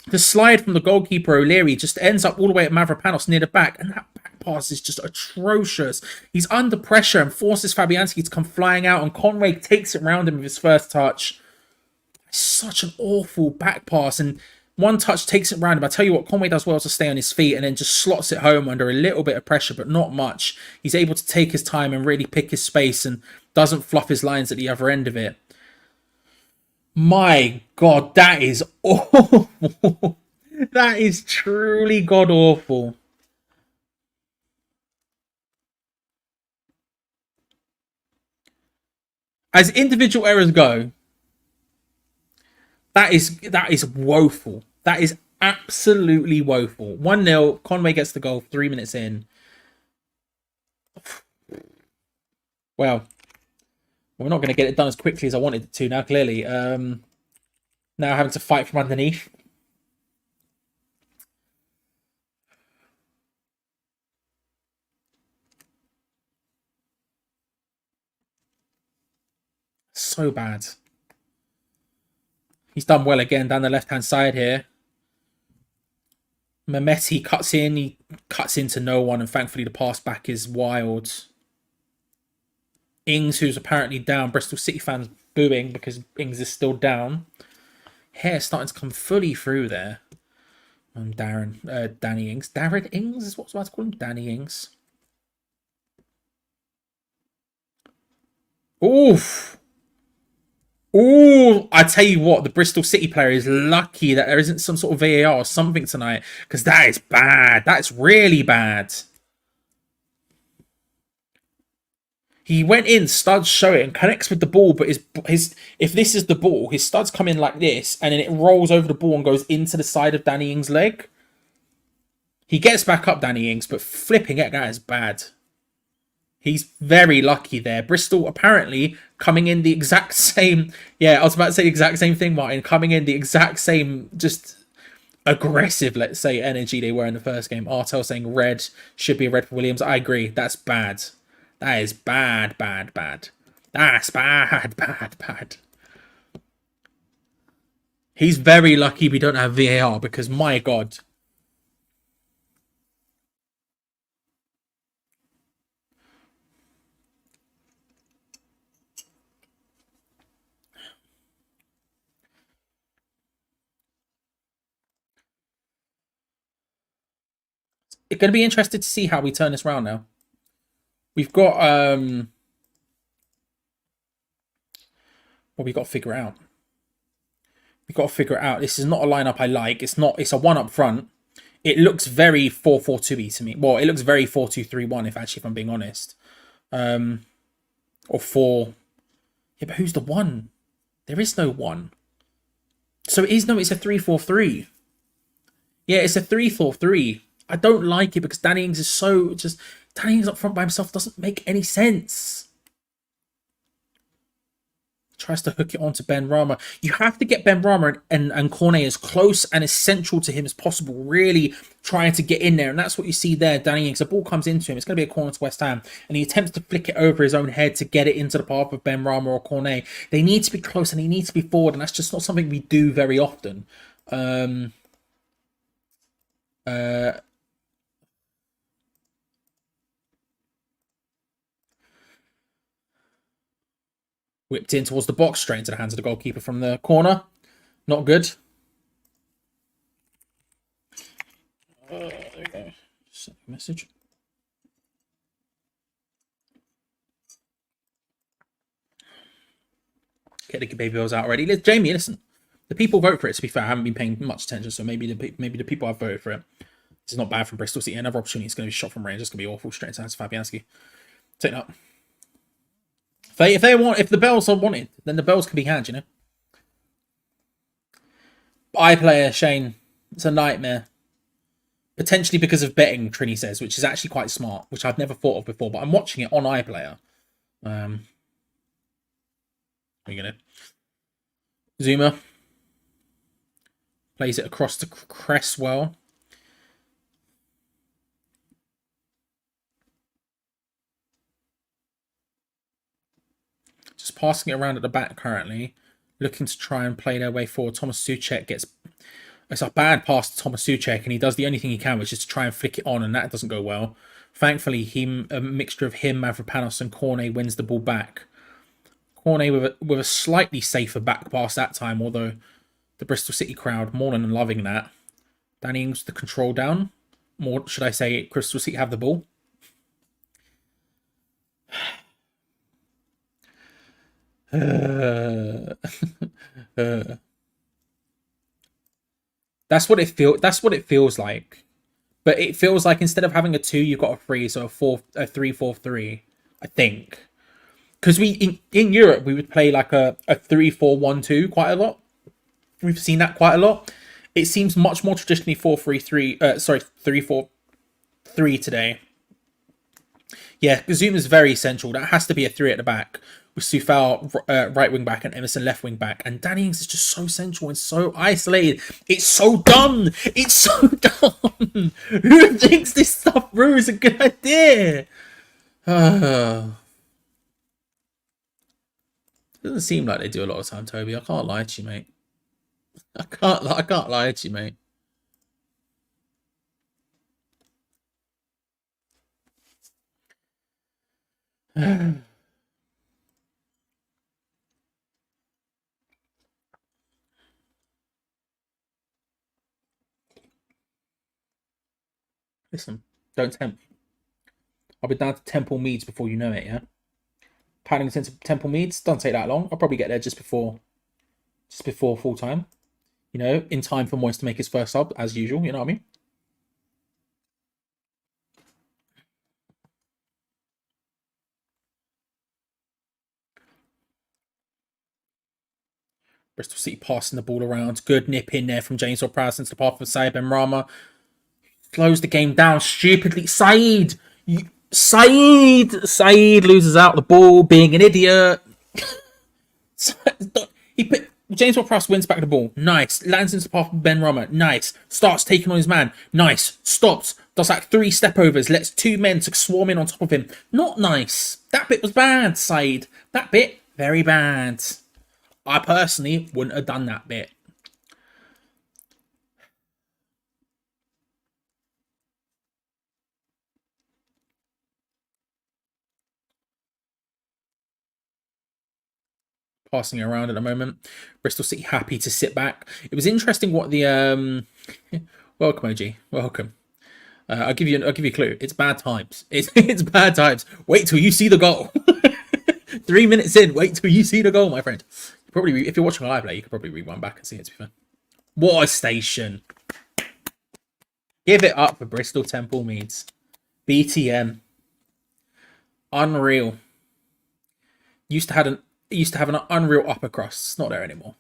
The slide from the goalkeeper O'Leary just ends up all the way at Mavropanos near the back, and that back pass is just atrocious. He's under pressure and forces Fabianski to come flying out, and Conway takes it round him with his first touch. It's such an awful back pass, and one touch takes it round him. I tell you what, Conway does well to stay on his feet and then just slots it home under a little bit of pressure, but not much. He's able to take his time and really pick his space and doesn't fluff his lines at the other end of it. My God, that is awful. That is truly god-awful. As individual errors go, that is woeful. That is absolutely woeful. 1-0, Conway gets the goal 3 minutes in. Well, we're not going to get it done as quickly as I wanted it to now, clearly. Now having to fight from underneath. So bad. He's done well again down the left-hand side here. Mehmeti cuts in. He cuts into no one, and thankfully the pass back is wild. Ings, who's apparently down. Bristol City fans booing because Ings is still down. Hair starting to come fully through there. Danny Ings. Darren Ings is what's about to call him? Danny Ings. Oof. Ooh, I tell you what, the Bristol City player is lucky that there isn't some sort of VAR or something tonight, because that is bad. That's really bad. He went in, studs show it, and connects with the ball, but his if this is the ball, his studs come in like this, and then it rolls over the ball and goes into the side of Danny Ings' leg. He gets back up, Danny Ings, but flipping it, that is bad. He's very lucky there. Bristol apparently coming in the exact same... Yeah, I was about to say the exact same thing, Martin. Coming in the exact same, just aggressive, let's say, energy they were in the first game. Artel saying red, should be a red for Williams. I agree. That's bad. That is bad. That's bad. He's very lucky we don't have VAR because, my God... It's going to be interested to see how we turn this round now. We've got we've got to figure out. We've got to figure it out. This is not a lineup I like. It's a one up front. It looks very 4-4-2-y to me. Well, it looks very 4-2-3-1 if I'm being honest. Or 4. Yeah, but who's the one? There is no one. So it's a 3-4-3. Yeah, it's a 3-4-3. I don't like it because Danny Ings is so just... Danny Ings up front by himself doesn't make any sense. Tries to hook it onto Ben Rama. You have to get Ben Rama and Cornet as close and as central to him as possible, really trying to get in there. And that's what you see there, Danny Ings. The ball comes into him. It's going to be a corner to West Ham. And he attempts to flick it over his own head to get it into the path of Ben Rama or Cornet. They need to be close and they need to be forward. And that's just not something we do very often. Whipped in towards the box, straight into the hands of the goalkeeper from the corner. Not good. There we go. Send a message. Get the baby bells out already. Jamie, listen. The people vote for it, to be fair. I haven't been paying much attention, so maybe the people have voted for it. It's not bad from Bristol City. Another opportunity is going to be shot from range. It's going to be awful. Straight into hands of Fabianski. Take that. If the bells are wanted, then the bells can be had, you know. iPlayer, Shane. It's a nightmare. Potentially because of betting, Trini says, which is actually quite smart, which I've never thought of before, but I'm watching it on iPlayer. We're going to... Zuma. Plays it across to Cresswell. Just passing it around at the back currently. Looking to try and play their way forward. Thomas Souček gets... It's a bad pass to Thomas Souček, and he does the only thing he can, which is to try and flick it on, and that doesn't go well. Thankfully, a mixture of him, Mavropanos, and Cornet wins the ball back. Cornet with a slightly safer back pass that time, although the Bristol City crowd more than loving that. Danny Ings the control down. More, should I say, Bristol City have the ball. That's what it feels like. But it feels like instead of having a 2, you've got a 3, so a 3-4-3, I think. Because in Europe we would play like a 3-4-1-2 quite a lot. We've seen that quite a lot. It seems much more traditionally 4-3-3. 3-4-3 today. Yeah, Zuma is very essential. That has to be a 3 at the back with Soufal right wing back and Emerson left wing back. And Danny Ings is just so central and so isolated. It's so dumb. It's so dumb. Who thinks this stuff through is a good idea? Doesn't seem like they do a lot of time, Toby. I can't lie to you, mate. I can't lie to you, mate. Listen, don't tempt me. I'll be down to Temple Meads before you know it, yeah? Paddington to Temple Meads, doesn't take that long. I'll probably get there just before full time. You know, in time for Moyes to make his first sub, as usual, you know what I mean? Bristol City passing the ball around. Good nip in there from James Ward-Prowse into the path of Saïd Benrahma. Slows the game down stupidly. Saïd loses out the ball, being an idiot. James Ward-Prowse wins back the ball. Nice. Lands into the path of Benrahma. Nice. Starts taking on his man. Nice. Stops. Does like 3 step-overs. Lets 2 men to swarm in on top of him. Not nice. That bit was bad, Saïd. That bit, very bad. I personally wouldn't have done that bit. Passing around at the moment. Bristol City happy to sit back. It was interesting what the welcome, OG. Welcome. I'll give you a clue. It's bad times. It's bad times. Wait till you see the goal. 3 minutes in. Wait till you see the goal, my friend. Probably, if you're watching a live play, you could probably rewind back and see it. To be fair, what a station! Give it up for Bristol Temple Meads. BTM. Unreal. Used to have an unreal upper crust. It's not there anymore.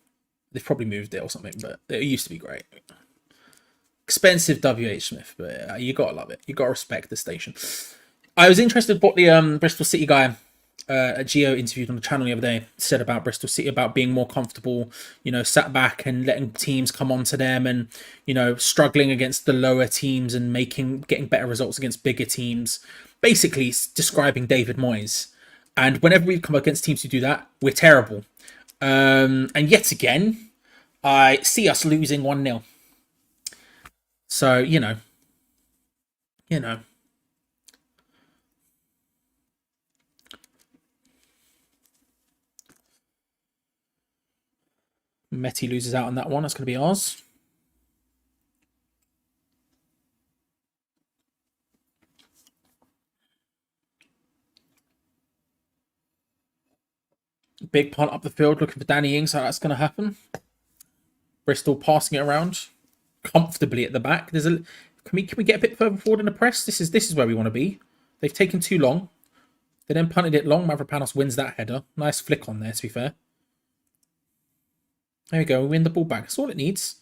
They've probably moved it or something, but it used to be great. Expensive WH Smith, but you gotta love it. You gotta respect the station. I was interested what the Bristol City guy Geo interviewed on the channel the other day said about Bristol City, about being more comfortable, you know, sat back and letting teams come onto them, and you know, struggling against the lower teams and getting better results against bigger teams. Basically, describing David Moyes. And whenever we've come against teams who do that, we're terrible. And yet again, I see us losing 1-0. So, you know. Meti loses out on that one. That's going to be ours. Big punt up the field looking for Danny Ings. How that's going to happen. Bristol passing it around comfortably at the back. Can we get a bit further forward in the press? This is where we want to be. They've taken too long. They then punted it long. Mavropanos wins that header. Nice flick on there, to be fair. There we go. We win the ball back. That's all it needs.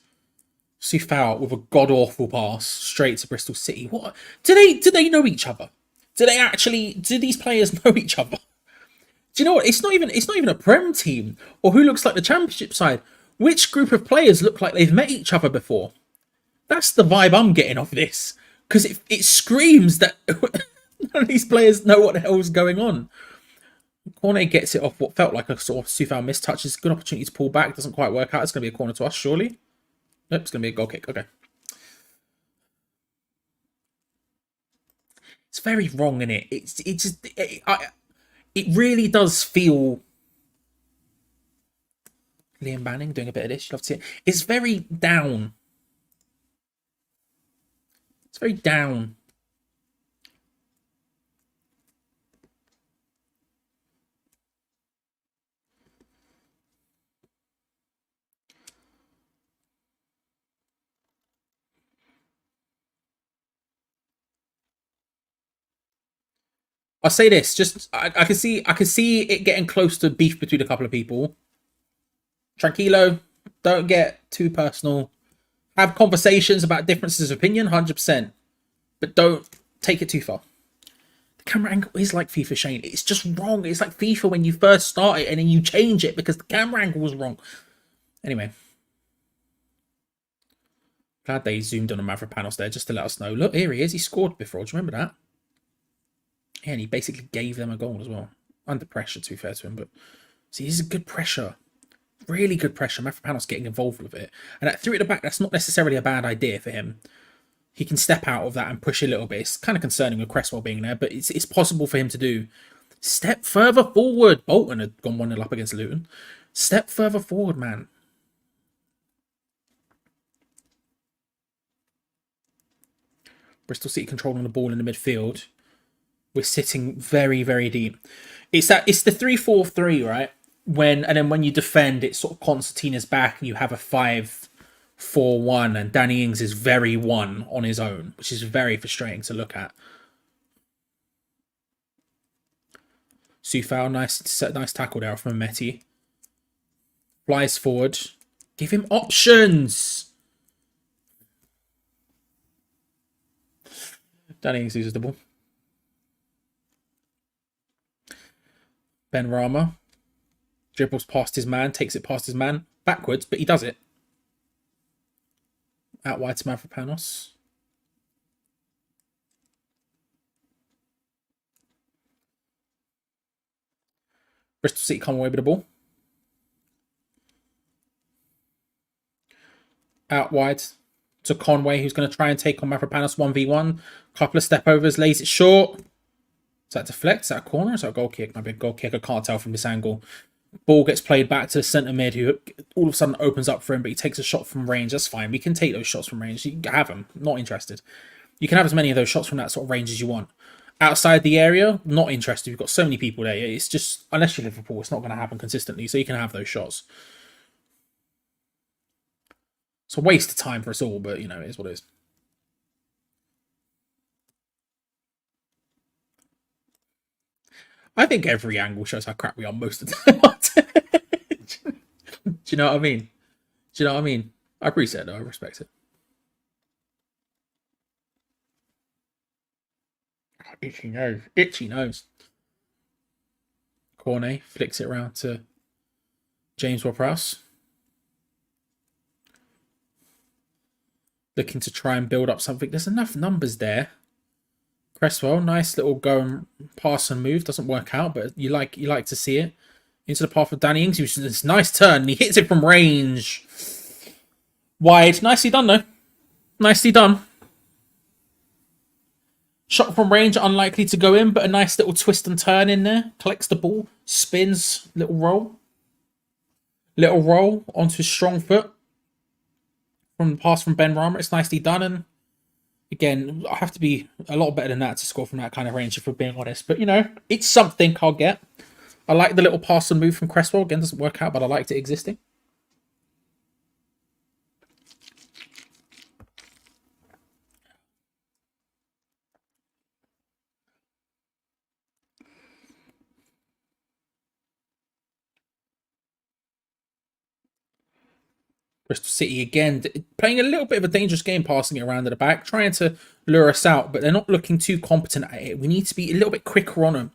Sufal with a god-awful pass straight to Bristol City. What? Do they know each other? Do these players know each other? Do you know what? It's not even a Prem team or who looks like the Championship side. Which group of players look like they've met each other before? That's the vibe I'm getting off this. Because it screams that none of these players know what the hell is going on. Cornet gets it off what felt like a sort of Sufal mistouch. It's a good opportunity to pull back. Doesn't quite work out. It's going to be a corner to us, surely. Nope, it's going to be a goal kick. Okay. It's very wrong, isn't it? It really does feel... Liam Banning doing a bit of this. You'd love to see it. It's very down. It's very down. I'll say this, just I can see it getting close to beef between a couple of people. Tranquilo, don't get too personal. Have conversations about differences of opinion, 100%. But don't take it too far. The camera angle is like FIFA, Shane. It's just wrong. It's like FIFA when you first start it and then you change it because the camera angle was wrong. Anyway. Glad they zoomed on a Mavropanos there just to let us know. Look, here he is. He scored before. Do you remember that? Yeah, and he basically gave them a goal as well. Under pressure, to be fair to him. But see, this is good pressure. Really good pressure. Mavropanos getting involved with it. And that through at the back, that's not necessarily a bad idea for him. He can step out of that and push a little bit. It's kind of concerning with Cresswell being there, but it's possible for him to do. Step further forward. Bolton had gone 1-0 up against Luton. Step further forward, man. Bristol City controlling the ball in the midfield. We're sitting very, very deep. It's the 3-4-3, right? And then when you defend, it's sort of Constantina's back and you have a 5-4-1 and Danny Ings is very one on his own, which is very frustrating to look at. Sufal, nice tackle there from Meti. Flies forward. Give him options. Danny Ings loses the ball. Ben Rama dribbles past his man, takes it past his man, backwards, but he does it. Out wide to Mavropanos. Bristol City come away with the ball. Out wide to Conway, who's going to try and take on Mavropanos 1v1. Couple of step overs, lays it short. Is that deflect? Is that a corner? Is that a goal kick? Might be a goal kick. I can't tell from this angle. Ball gets played back to the centre mid, who all of a sudden opens up for him, but he takes a shot from range. That's fine. We can take those shots from range. You can have them. Not interested. You can have as many of those shots from that sort of range as you want. Outside the area, not interested. We've got so many people there. It's just, unless you're Liverpool, it's not going to happen consistently. So you can have those shots. It's a waste of time for us all, but, you know, it is what it is. I think every angle shows how crap we are most of the time. Do you know what I mean? Do you know what I mean? I appreciate it, though. I respect it. Itchy nose. Itchy nose. Cornet flicks it around to James Ward-Prowse. Looking to try and build up something. There's enough numbers there. Cresswell, nice little go and pass and move. Doesn't work out, but you like to see it. Into the path of Danny Ings, who's this nice turn. And he hits it from range. Wide. Nicely done, though. Nicely done. Shot from range, unlikely to go in, but a nice little twist and turn in there. Collects the ball. Spins. Little roll. Little roll onto his strong foot from the pass from Ben Rama. It's nicely done. And again, I have to be a lot better than that to score from that kind of range, if we're being honest. But, it's something I'll get. I like the little pass and move from Cresswell. Again, doesn't work out, but I liked it existing. Bristol City again playing a little bit of a dangerous game, passing it around at the back, trying to lure us out, but they're not looking too competent at it. We need to be a little bit quicker on them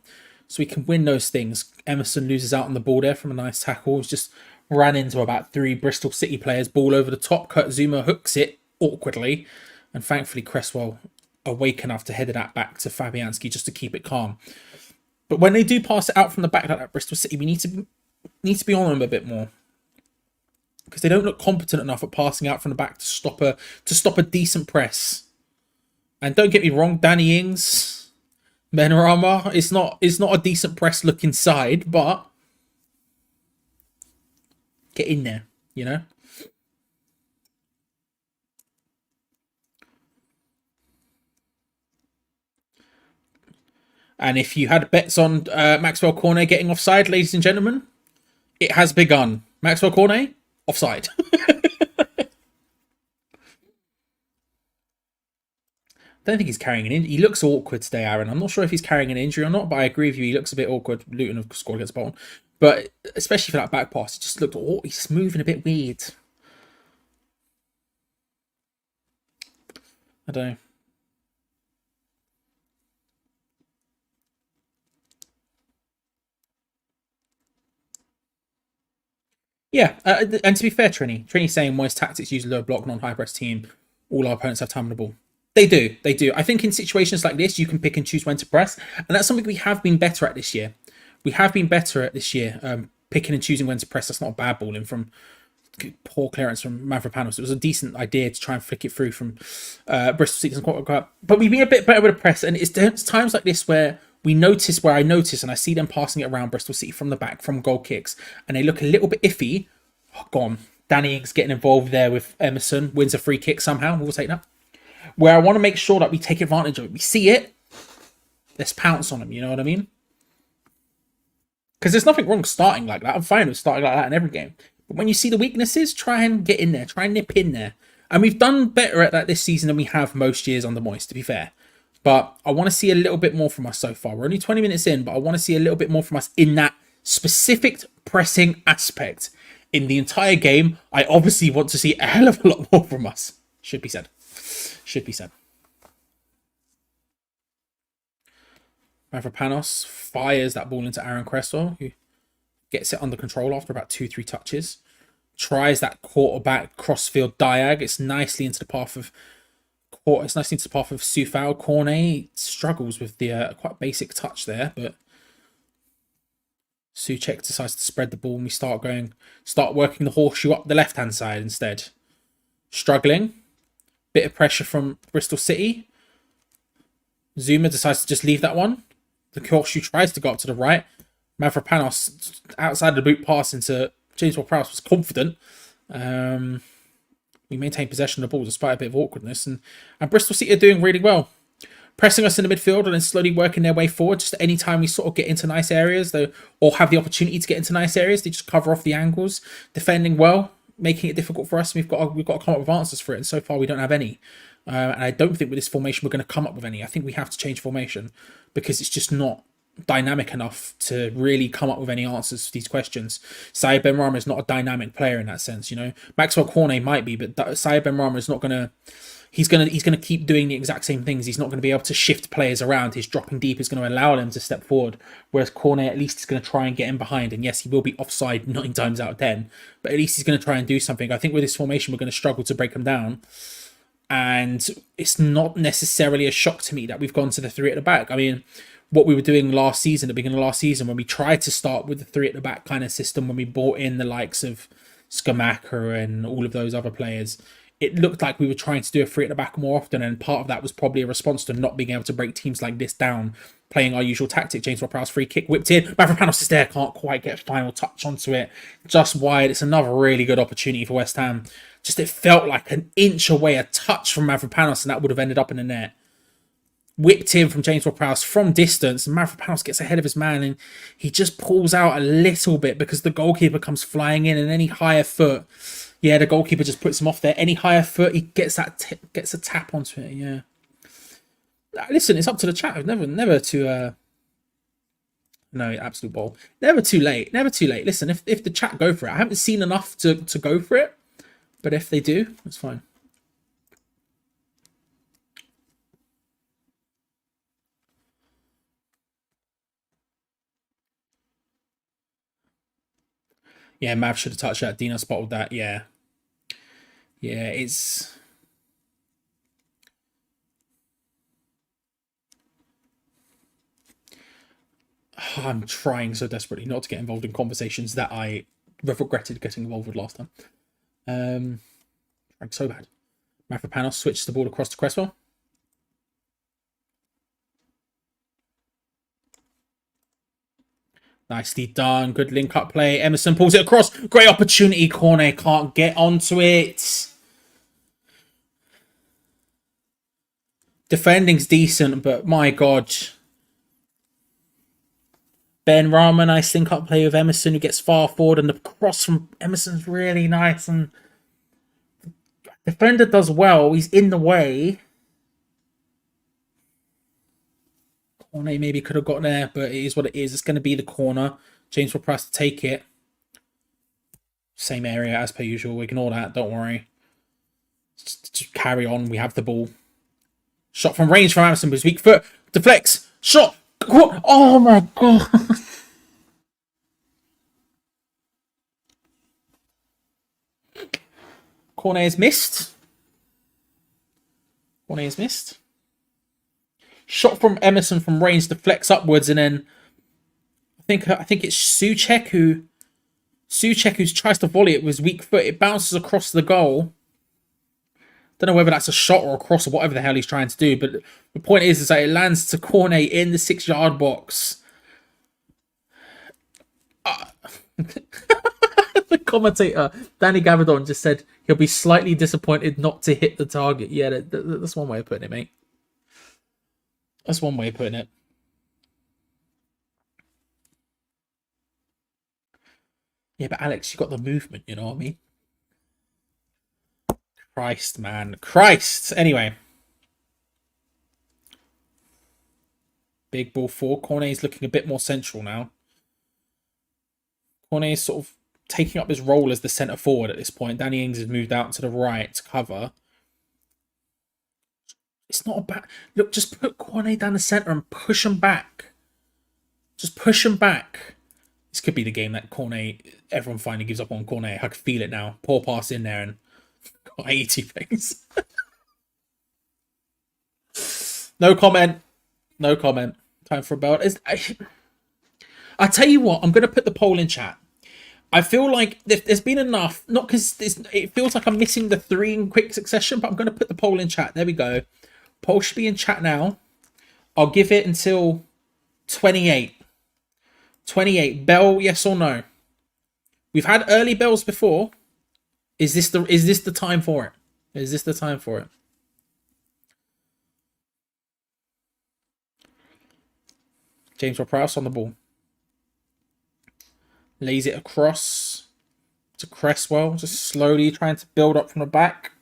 so we can win those things. Emerson loses out on the ball there from a nice tackle. He's just ran into about 3 Bristol City players. Ball over the top. Kurt Zuma hooks it awkwardly, and thankfully Cresswell awake enough to head that back to Fabianski just to keep it calm. But when they do pass it out from the back like that, Bristol City, we need to be on them a bit more, because they don't look competent enough at passing out from the back to stop a decent press. And don't get me wrong, Danny Ings, Benrahma, it's not a decent press look inside, but get in there, And if you had bets on Maxwell Cornet getting offside, ladies and gentlemen, it has begun. Maxwell Cornet, offside. I don't think he's carrying an injury. He looks awkward today, Aaron. I'm not sure if he's carrying an injury or not, but I agree with you. He looks a bit awkward. Luton have scored against Bolton. But especially for that back pass, it just looked, he's moving a bit weird. I don't know. Yeah, and to be fair, Trini's saying Moyes' tactics use low block, non-high press team. All our opponents have time on the ball. They do. I think in situations like this, you can pick and choose when to press, and that's something we have been better at this year. Picking and choosing when to press. That's not a bad ball in from poor clearance from Mavropanos. It was a decent idea to try and flick it through from Bristol City. But we've been a bit better with the press, and it's times like this where I notice and I see them passing it around Bristol City from the back, from goal kicks, and they look a little bit iffy. Oh, gone. Danny Ings getting involved there with Emerson, wins a free kick somehow. We'll take that. Where I want to make sure that we take advantage of it. We see it, let's pounce on them, you know what I mean? Because there's nothing wrong starting like that. I'm fine with starting like that in every game. But when you see the weaknesses, try and get in there. Try and nip in there. And we've done better at that this season than we have most years under Moyes, to be fair. But I want to see a little bit more from us so far. We're only 20 minutes in, but I want to see a little bit more from us in that specific pressing aspect. In the entire game, I obviously want to see a hell of a lot more from us. Should be said. Mavropanos fires that ball into Aaron Cresswell, who gets it under control after about 2-3 touches. Tries that quarterback crossfield diag. It's nicely into the path of Soufal. Cornet struggles with the quite basic touch there, but Souček decides to spread the ball, and we start working the horseshoe up the left-hand side instead. Struggling. Bit of pressure from Bristol City. Zuma decides to just leave that one. The horseshoe tries to go up to the right. Mavropanos, outside the boot pass into James Ward-Prowse, was confident. We maintain possession of the ball despite a bit of awkwardness. And Bristol City are doing really well. Pressing us in the midfield and then slowly working their way forward. Just any time we sort of get into nice areas, or have the opportunity to get into nice areas, they just cover off the angles. Defending well, making it difficult for us. We've got to come up with answers for it. And so far, we don't have any. And I don't think with this formation we're going to come up with any. I think we have to change formation because it's just not dynamic enough to really come up with any answers to these questions. Saïd Benrahma is not a dynamic player in that sense, Maxwell Cornet might be, but Saïd Benrahma is not going to. He's gonna keep doing the exact same things. He's not going to be able to shift players around. His dropping deep is going to allow them to step forward, whereas Cornet at least is going to try and get in behind. And yes, he will be offside 9 times out of 10, but at least he's going to try and do something. I think with this formation, we're going to struggle to break them down. And it's not necessarily a shock to me that we've gone to the 3 at the back. I mean, what we were doing last season, at the beginning of last season, when we tried to start with the 3 at the back kind of system, when we brought in the likes of Skamaka and all of those other players, it looked like we were trying to do a three at the back more often, and part of that was probably a response to not being able to break teams like this down, playing our usual tactic. James Ward-Prowse free kick whipped in. Mavropanos is there, can't quite get a final touch onto it. Just wide. It's another really good opportunity for West Ham. Just it felt like an inch away, a touch from Mavropanos, and that would have ended up in the net. Whipped in from James Ward-Prowse from distance, and Mavropanos gets ahead of his man, and he just pulls out a little bit because the goalkeeper comes flying in, and any higher foot, yeah, the goalkeeper just puts him off there. Any higher foot, he gets that gets a tap onto it. Yeah. Listen, it's up to the chat. Never to no, absolute ball. Never too late. Never too late. Listen, if the chat go for it, I haven't seen enough to go for it, but if they do, it's fine. Yeah, Mav should have touched that. Dino spotted that. Yeah. Yeah, it's... I'm trying so desperately not to get involved in conversations that I regretted getting involved with last time. Trying so bad. Mavropanos switches the ball across to Cresswell. Nicely done. Good link-up play. Emerson pulls it across. Great opportunity. Cornet can't get onto it. Defending's decent, but my God. Ben Rama, nice link-up play with Emerson, who gets far forward, and the cross from Emerson's really nice. And the defender does well. He's in the way. Cornet maybe could have got there, but it is what it is. It's going to be the corner. James Ward-Prowse to take it. Same area as per usual. Ignore that. Don't worry. Just carry on. We have the ball. Shot from range from Emerson, but his weak foot. Deflects. Shot. Oh my God. Cornet is missed. Cornet is missed. Shot from Emerson from range deflects upwards, and then I think it's Souček who tries to volley it with his weak foot. It bounces across the goal. Don't know whether that's a shot or a cross or whatever the hell he's trying to do, but the point is that it lands to Cornet in the 6-yard box. The commentator Danny Gavadon just said he'll be slightly disappointed not to hit the target. Yeah, that's one way of putting it, mate. That's one way of putting it. Yeah, but Alex, you got the movement, you know what I mean? Christ, man. Christ! Anyway. Big ball 4. Cornet's looking a bit more central now. Cornet's sort of taking up his role as the centre forward at this point. Danny Ings has moved out to the right to cover. It's not a bad... Look, just put Cornet down the centre and push him back. Just push him back. This could be the game that Cornet... Everyone finally gives up on Cornet. I can feel it now. Poor pass in there and got 80 things. No comment. No comment. Time for a belt. I tell you what, I'm going to put the poll in chat. I feel like there's been enough, not because it feels like I'm missing the 3 in quick succession, but I'm going to put the poll in chat. There we go. Poll should be in chat now. I'll give it until 28. 28. Bell, yes or no? We've had early bells before. Is this the time for it? Is this the time for it? James Ward-Prowse on the ball. Lays it across to Cresswell, just slowly trying to build up from the back.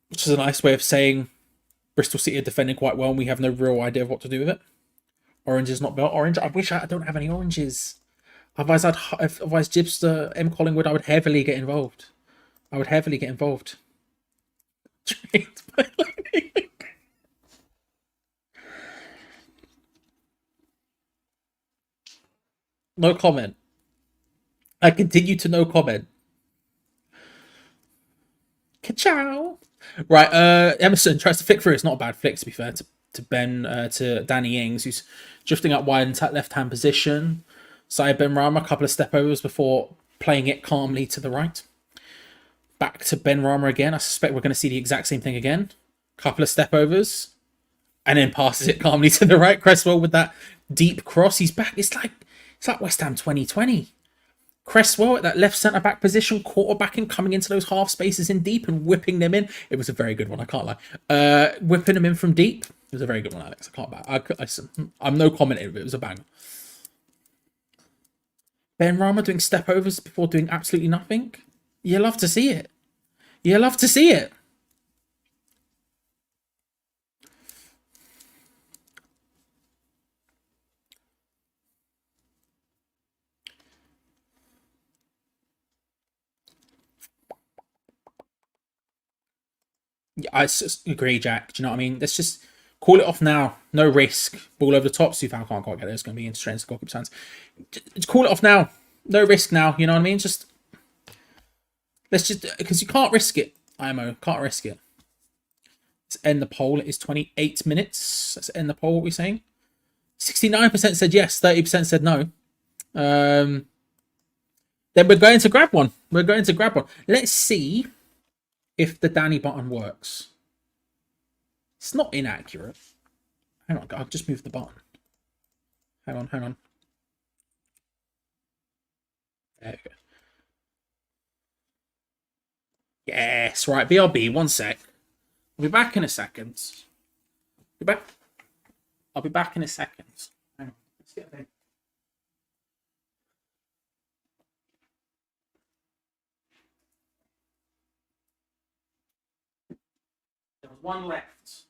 Which is a nice way of saying Bristol City are defending quite well and we have no real idea of what to do with it. Orange is not built. Orange, I wish I don't have any oranges. Otherwise, Gibster, M. Collingwood, I would heavily get involved. I would heavily get involved. No comment. I continue to no comment. Ka-chow. Right, Emerson tries to flick through. It's not a bad flick, to be fair, to Danny Ings, who's drifting up wide into that left-hand position. Side Ben Rama, a couple of step overs before playing it calmly to the right. back to Ben Rama again. I suspect we're going to see the exact same thing again. Couple of step overs, and then passes it calmly to the right. Cresswell with that deep cross. He's back. It's like West Ham 2020. Cresswell at that left centre back position, quarterbacking, coming into those half spaces in deep and whipping them in. It was a very good one. I can't lie. Whipping them in from deep. It was a very good one, Alex. I can't back. I'm no commenting. It was a bang. Ben Rama doing step overs before doing absolutely nothing. You love to see it. You love to see it. Yeah, I agree, Jack. Do you know what I mean? Let's just call it off now. No risk. Ball over the top. Sufal can't quite get it. It's going to be into strength goalkeeper's hands. Just call it off now. No risk now. You know what I mean? Let's just, because you can't risk it. IMO can't risk it. Let's end the poll. It is 28 minutes. Let's end the poll. What are we saying? 69% said yes. 30% said no. Then we're going to grab one. Let's see if the Danny button works. It's not inaccurate. Hang on, I'll just move the button. Hang on. There we go. Yes, right, BRB, 1 sec. I'll be back in a second. I'll be back in a second. Hang on, let's get there. There was one left.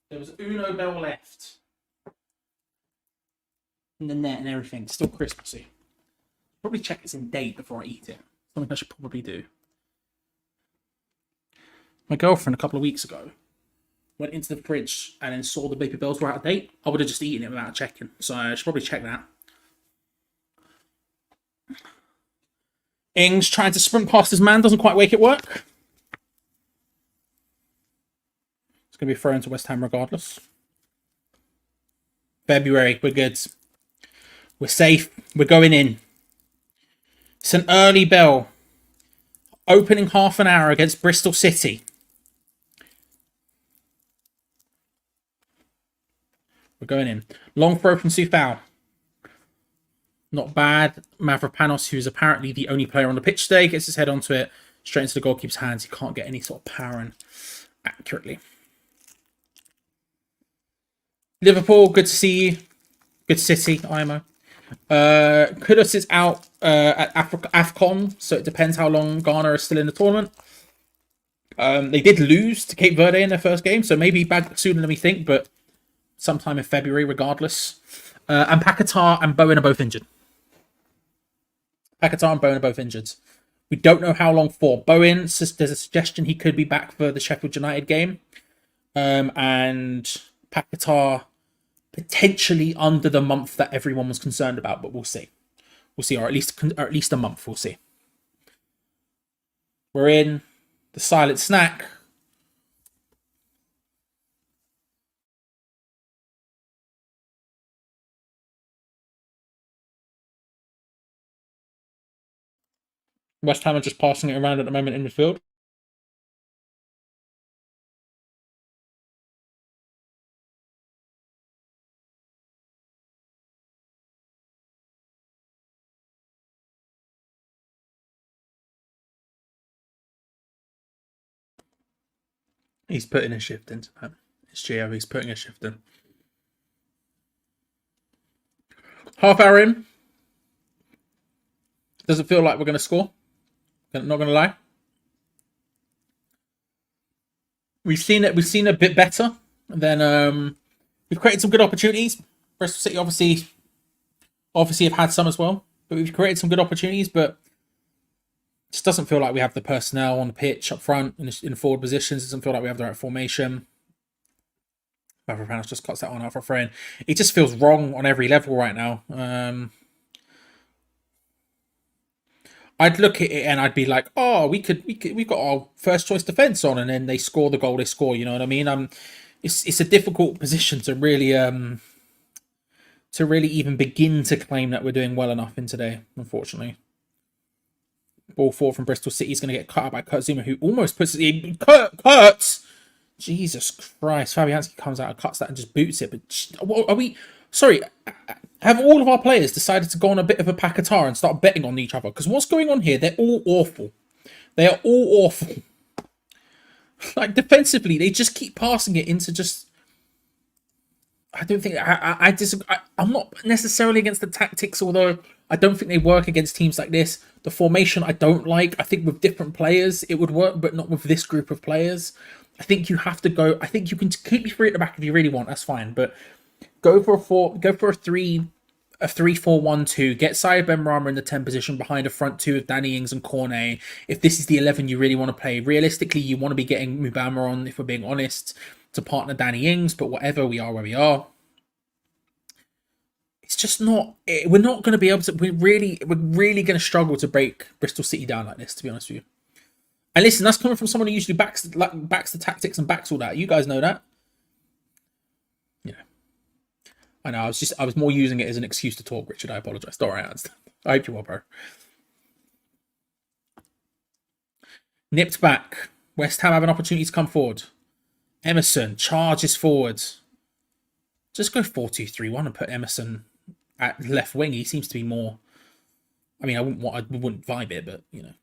There was Uno Bell left. And the net and everything. Still Christmassy. Probably check it's in date before I eat it. Something I should probably do. My girlfriend a couple of weeks ago went into the fridge and then saw the Baby Bells were out of date. I would have just eaten it without checking. So I should probably check that. Ings trying to sprint past his man. Doesn't quite make it work. It's going to be thrown to West Ham regardless. February, we're good. We're safe. We're going in. It's an early bell. Opening half an hour against Bristol City. We're going in. Long throw from Sufal. Not bad. Mavropanos, who's apparently the only player on the pitch today, gets his head onto it. Straight into the goalkeeper's hands. He can't get any sort of power in accurately. Liverpool, good to see you. Good City, IMO. Kudus is out at AFCON, so it depends how long Ghana is still in the tournament. They did lose to Cape Verde in their first game, so maybe back sooner than we think, but sometime in February regardless. And Paquetá and Bowen are both injured. We don't know how long for. Bowen, there's a suggestion he could be back for the Sheffield United game. And Paquetá potentially under the month that everyone was concerned about, but we'll see. Or at least a month, we'll see. We're in the silent snack. West Ham are just passing it around at the moment in midfield. He's putting a shift into that. It's Geo, he's putting a shift in. Half hour in. Does it feel like we're going to score? Not going to lie. We've seen it a bit better. Then we've created some good opportunities. Bristol City obviously have had some as well. But we've created some good opportunities, but it just doesn't feel like we have the personnel on the pitch up front in the forward positions. It doesn't feel like we have the right formation. Mavropanos just cuts that one out for a friend. It just feels wrong on every level right now. I'd look at it and I'd be like, oh, we've got our first choice defense on, and then they score the goal they score. You know what I mean? It's a difficult position to really even begin to claim that we're doing well enough in today, unfortunately. Ball forward from Bristol City is going to get cut out by Kurt Zuma, who almost puts it. Kurt! Jesus Christ. Fabianski comes out and cuts that and just boots it. But what are we... Sorry, have all of our players decided to go on a bit of a pacatar and start betting on each other? Because what's going on here? They're all awful. They are all awful. Like, defensively, they just keep passing it into just... I don't think... I disagree. I'm not necessarily against the tactics, although I don't think they work against teams like this. The formation I don't like. I think with different players it would work, but not with this group of players. I think you have to go... I think you can keep your three at the back if you really want. That's fine, but... Go for a 3-4-1-2. Get Syed Benrahma in the 10 position behind a front two of Danny Ings and Cornet. If this is the 11 you really want to play, realistically, you want to be getting Mubama on, if we're being honest, to partner Danny Ings. But whatever, we are where we are. It's just not. We're not going to be able to. We're really going to struggle to break Bristol City down like this. To be honest with you. And listen, that's coming from someone who usually backs the tactics and backs all that. You guys know that. I know, I was more using it as an excuse to talk, Richard. I apologise. Don't worry, I hope you are, bro. Nipped back. West Ham have an opportunity to come forward. Emerson charges forward. Just go 4-2-3-1 and put Emerson at left wing. He seems to be more... I mean, I wouldn't vibe it, but, you know.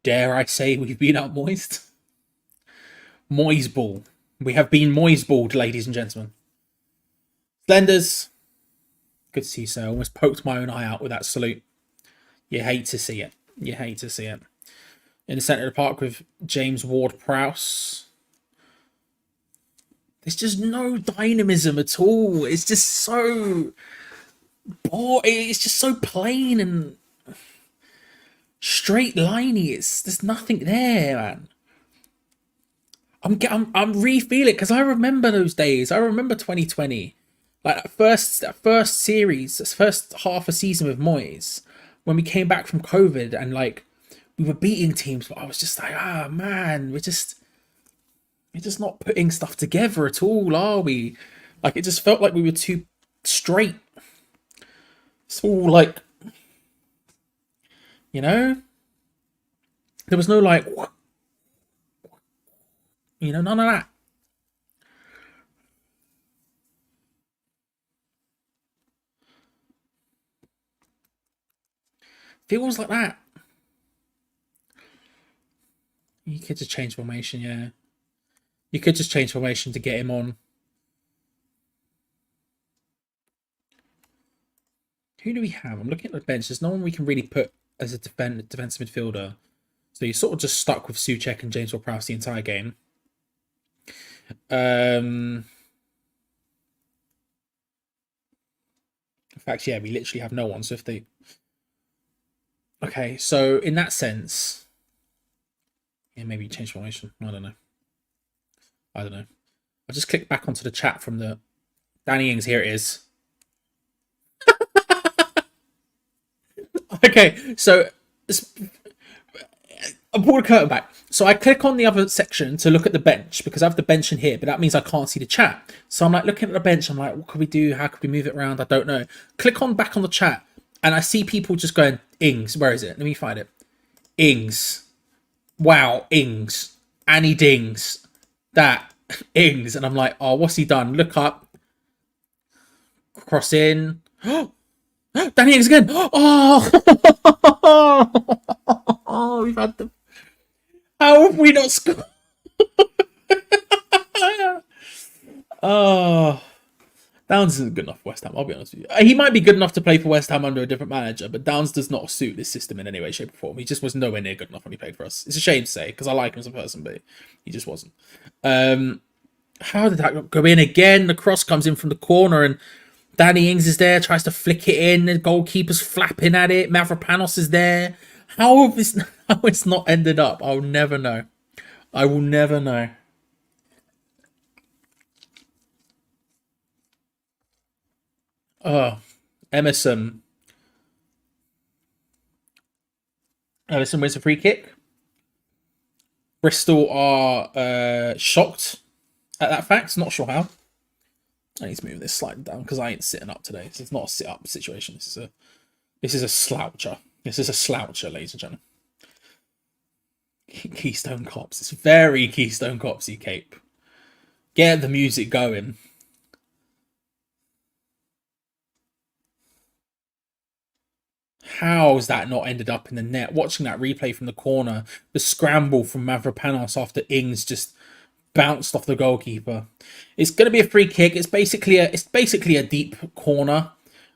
Dare I say we've been out moist? Moise ball. We have been moise balled, ladies and gentlemen. Splendors. Good to see you, sir. Almost poked my own eye out with that salute. You hate to see it. You hate to see it. In the centre of the park with James Ward-Prowse. There's just no dynamism at all. It's just so... It's just so plain and... straight liney. There's nothing there, man. I'm re-feeling it because I remember those days. I remember 2020, like that first series, this first half a season with Moyes, when we came back from COVID and like we were beating teams, but I was just like, man, we're just not putting stuff together at all, are we? Like it just felt like we were too straight. It's all like, you know, there was no like, you know, none of that. Feels like that. You could just change formation, yeah. You could just change formation to get him on. Who do we have? I'm looking at the bench. There's no one we can really put as a defensive midfielder. So you're sort of just stuck with Souček and James Ward-Prowse the entire game. In fact, yeah, we literally have no one. So if they... Okay, so in that sense... Yeah, maybe change formation. I don't know. I just clicked back onto the chat from the... Danny Ings, here it is. Okay, so... I pulled the curtain back. So I click on the other section to look at the bench because I have the bench in here, but that means I can't see the chat. So I'm like looking at the bench. I'm like, what could we do? How could we move it around? I don't know. Click on back on the chat and I see people just going, Ings. Where is it? Let me find it. Ings. Wow, Ings. Annie Dings. That. Ings. And I'm like, oh, what's he done? Look up. Cross in. Danny Ings again. Oh, oh, we've had the... How have we not scored? Oh, Downs isn't good enough for West Ham, I'll be honest with you. He might be good enough to play for West Ham under a different manager, but Downs does not suit this system in any way, shape, or form. He just was nowhere near good enough when he played for us. It's a shame to say, because I like him as a person, but he just wasn't. How did that go in again? The cross comes in from the corner, and Danny Ings is there, tries to flick it in, the goalkeeper's flapping at it, Mavropanos is there. How it's not ended up, I'll never know. I will never know. Oh, Emerson. Emerson wins a free kick. Bristol are shocked at that fact. Not sure how. I need to move this slightly down because I ain't sitting up today. It's not a sit-up situation. This is a sloucher. This is a sloucher, ladies and gentlemen. Keystone Cops. It's very Keystone Copsy cape. Get the music going. How's that not ended up in the net? Watching that replay from the corner, the scramble from Mavropanos after Ings just bounced off the goalkeeper. It's going to be a free kick. It's basically a deep corner,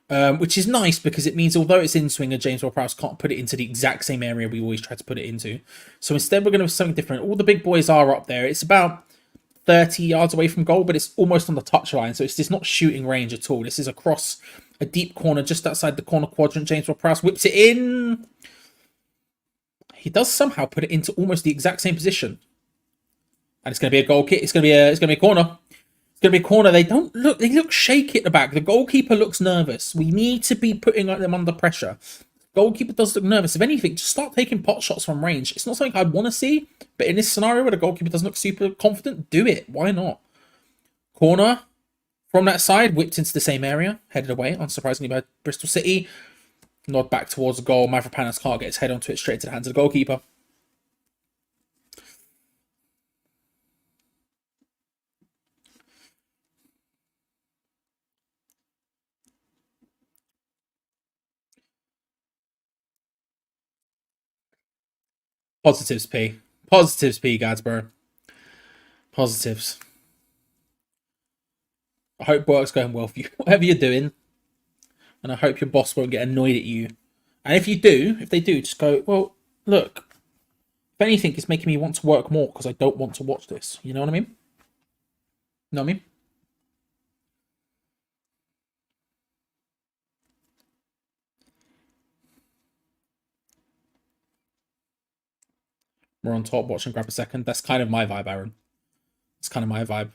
which is nice because it means although it's in swinger, James Ward-Prowse can't put it into the exact same area we always try to put it into. So instead, we're going to have something different. All the big boys are up there. It's about 30 yards away from goal, but it's almost on the touchline, so it's just not shooting range at all. This is across a deep corner just outside the corner quadrant. James Ward-Prowse whips it in. He does somehow put it into almost the exact same position. And it's going to be a goal kick. It's going to be a corner. It's going to be a corner. They look shaky at the back. The goalkeeper looks nervous. We need to be putting them under pressure. Goalkeeper does look nervous. If anything, just start taking pot shots from range. It's not something I'd want to see, but in this scenario where the goalkeeper doesn't look super confident, do it. Why not? Corner from that side, whipped into the same area, headed away, unsurprisingly, by Bristol City. Nod back towards the goal. Mavropanos can't get his head onto it, straight to the hands of the goalkeeper. Positives, P. Positives, P, Gadsborough. Positives. I hope work's going well for you, whatever you're doing. And I hope your boss won't get annoyed at you. And if they do, just go, well, look, if anything, it's making me want to work more because I don't want to watch this. You know what I mean? You know what I mean? We're on top, watch and grab a second. That's kind of my vibe, Aaron. It's kind of my vibe.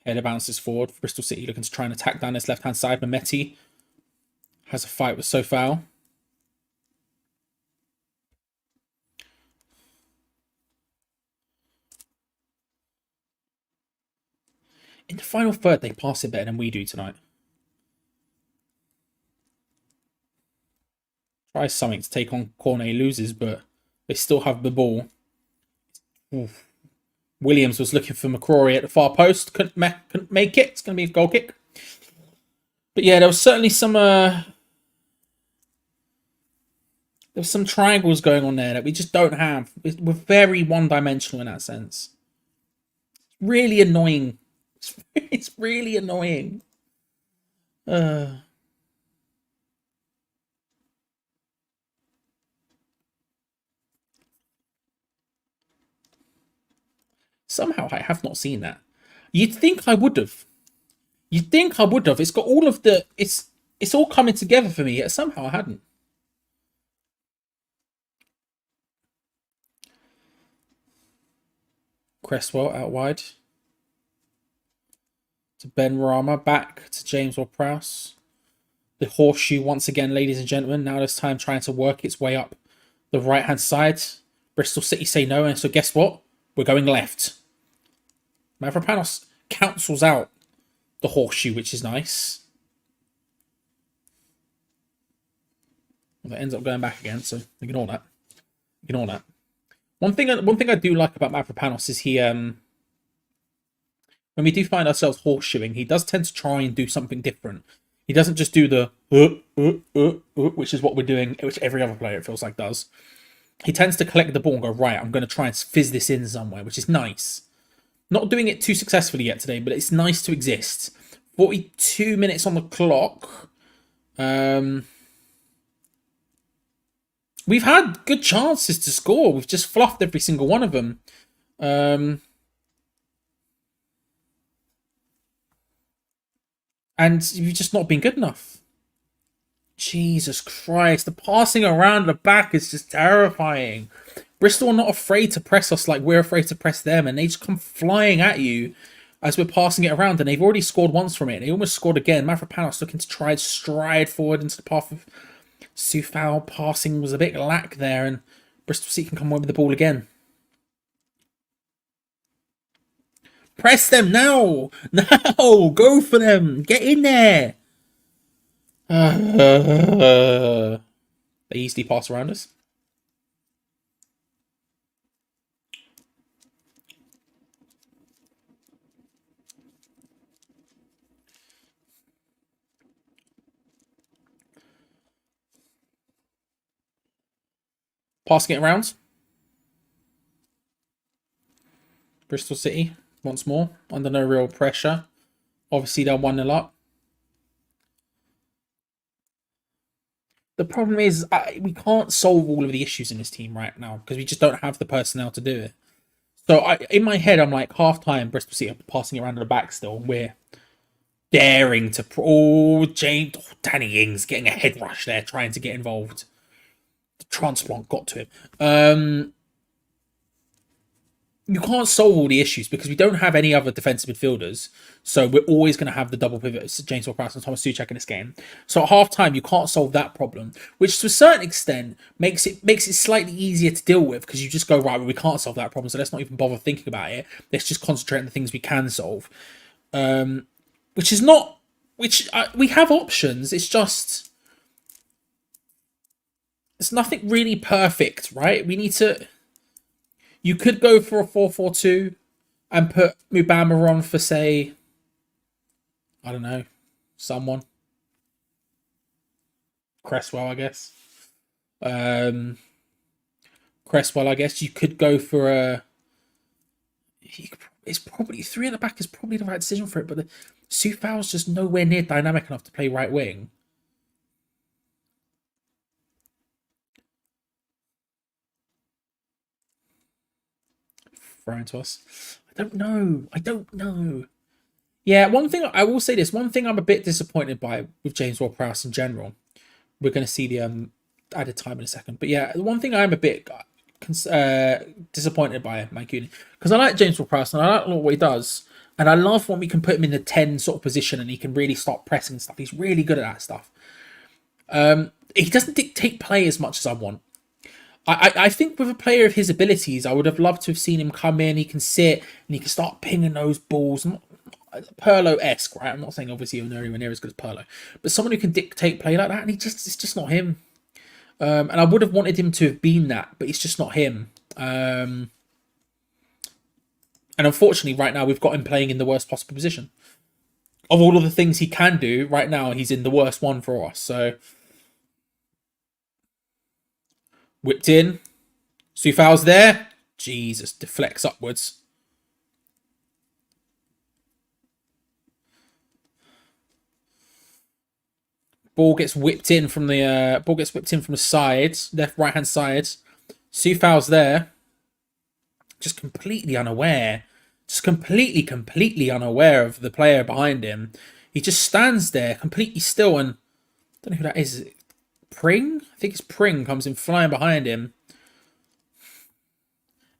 Header bounces forward. Bristol City looking to try and attack down this left-hand side. Mehmeti has a fight with Sofal. In the final third, they pass it better than we do tonight. Try something to take on Cornet, loses, but they still have the ball. Oof. Williams was looking for McCrory at the far post. Couldn't make it. It's going to be a goal kick. But yeah, there was certainly some... there was some triangles going on there that we just don't have. We're very one-dimensional in that sense. Really annoying. It's really annoying. Somehow I have not seen that. You'd think I would have. You'd think I would have. It's got all of the... It's all coming together for me, yet somehow I hadn't. Cresswell out wide. To Ben Rama. Back to James Ward-Prowse. The horseshoe once again, ladies and gentlemen. Now this time trying to work its way up the right-hand side. Bristol City say no, and so guess what? We're going left. Mavropanos cancels out the horseshoe, which is nice. Well, it ends up going back again, so ignore that. Ignore that. One thing I do like about Mavropanos is he, when we do find ourselves horseshoeing, he does tend to try and do something different. He doesn't just do the which is what we're doing, which every other player, it feels like, does. He tends to collect the ball and go, right, I'm going to try and fizz this in somewhere, which is nice. Not doing it too successfully yet today, but it's nice to exist. 42 minutes on the clock. We've had good chances to score. We've just fluffed every single one of them. And you've just not been good enough. Jesus Christ. The passing around the back is just terrifying. Bristol are not afraid to press us like we're afraid to press them. And they just come flying at you as we're passing it around, and they've already scored once from it. They almost scored again. Mavropanos looking to try and stride forward into the path of Soufal. Passing was a bit lack there, and Bristol City can come away with the ball again. Press them now! Now! Go for them! Get in there! They easily pass around us. Passing it around. Bristol City, once more, under no real pressure. Obviously, they're 1-0 up. The problem is, we can't solve all of the issues in this team right now because we just don't have the personnel to do it. So, in my head, I'm like, half-time, Bristol City are passing it around to the back still. We're daring to... Danny Ings getting a head rush there, trying to get involved. The transplant got to him. You can't solve all the issues because we don't have any other defensive midfielders. So we're always going to have the double pivots, James Ward-Prowse and Thomas Souček in this game. So at half-time, you can't solve that problem, which to a certain extent makes it slightly easier to deal with because you just go, right, well, we can't solve that problem, so let's not even bother thinking about it. Let's just concentrate on the things we can solve. Which is not... we have options. It's just... it's nothing really perfect, right? We need to... You could go for a 4-4-2 and put Mubama on for, say, I don't know, someone. Cresswell, I guess. Cresswell, I guess. You could go for a... It's probably... 3 at the back is probably the right decision for it, but Soufal's just nowhere near dynamic enough to play right wing. Thrown to us. I don't know. Yeah, one thing I will say this. One thing I'm a bit disappointed by with James Ward-Prowse in general. We're going to see the added time in a second. But yeah, the one thing I'm a bit disappointed by Mancuni. Because I like James Ward-Prowse and I like what he does. And I love when we can put him in the 10 sort of position and he can really start pressing and stuff. He's really good at that stuff. He doesn't dictate play as much as I want. I think with a player of his abilities, I would have loved to have seen him come in. He can sit and he can start pinging those balls. Pirlo-esque, right? I'm not saying obviously he'll nowhere near as good as Pirlo, but someone who can dictate play like that, and it's just not him. And I would have wanted him to have been that, but it's just not him. And unfortunately, right now we've got him playing in the worst possible position. Of all of the things he can do, right now he's in the worst one for us. So. Whipped in. Soufal's there. Jesus, deflects upwards. Ball gets whipped in from the side, left right hand side. Soufal's there. Just completely unaware. Just completely unaware of the player behind him. He just stands there completely still and I don't know who that is. Pring? I think it's Pring comes in flying behind him.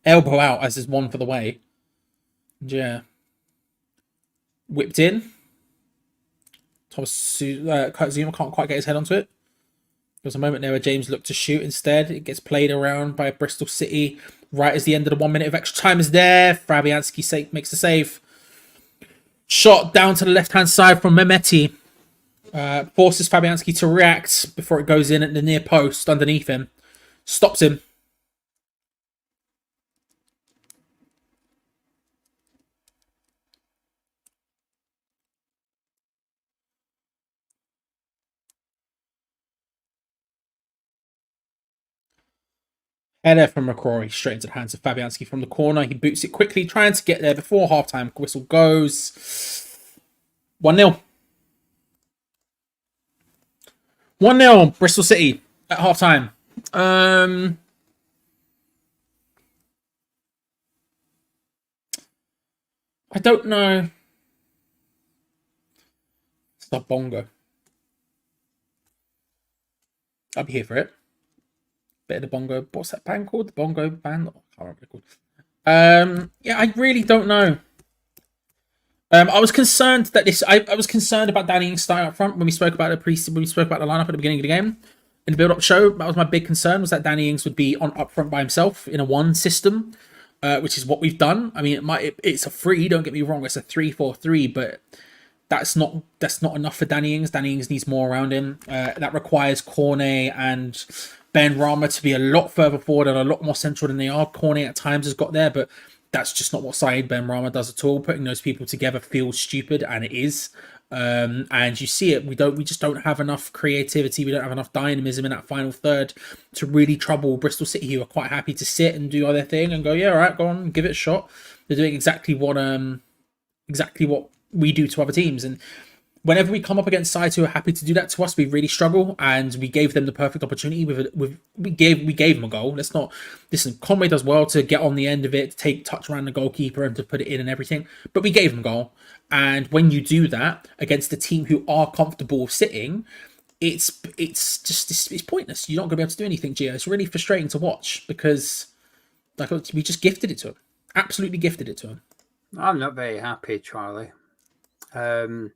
Elbow out as there's one for the way. Yeah. Whipped in. Zuma can't quite get his head onto it. There was a moment there where James looked to shoot instead. It gets played around by Bristol City. Right as the end of the 1 minute of extra time is there. Fabianski makes the save. Shot down to the left-hand side from Mehmeti. Forces Fabianski to react before it goes in at the near post underneath him. Stops him. Header from McCrory straight into the hands of Fabianski from the corner. He boots it quickly, trying to get there before half-time whistle goes. 1-0. 1-0, Bristol City at half-time. I don't know. It's not Bongo. I'll be here for it. Bit of the Bongo. What's that band called? The Bongo band? Oh, I can't remember what it's called. Yeah, I really don't know. I was concerned that this. I was concerned about Danny Ings starting up front when we spoke about when we spoke about the lineup at the beginning of the game in the build-up show. That was my big concern, was that Danny Ings would be on up front by himself in a one system, which is what we've done. I mean, it's a 3. Don't get me wrong, it's a 3-4-3, but that's not enough for Danny Ings. Danny Ings needs more around him. That requires Cornet and Ben Rama to be a lot further forward and a lot more central than they are. Cornet at times has got there, but that's just not what Saeed Ben Rama does at all. Putting those people together feels stupid, and it is. And you see it. We just don't have enough creativity. We don't have enough dynamism in that final third to really trouble Bristol City, who are quite happy to sit and do their thing and go, yeah, all right, go on, give it a shot. They're doing exactly what we do to other teams. And whenever we come up against sides who are happy to do that to us, we really struggle. And we gave them the perfect opportunity. We gave them a goal. Let's not listen. Conway does well to get on the end of it, to take touch around the goalkeeper and to put it in and everything. But we gave them a goal. And when you do that against a team who are comfortable sitting, it's pointless. You're not going to be able to do anything, Gio. It's really frustrating to watch because we just gifted it to him. Absolutely gifted it to him. I'm not very happy, Charlie. We've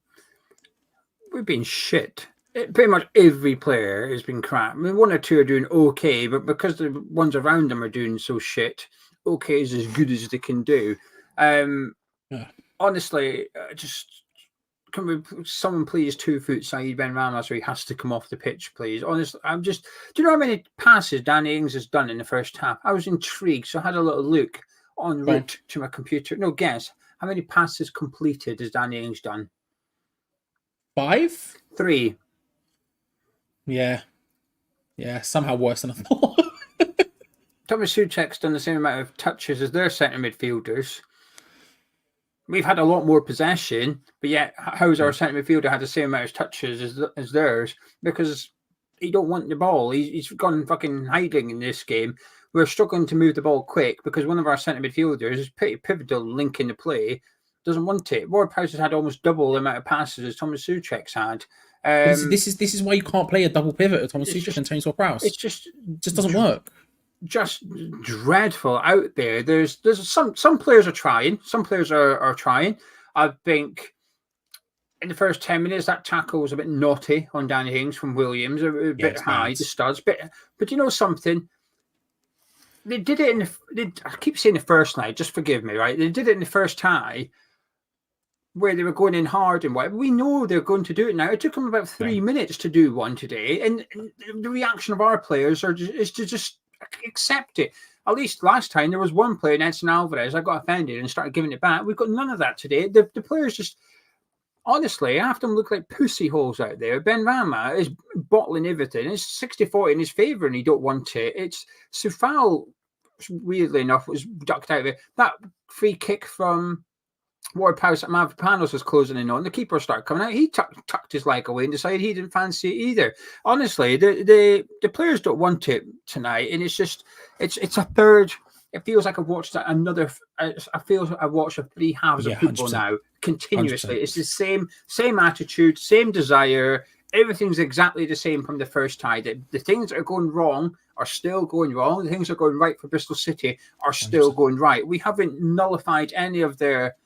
been shit. Pretty much every player has been crap. I mean, 1 or 2 are doing okay, but because the ones around them are doing so shit, okay is as good as they can do. Honestly, just can someone please 2-foot Saeed Ben Rama so he has to come off the pitch, please? Honestly, do you know how many passes Danny Ings has done in the first half? I was intrigued, so I had a little look en route to my computer. No, guess. How many passes completed has Danny Ings done? 5? 3. Yeah, somehow worse than I thought. Thomas Souček's done the same amount of touches as their centre midfielders. We've had a lot more possession, but yet how's our centre midfielder had the same amount of touches as theirs? Because he don't want the ball. He's gone fucking hiding in this game. We're struggling to move the ball quick because one of our centre midfielders is pretty pivotal link in the play. Doesn't want it. Ward-Prowse has had almost double the amount of passes as Thomas Souček's had. This is why you can't play a double pivot of Thomas Souček and Tony Ward-Prowse. It just doesn't work. Just dreadful out there. There's some players are trying. Some players are trying. I think in the first 10 minutes that tackle was a bit naughty on Danny Ings from Williams, a bit high, the studs. But you know something? They did it I keep saying the first night, just forgive me, right? They did it in the first tie where they were going in hard and whatever. We know they're going to do it now. It took them about 3 minutes to do one today. And the reaction of our players is to just accept it. At least last time there was one player, Edson Alvarez, I got offended and started giving it back. We've got none of that today. The players just, honestly, half of them look like pussy holes out there. Ben Rama is bottling everything. It's 60-40 in his favour and he don't want it. It's Soufal, weirdly enough, was ducked out of it. That free kick from Ward-Prowse at Mavropanos was closing in on. The keeper started coming out. He tucked his leg away and decided he didn't fancy it either. Honestly, the players don't want it tonight, and it's a third. It feels like I've watched another. I feel I've watched 3 halves of football 100%. now continuously. 100%. It's the same attitude, same desire. Everything's exactly the same from the first tie. The things that are going wrong are still going wrong. The things that are going right for Bristol City are still 100%. going right. We haven't nullified any of their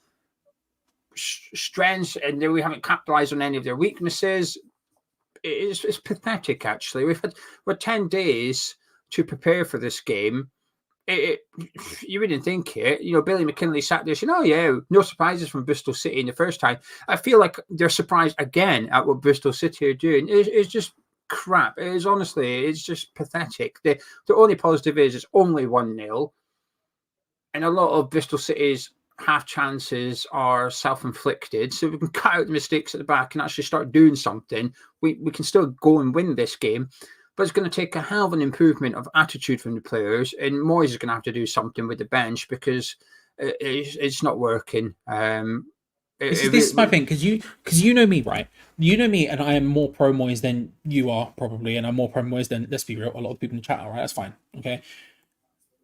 strengths, and we haven't capitalized on any of their weaknesses. It's pathetic, actually. We've had 10 days to prepare for this game. You wouldn't think it. You know, Billy McKinley sat there saying, oh yeah, no surprises from Bristol City in the first time. I feel like they're surprised again at what Bristol City are doing. It's just crap. It's just pathetic. The only positive is it's only 1-0, and a lot of Bristol City's half chances are self-inflicted, so we can cut out the mistakes at the back and actually start doing something. We can still go and win this game, but it's going to take a hell of an improvement of attitude from the players, and Moyes is going to have to do something with the bench because it's not working. This is my thing, because you know me, right? You know me, and I am more pro Moyes than you are probably, and I'm more pro Moyes than, let's be real, a lot of people in the chat are, right? That's fine, okay.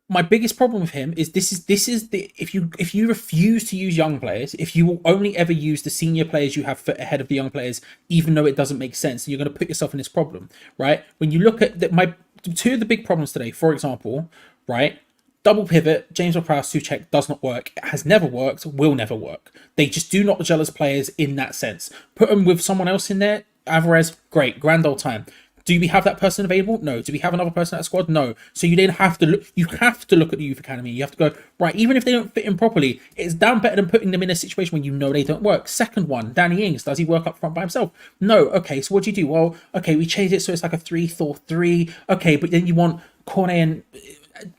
My biggest problem with him is this is the if you refuse to use young players, if you will only ever use the senior players you have ahead of the young players, even though it doesn't make sense, then you're going to put yourself in this problem, right? When you look at my 2 of the big problems today, for example, right? Double pivot, James Ward-Prowse, Souček does not work. It has never worked, will never work. They just do not gel as players in that sense. Put them with someone else in there. Alvarez, great, grand old time. Do we have that person available? No. Do we have another person at the squad? No. So you then have to look. You have to look at the youth academy. You have to go right. Even if they don't fit in properly, it's damn better than putting them in a situation when you know they don't work. Second one, Danny Ings. Does he work up front by himself? No. Okay. So what do you do? Well, okay, we change it so it's like a 3-4-3. Okay, but then you want Cornet and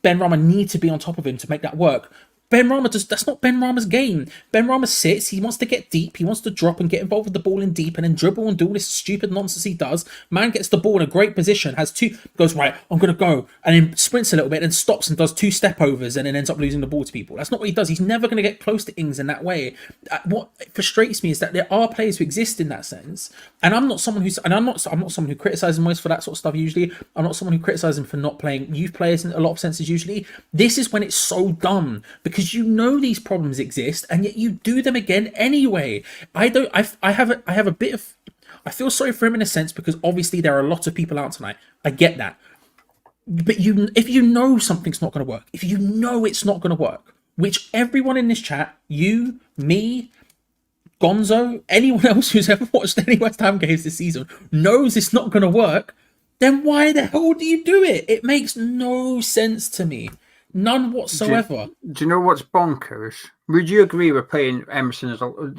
Ben Rama need to be on top of him to make that work. Ben Rama that's not Ben Rama's game. Ben Rama sits, he wants to get deep, he wants to drop and get involved with the ball in deep and then dribble and do all this stupid nonsense he does. Man gets the ball in a great position, goes, right, I'm going to go, and then sprints a little bit and stops and does 2 step overs and then ends up losing the ball to people. That's not what he does. He's never going to get close to Ings in that way. What frustrates me is that there are players who exist in that sense, and I'm not someone I'm not someone who criticizes Moyes for that sort of stuff usually. I'm not someone who criticizes him for not playing youth players in a lot of senses usually. This is when it's so dumb, because you know these problems exist and yet you do them again anyway. I feel sorry for him in a sense, because obviously there are a lot of people out tonight. I get that. But if you know something's not going to work, if you know it's not going to work, which everyone in this chat, you, me, Gonzo, anyone else who's ever watched any West Ham games this season knows it's not going to work, then why the hell do you do it? It makes no sense to me. None whatsoever. Do you know what's bonkers? Would you agree we're playing Emerson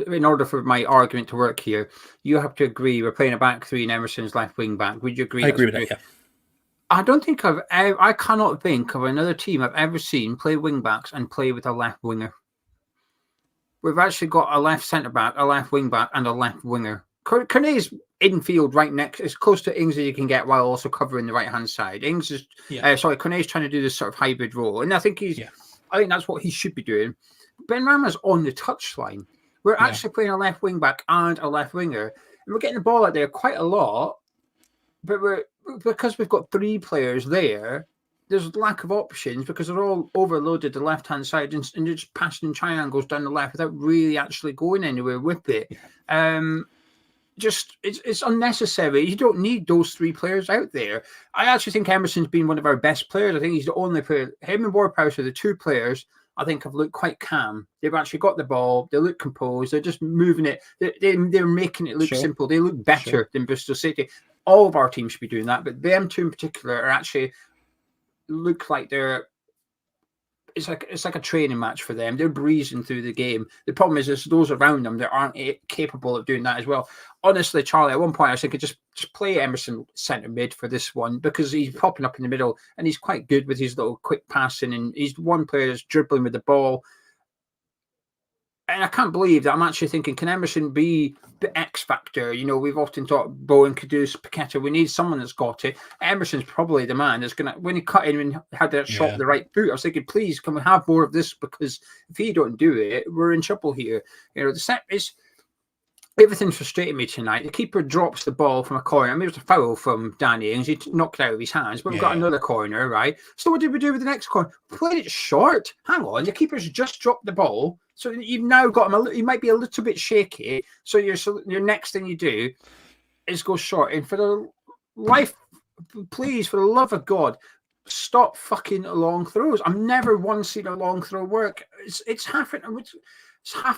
in order for my argument to work here? You have to agree we're playing a back 3 and Emerson's left wing back. Would you agree? I agree with that, yeah. I don't think I cannot think of another team I've ever seen play wing backs and play with a left winger. We've actually got a left centre back, a left wing back, and a left winger. Cornet's infield right next, as close to Ings as you can get while also covering the right hand side. Ings is Cornet's trying to do this sort of hybrid role, and I think I think that's what he should be doing. Ben Rama's on the touchline. We're actually playing a left wing back and a left winger, and we're getting the ball out there quite a lot. But because we've got 3 players there, there's lack of options because they're all overloaded the left hand side and they're just passing triangles down the left without really actually going anywhere with it. It's unnecessary. You don't need those 3 players out there. I actually think Emerson's been one of our best players. I think he's the only player. Him and Ward-Prowse are the 2 players I think have looked quite calm. They've actually got the ball. They look composed. They're just moving it. They're making it look simple. They look better than Bristol City. All of our teams should be doing that, but them 2 in particular are actually look like they're. It's like a training match for them. They're breezing through the game. The problem is those around them that aren't capable of doing that as well. Honestly, Charlie, at one point I was thinking just play Emerson centre mid for this one, because he's popping up in the middle and he's quite good with his little quick passing, and he's one player that's dribbling with the ball. And I can't believe that I'm actually thinking, can Emerson be the X factor? You know, we've often thought Bowen, Kudus, Paqueta. We need someone that's got it. Emerson's probably the man that's going to, when he cut in and had that shot with the right foot, I was thinking, please, can we have more of this? Because if he don't do it, we're in trouble here. You know, the set is, everything's frustrating me tonight. The keeper drops the ball from a corner. I mean, it was a foul from Danny Ings. He knocked it out of his hands, but we've got another corner, right? So what did we do with the next corner? We played it short. Hang on, the keeper's just dropped the ball. So you've now got him. He might be a little bit shaky. So your next thing you do is go short. And for the life, please, for the love of God, stop fucking long throws. I've never once seen a long throw work. It's half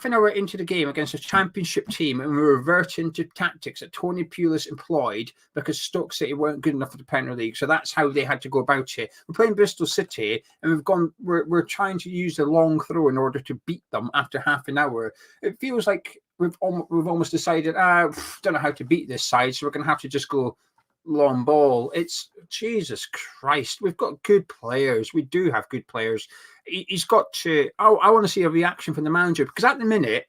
an hour into the game against a championship team, and we're reverting to tactics that Tony Pulis employed because Stoke City weren't good enough for the Premier League. So that's how they had to go about it. We're playing Bristol City, and we're trying to use the long throw in order to beat them after half an hour. It feels like we've almost decided, don't know how to beat this side, so we're going to have to just go long ball. It's Jesus Christ. We've got good players. We do have good players. He's got to. I want to see a reaction from the manager, because at the minute,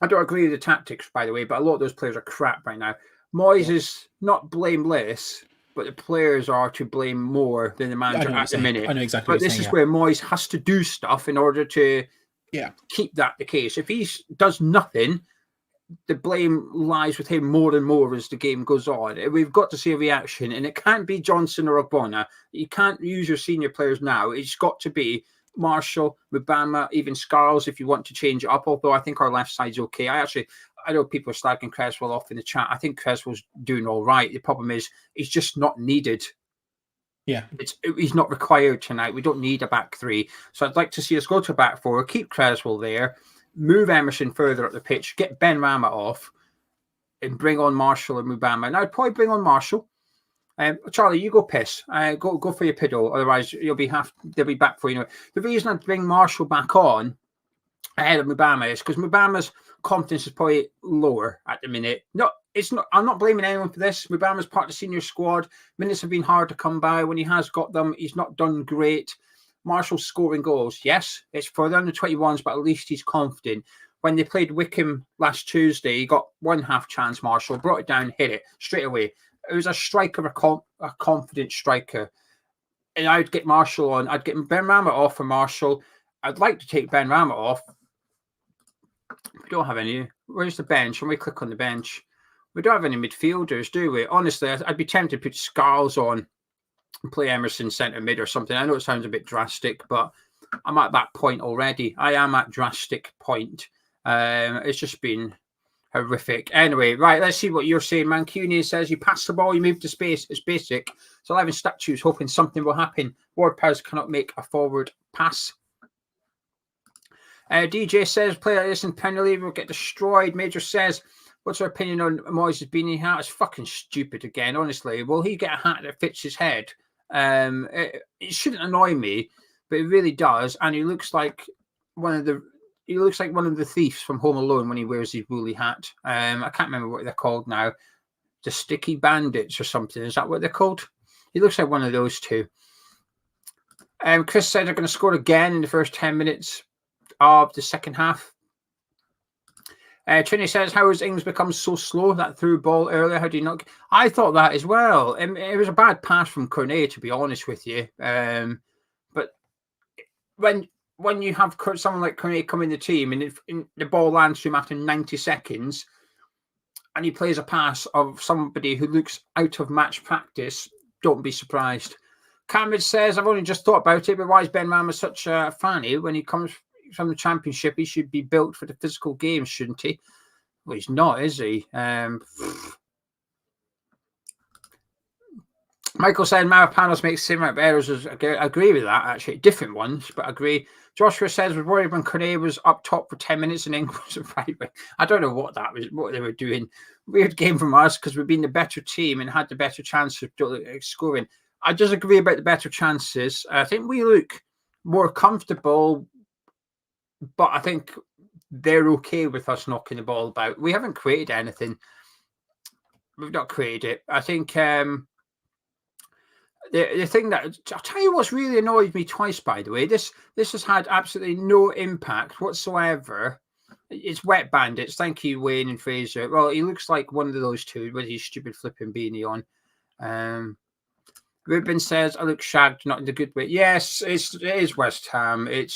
I don't agree with the tactics, by the way, but a lot of those players are crap right now. Moyes is not blameless, but the players are to blame more than the manager at the minute. I know exactly. But this is where Moyes has to do stuff in order to keep that the case. If he does nothing, the blame lies with him more and more as the game goes on. We've got to see a reaction, and it can't be Johnson or Ogbonna. You can't use your senior players now. It's got to be Marshall, Mubama, even Scarles if you want to change it up, although I think our left side's okay. I know people are slagging Cresswell off in the chat. I think Cresswell's doing all right. The problem is he's just not needed. Yeah. He's not required tonight. We don't need a back three. So I'd like to see us go to a back four, keep Creswell there, move Emerson further up the pitch, get Ben Rama off, and bring on Marshall and Mubama. And I'd probably bring on Marshall. Charlie, you go piss. Go for your piddle. Otherwise, they'll be back for you. The reason I bring Marshall back on ahead of Mubama is because Mubama's confidence is probably lower at the minute. I'm not blaming anyone for this. Mubama's part of the senior squad. Minutes have been hard to come by. When he has got them, he's not done great. Marshall's scoring goals. Yes, it's for the under-21s, but at least he's confident. When they played Wickham last Tuesday, he got one half chance, Marshall, brought it down, hit it straight away. It was a striker, a confident striker. And I'd get Marshall on. I'd get Ben Rama off for Marshall. I'd like to take Ben Rama off. We don't have any. Where's the bench? When we click on the bench, we don't have any midfielders, do we? Honestly, I'd be tempted to put Scarles on and play Emerson centre mid or something. I know it sounds a bit drastic, but I'm at that point already. I am at drastic point. It's just been horrific. Anyway, right, let's see what you're saying. Mancunian says you pass the ball, you move to space. It's basic. It's 11 statues hoping something will happen. Ward-Prowse cannot make a forward pass. DJ says player like this in Premier League will get destroyed. Major says, what's your opinion on Moyes' beanie hat? It's fucking stupid again, honestly. Will he get a hat that fits his head? It shouldn't annoy me, but it really does. And he looks like one of the thieves from Home Alone when he wears his woolly hat. I can't remember what they're called now. The Sticky Bandits or something. Is that what they're called? He looks like one of those two. Chris said they're going to score again in the first 10 minutes of the second half. Trini says, how has Ings become so slow? That through ball earlier, how do you not? I thought that as well. It was a bad pass from Cornet, to be honest with you. But when you have someone like Cornet come in the team and the ball lands to him after 90 seconds and he plays a pass of somebody who looks out of match practice, don't be surprised. Cameron says, I've only just thought about it, but why is Ben Rama such a fanny when he comes from the Championship? He should be built for the physical games, shouldn't he? Well, he's not, is he? Michael said Mavropanos makes similar errors. I agree with that, actually. Different ones, but I agree. Joshua says, was worried when Cornet was up top for 10 minutes and England was right wing. I don't know what that was, what they were doing. Weird game from us because we've been the better team and had the better chance of scoring. I just agree about the better chances. I think we look more comfortable, but I think they're okay with us knocking the ball about. We haven't created anything. We've not created it. I think the thing that I'll tell you what's really annoyed me twice, by the way. This has had absolutely no impact whatsoever. It's Wet Bandits. Thank you, Wayne and Fraser. Well, he looks like one of those two with his stupid flipping beanie on. Ruben says, I look shagged, not in the good way. Yes, it is West Ham. I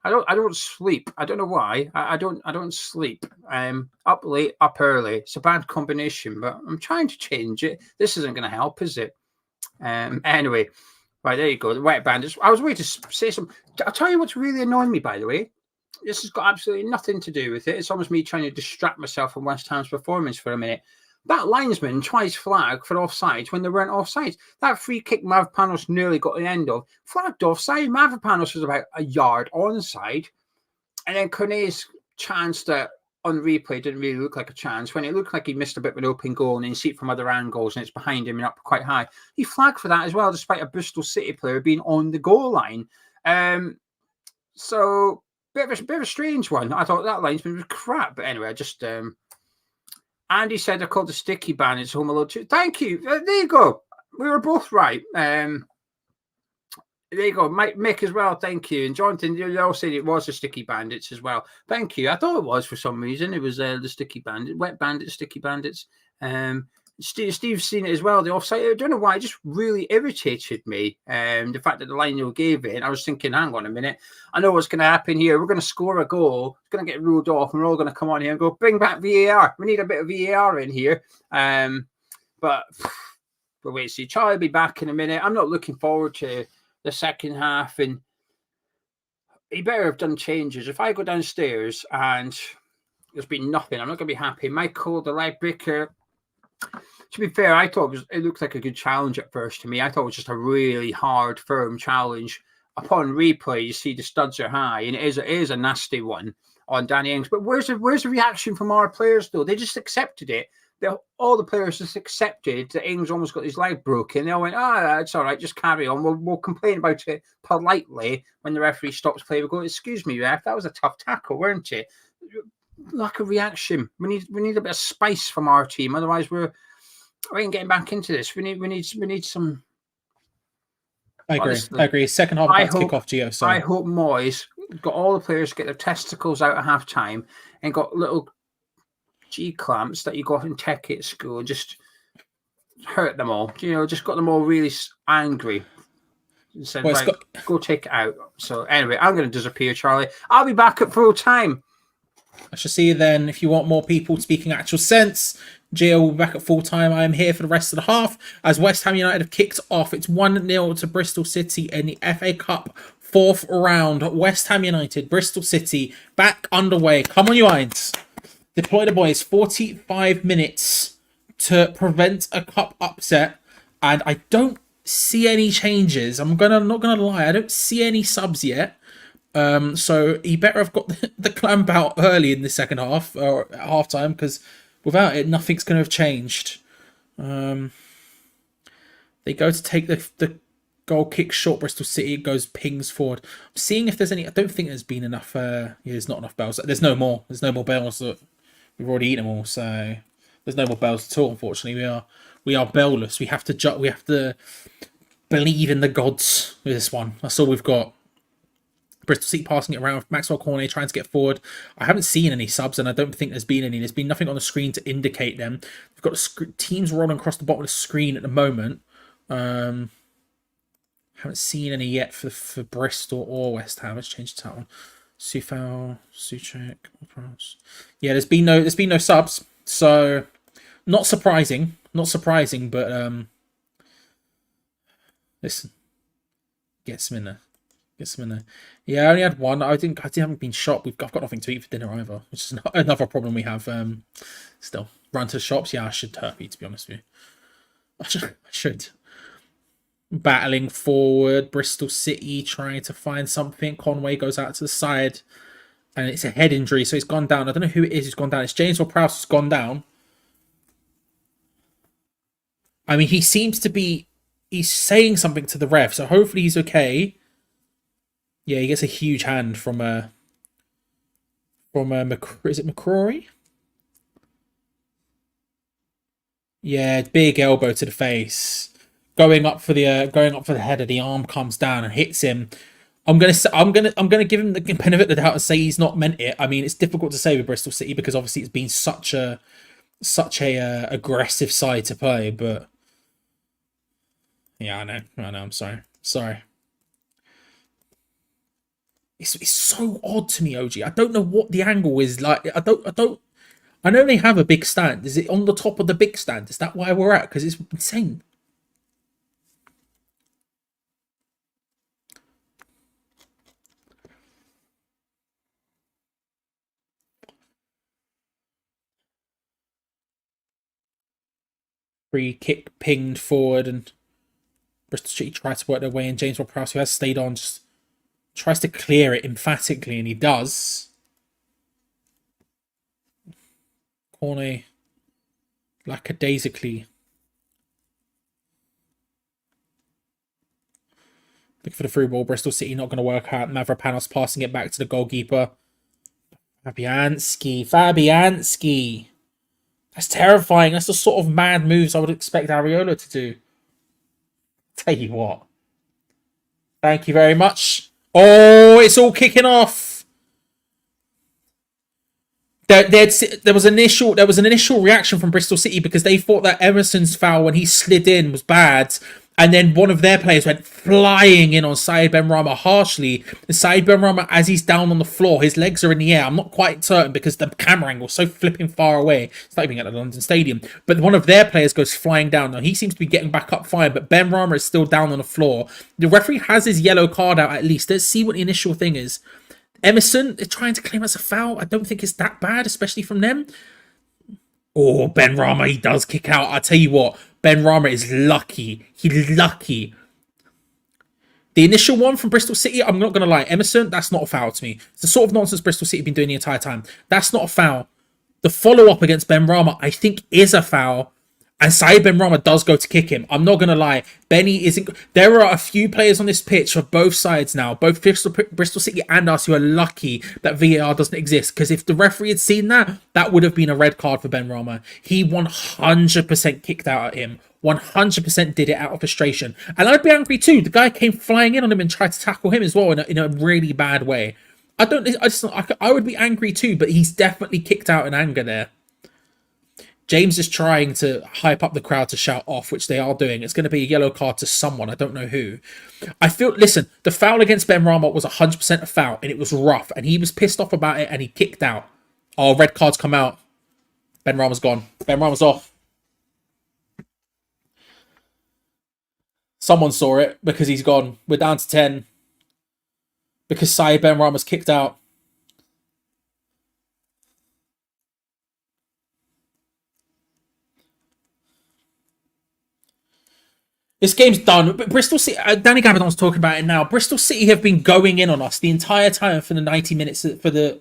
don't sleep. I don't know why. I don't sleep. Up late, up early. It's a bad combination, but I'm trying to change it. This isn't going to help, is it? Anyway, right, there you go. The Wet Bandits. I was waiting to say something. I'll tell you what's really annoying me, by the way. This has got absolutely nothing to do with it. It's almost me trying to distract myself from West Ham's performance for a minute. That linesman twice flagged for offsides when they weren't offsides. That free kick Mavropanos nearly got the end of. Flagged offside. Mavropanos was about a yard onside. And then Cornet's chance that on replay didn't really look like a chance. When it looked like he missed a bit of an open goal and you see it from other angles and it's behind him and up quite high. He flagged for that as well, despite a Bristol City player being on the goal line. So, bit of a strange one. I thought that linesman was crap. But anyway, I just... Andy said they're called the Sticky Bandits Home Alone 2. Thank you. There you go. We were both right. There you go. Mick as well. Thank you. And Jonathan, you all said it was the Sticky Bandits as well. Thank you. I thought it was for some reason. It was the Sticky Bandits, Wet Bandits, Sticky Bandits. Steve's seen it as well. The offside. I don't know why. It just really irritated me. The fact that the line gave it. I was thinking, hang on a minute. I know what's going to happen here. We're going to score a goal. It's going to get ruled off, and we're all going to come on here and go, bring back VAR. We need a bit of VAR in here. But wait, see, Charlie will be back in a minute. I'm not looking forward to the second half, and he better have done changes. If I go downstairs and there's been nothing, I'm not going to be happy. Michael, the light breaker. to be fair, I thought it looked like a good challenge at first to me. I thought it was just a really hard, firm challenge. Upon replay, you see the studs are high, and it is a nasty one on Danny Ings. But where's the reaction from our players, though? They just accepted it. All the players just accepted that Ings almost got his leg broken. They all went, it's all right, just carry on. We'll complain about it politely when the referee stops play. We'll go, excuse me, ref, that was a tough tackle, weren't it? Lack of reaction. We need a bit of spice from our team. Otherwise, we ain't getting back into this. We need some. I agree. Honestly, I agree. Second half about to kick off, Geo. So I hope Moyes got all the players to get their testicles out at half time and got little G clamps that you got in tech at school. Just hurt them all. Just got them all really angry. And said, go take it out. So anyway, I'm going to disappear, Charlie. I'll be back at full time. I shall see you then. If you want more people speaking actual sense, Gio will be back at full time. I am here for the rest of the half as West Ham United have kicked off. It's 1-0 to Bristol City in the FA Cup 4th round. West Ham United, Bristol City, back underway. Come on, you Irons. Deploy the boys. 45 minutes to prevent a cup upset. And I don't see any changes. I'm not gonna lie. I don't see any subs yet. So he better have got the clamp out early in the second half or at half time, because without it, nothing's going to have changed. They go to take the goal kick short. Bristol City goes pings forward. I'm seeing if there's any. I don't think there's been enough. There's not enough bells. There's no more. There's no more bells. We've already eaten them all, so there's no more bells at all. Unfortunately, we are bellless. We have to believe in the gods with this one. That's all we've got. Bristol City passing it around. Maxwell Cornet trying to get forward. I haven't seen any subs, and I don't think there's been any. There's been nothing on the screen to indicate them. We've got teams rolling across the bottom of the screen at the moment. Haven't seen any yet for Bristol or West Ham. Let's change that one. Sufal, Suchek. Yeah, there's been no subs, so not surprising. But listen, get some in there. Yeah, I only had one. I haven't been shot. I've got nothing to eat for dinner either, which is another problem we have. Still, run to the shops. Yeah, I should turkey, to be honest with you. I should. Battling forward, Bristol City trying to find something. Conway goes out to the side, and it's a head injury, so he's gone down. I don't know who it is who's gone down. It's James Ward-Prowse who's gone down. I mean, he seems to be. He's saying something to the ref, so hopefully he's okay. Yeah, he gets a huge hand from is it McCrory? Yeah, big elbow to the face, going up for the header. The arm comes down and hits him. I'm gonna give him the benefit of the doubt and say he's not meant it. I mean, it's difficult to say with Bristol City because obviously it's been such a aggressive side to play, but yeah, I know. I'm sorry. It's so odd to me, OG. I don't know what the angle is like. I know they have a big stand. Is it on the top of the big stand? Is that why we're at? Because it's insane. Free kick pinged forward, and Bristol City tries to work their way in. James Ward-Prowse, who has stayed on, just tries to clear it emphatically, and he does. Cornet, lackadaisically. Looking for the through ball. Bristol City not going to work out. Mavropanos passing it back to the goalkeeper. Fabianski. That's terrifying. That's the sort of mad moves I would expect Areola to do. Tell you what. Thank you very much. Oh, it's all kicking off. There was an initial reaction from Bristol City because they thought that Emerson's foul when he slid in was bad, and then one of their players went flying in on Said Benrahma harshly. And Said Benrahma, as he's down on the floor, his legs are in the air. I'm not quite certain because the camera angle's so flipping far away. It's like being at the London Stadium. But one of their players goes flying down. Now, he seems to be getting back up fine, but Benrahma is still down on the floor. The referee has his yellow card out at least. Let's see what the initial thing is. Emerson is trying to claim as a foul. I don't think it's that bad, especially from them. Oh, Ben Rama, he does kick out. I tell you what, Ben Rama is lucky. He's lucky. The initial one from Bristol City, I'm not going to lie. Emerson, that's not a foul to me. It's the sort of nonsense Bristol City have been doing the entire time. That's not a foul. The follow-up against Ben Rama, I think, is a foul. And Saeed Ben Rama does go to kick him. I'm not going to lie. Benny isn't... There are a few players on this pitch for both sides now, both Bristol City and us, who are lucky that VAR doesn't exist. Because if the referee had seen that, that would have been a red card for Ben Rama. He 100% kicked out at him. 100% did it out of frustration. And I'd be angry too. The guy came flying in on him and tried to tackle him as well in a really bad way. I would be angry too, but he's definitely kicked out in anger there. James is trying to hype up the crowd to shout off, which they are doing. It's going to be a yellow card to someone. I don't know who. Listen, the foul against Ben Rama was 100% a foul, and it was rough, and he was pissed off about it, and he kicked out. Oh, red cards come out. Ben Rama's gone. Ben Rama's off. Someone saw it because he's gone. We're down to 10. Because Saeed Ben Rama's kicked out. This game's done. But Bristol City, Danny Gabardon's talking about it now. Bristol City have been going in on us the entire time for the 90 minutes for the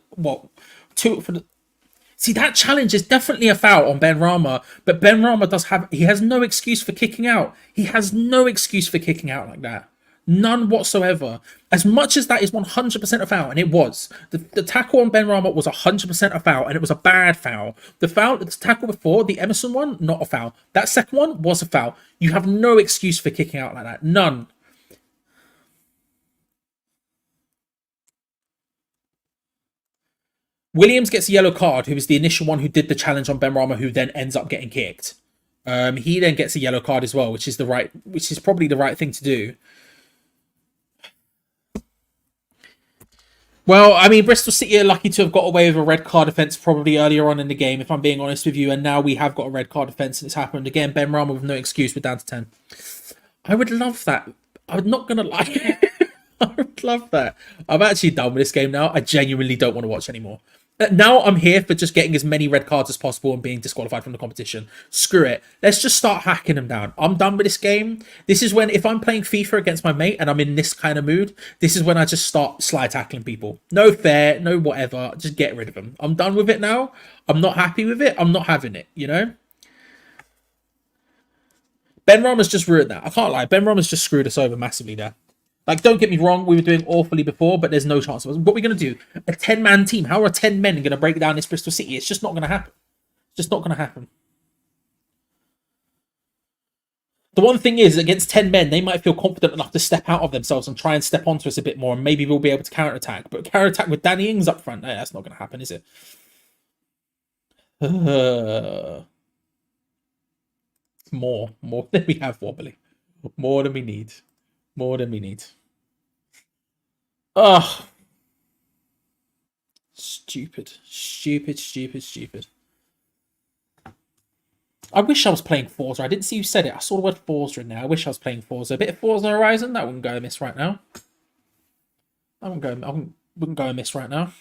See, that challenge is definitely a foul on Ben Rama, but Ben Rama he has no excuse for kicking out. He has no excuse for kicking out like that. None whatsoever. As much as that is 100% a foul, and it was. The tackle on Ben Rama was 100% a foul, and it was a bad foul. The tackle before, the Emerson one, not a foul. That second one was a foul. You have no excuse for kicking out like that. None. Williams gets a yellow card, who was the initial one who did the challenge on Ben Rama, who then ends up getting kicked. He then gets a yellow card as well, which is probably the right thing to do. Well, I mean, Bristol City are lucky to have got away with a red card offence probably earlier on in the game, if I'm being honest with you, and now we have got a red card offence and it's happened again. Ben Rama with no excuse, we're down to 10. I would love that. I'm not going to lie. I would love that. I'm actually done with this game now. I genuinely don't want to watch anymore. Now I'm here for just getting as many red cards as possible and being disqualified from the competition. Screw it. Let's just start hacking them down. I'm done with this game. This is when, if I'm playing FIFA against my mate and I'm in this kind of mood, this is when I just start slide tackling people. No fair, no whatever. Just get rid of them. I'm done with it now. I'm not happy with it. I'm not having it, you know? Ben Rama's just ruined that. I can't lie. Ben Rama's just screwed us over massively there. Like, don't get me wrong, we were doing awfully before, but there's no chance of us. What are we going to do? A 10-man team? How are 10 men going to break down this Bristol City? It's just not going to happen. It's just not going to happen. The one thing is, against 10 men, they might feel confident enough to step out of themselves and try and step onto us a bit more, and maybe we'll be able to counter-attack. But counter-attack with Danny Ings up front, that's not going to happen, is it? More than we have, Wobbly. More than we need. More than we need. Oh. Stupid. I wish I was playing Forza. I didn't see you said it. I saw the word Forza in there. I wish I was playing Forza. A bit of Forza Horizon, that wouldn't go amiss right now. I wouldn't go amiss right now.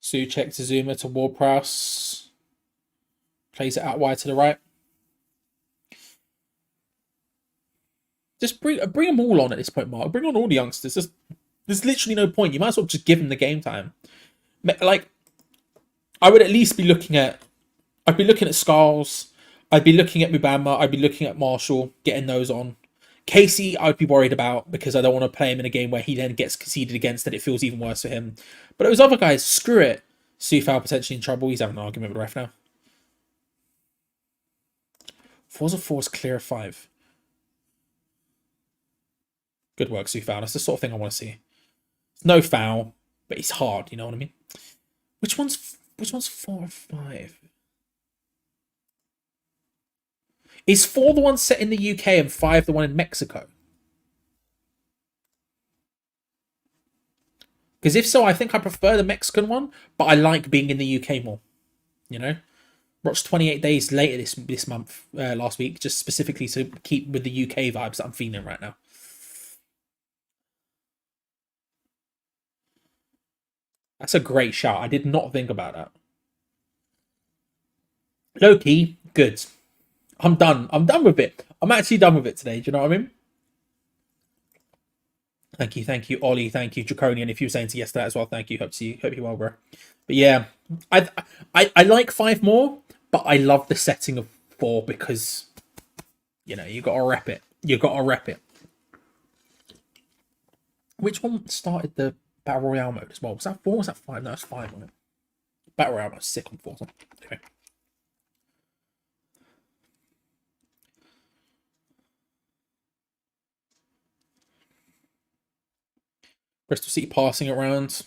Suchek to Zuma to Ward-Prowse. Plays it out wide to the right. Just bring them all on at this point, Mark. Bring on all the youngsters. There's literally no point. You might as well just give them the game time. Like, I would at least be looking at... I'd be looking at Skulls. I'd be looking at Mubama. I'd be looking at Marshall, getting those on. Casey, I'd be worried about because I don't want to play him in a game where he then gets conceded against and it feels even worse for him. But those other guys, screw it. Sufal potentially in trouble. He's having an argument with the ref now. Forza 4 is clear of 5. Good work, Sufal. That's the sort of thing I want to see. It's no foul, but he's hard, you know what I mean? Which one's 4 or 5? Is 4 the one set in the UK and 5 the one in Mexico? Because if so, I think I prefer the Mexican one, but I like being in the UK more. You know? Watched 28 Days Later this month, last week, just specifically to keep with the UK vibes that I'm feeling right now. That's a great shout. I did not think about that. Low-key, good. I'm done. I'm done with it. I'm actually done with it today. Do you know what I mean? Thank you, Ollie. Thank you, Draconian. If you were saying to yes to that as well, thank you. Hope you're well, bro. But yeah, I like 5 more, but I love the setting of 4 because, you know, you gotta rep it. You gotta rep it. Which one started the Battle Royale mode as well? Was that 4? Was that 5? No, that's 5, wasn't it? Battle Royale mode 6 on 4. Okay. Bristol City passing around.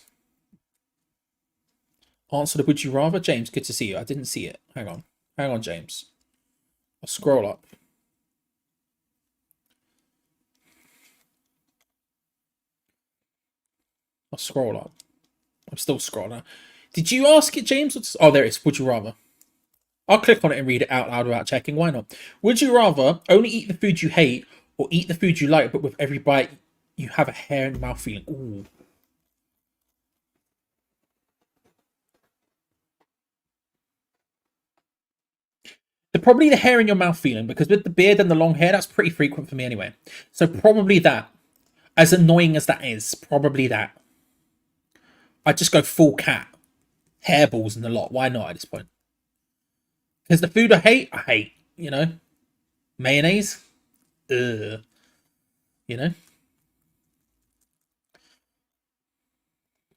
Answer the would you rather? James, good to see you. I didn't see it. Hang on, James. I'll scroll up. I'll scroll up. I'm still scrolling. Did you ask it, James? Oh, there it is. Would you rather? I'll click on it and read it out loud without checking. Why not? Would you rather only eat the food you hate or eat the food you like, but with every bite you have a hair in the mouth feeling? Ooh. Probably the hair in your mouth feeling, because with the beard and the long hair, that's pretty frequent for me anyway. So probably that. As annoying as that is, probably that. I'd just go full cat. Hairballs and a lot. Why not at this point? Because the food I hate, you know? Mayonnaise? Ugh. You know?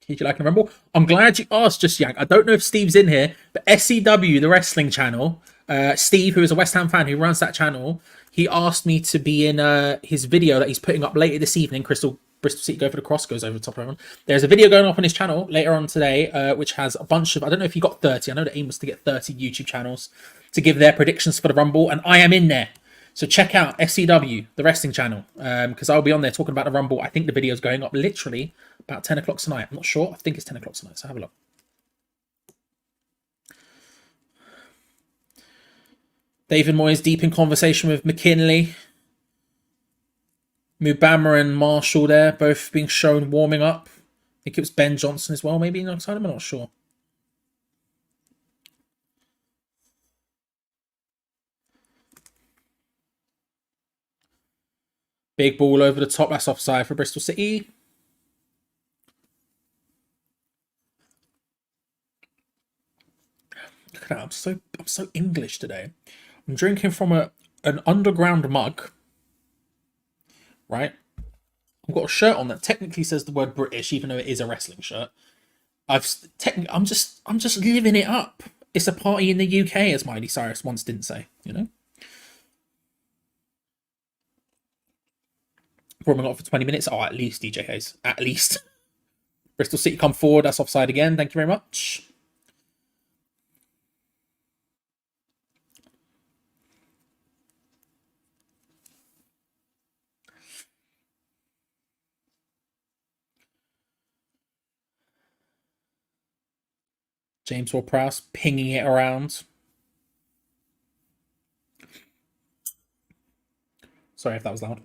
Did you like an rumble? I'm glad you asked, Just Yank. I don't know if Steve's in here, but SCW, the wrestling channel, Steve, who is a West Ham fan who runs that channel, he asked me to be in his video that he's putting up later this evening. Bristol City Go for the Cross goes over the top of everyone. There's a video going up on his channel later on today, which has a bunch of, I don't know if he got 30. I know the aim was to get 30 YouTube channels to give their predictions for the Rumble, and I am in there. So check out SCW, the wrestling channel, because I'll be on there talking about the Rumble. I think the video's going up literally about 10 o'clock tonight. I'm not sure. I think it's 10 o'clock tonight, so have a look. David Moyes deep in conversation with McKinley. Mubama and Marshall there, both being shown warming up. I think it was Ben Johnson as well, maybe alongside him. I'm not sure. Big ball over the top. That's offside for Bristol City. Look at that. I'm so English today. I'm drinking from an underground mug. Right? I've got a shirt on that technically says the word British, even though it is a wrestling shirt. I'm just living it up. It's a party in the UK, as Miley Cyrus once didn't say, you know? Warming up for 20 minutes. Oh, at least, DJ Hayes. At least. Bristol City come forward. That's offside again. Thank you very much. James Ward-Prowse pinging it around. Sorry if that was loud.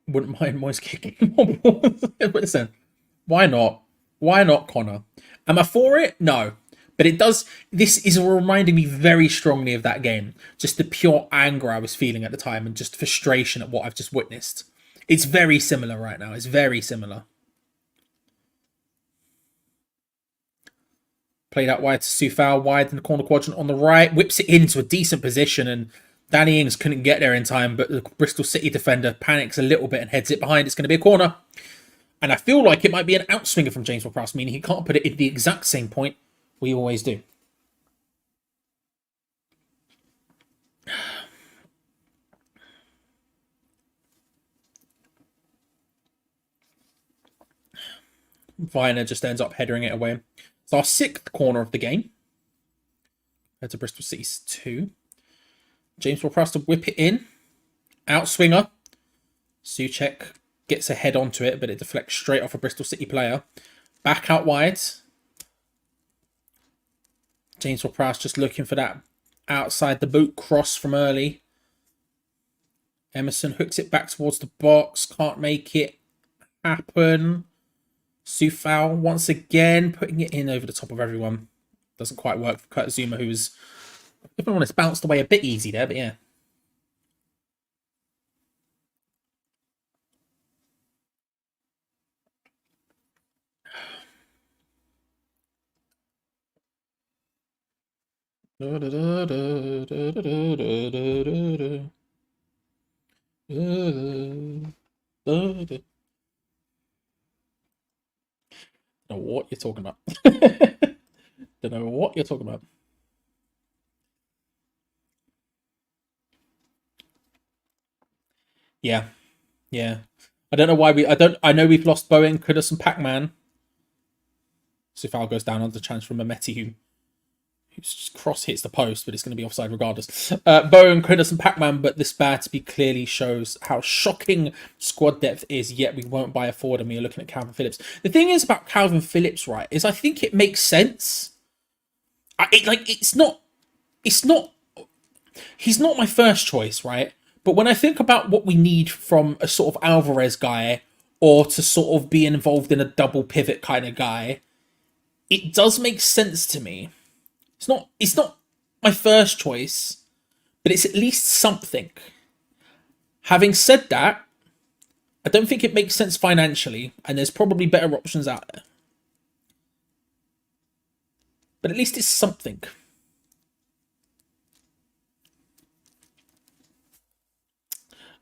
Wouldn't mind Moyes kicking more balls. Listen, why not? Why not, Connor? Am I for it? No. But it does. This is reminding me very strongly of that game. Just the pure anger I was feeling at the time and just frustration at what I've just witnessed. It's very similar right now. It's very similar. Played out wide to Sufal, wide in the corner quadrant on the right. Whips it into a decent position, and Danny Ings couldn't get there in time, but the Bristol City defender panics a little bit and heads it behind. It's going to be a corner. And I feel like it might be an outswinger from James Ward-Prowse, meaning he can't put it at the exact same point we always do. Viner just ends up headering it away. It's our 6th corner of the game. Head to Bristol City's 2. James Ward-Prowse to whip it in. Outswinger. Souček gets a head onto it, but it deflects straight off a Bristol City player. Back out wide. James Ward-Prowse just looking for that outside the boot cross from early. Emerson hooks it back towards the box. Can't make it happen. Sufal once again putting it in over the top of everyone. Doesn't quite work for Kurt Zuma, who was, if I'm honest, bounced away a bit easy there, but yeah. Don't know what you're talking about. Don't know what you're talking about. Yeah. Yeah. I don't know why I know we've lost Bowen, Kudus, and Pac-Man. Sufal goes down on the chance from Mehmeti, whose cross hits the post, but it's going to be offside regardless. Bowen, Kudus, and Pac-Man, but this Battersby clearly shows how shocking squad depth is, yet we won't buy a forward, and we are looking at Calvin Phillips. The thing is about Calvin Phillips, right, is I think it makes sense. He's not my first choice, right? But when I think about what we need from a sort of Alvarez guy, or to sort of be involved in a double pivot kind of guy, it does make sense to me. It's not my first choice, but it's at least something. Having said that, I don't think it makes sense financially, and there's probably better options out there. But at least it's something.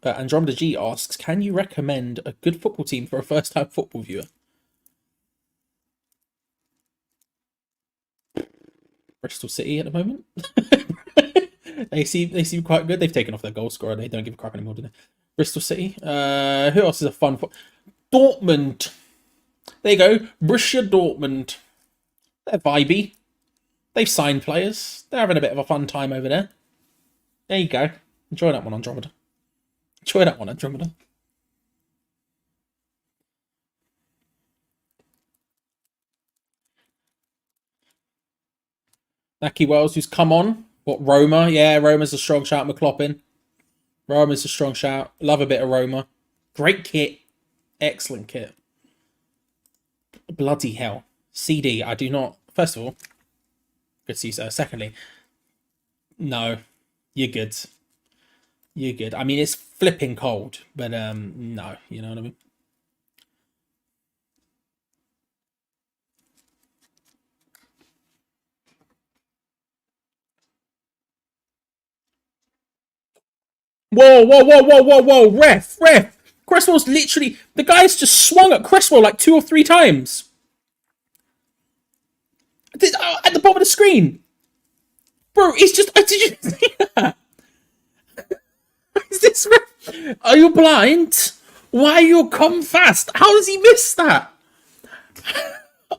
Andromeda G asks, can you recommend a good football team for a first-time football viewer? Bristol City at the moment. they seem quite good. They've taken off their goal scorer. They don't give a crap anymore, do they? Bristol City. Who else is a fun Dortmund. There you go. Borussia Dortmund. They're vibey. They've signed players. They're having a bit of a fun time over there. There you go. Enjoy that one, Andromeda. Enjoy that one, Andromeda. Naki Wells, who's come on. What, Roma? Yeah, Roma's a strong shout. McLaughlin. Roma's a strong shout. Love a bit of Roma. Great kit. Excellent kit. Bloody hell. CD, I do not... First of all, good to see you, sir. Secondly, no. You're good. You're good. I mean, it's flipping cold, but no. You know what I mean? Whoa. Ref. Cresswell's literally... The guy's just swung at Cresswell like 2 or 3 times. At the bottom of the screen. Bro, it's just... Did you see that? Is this ref? Are you blind? Why you come fast? How does he miss that?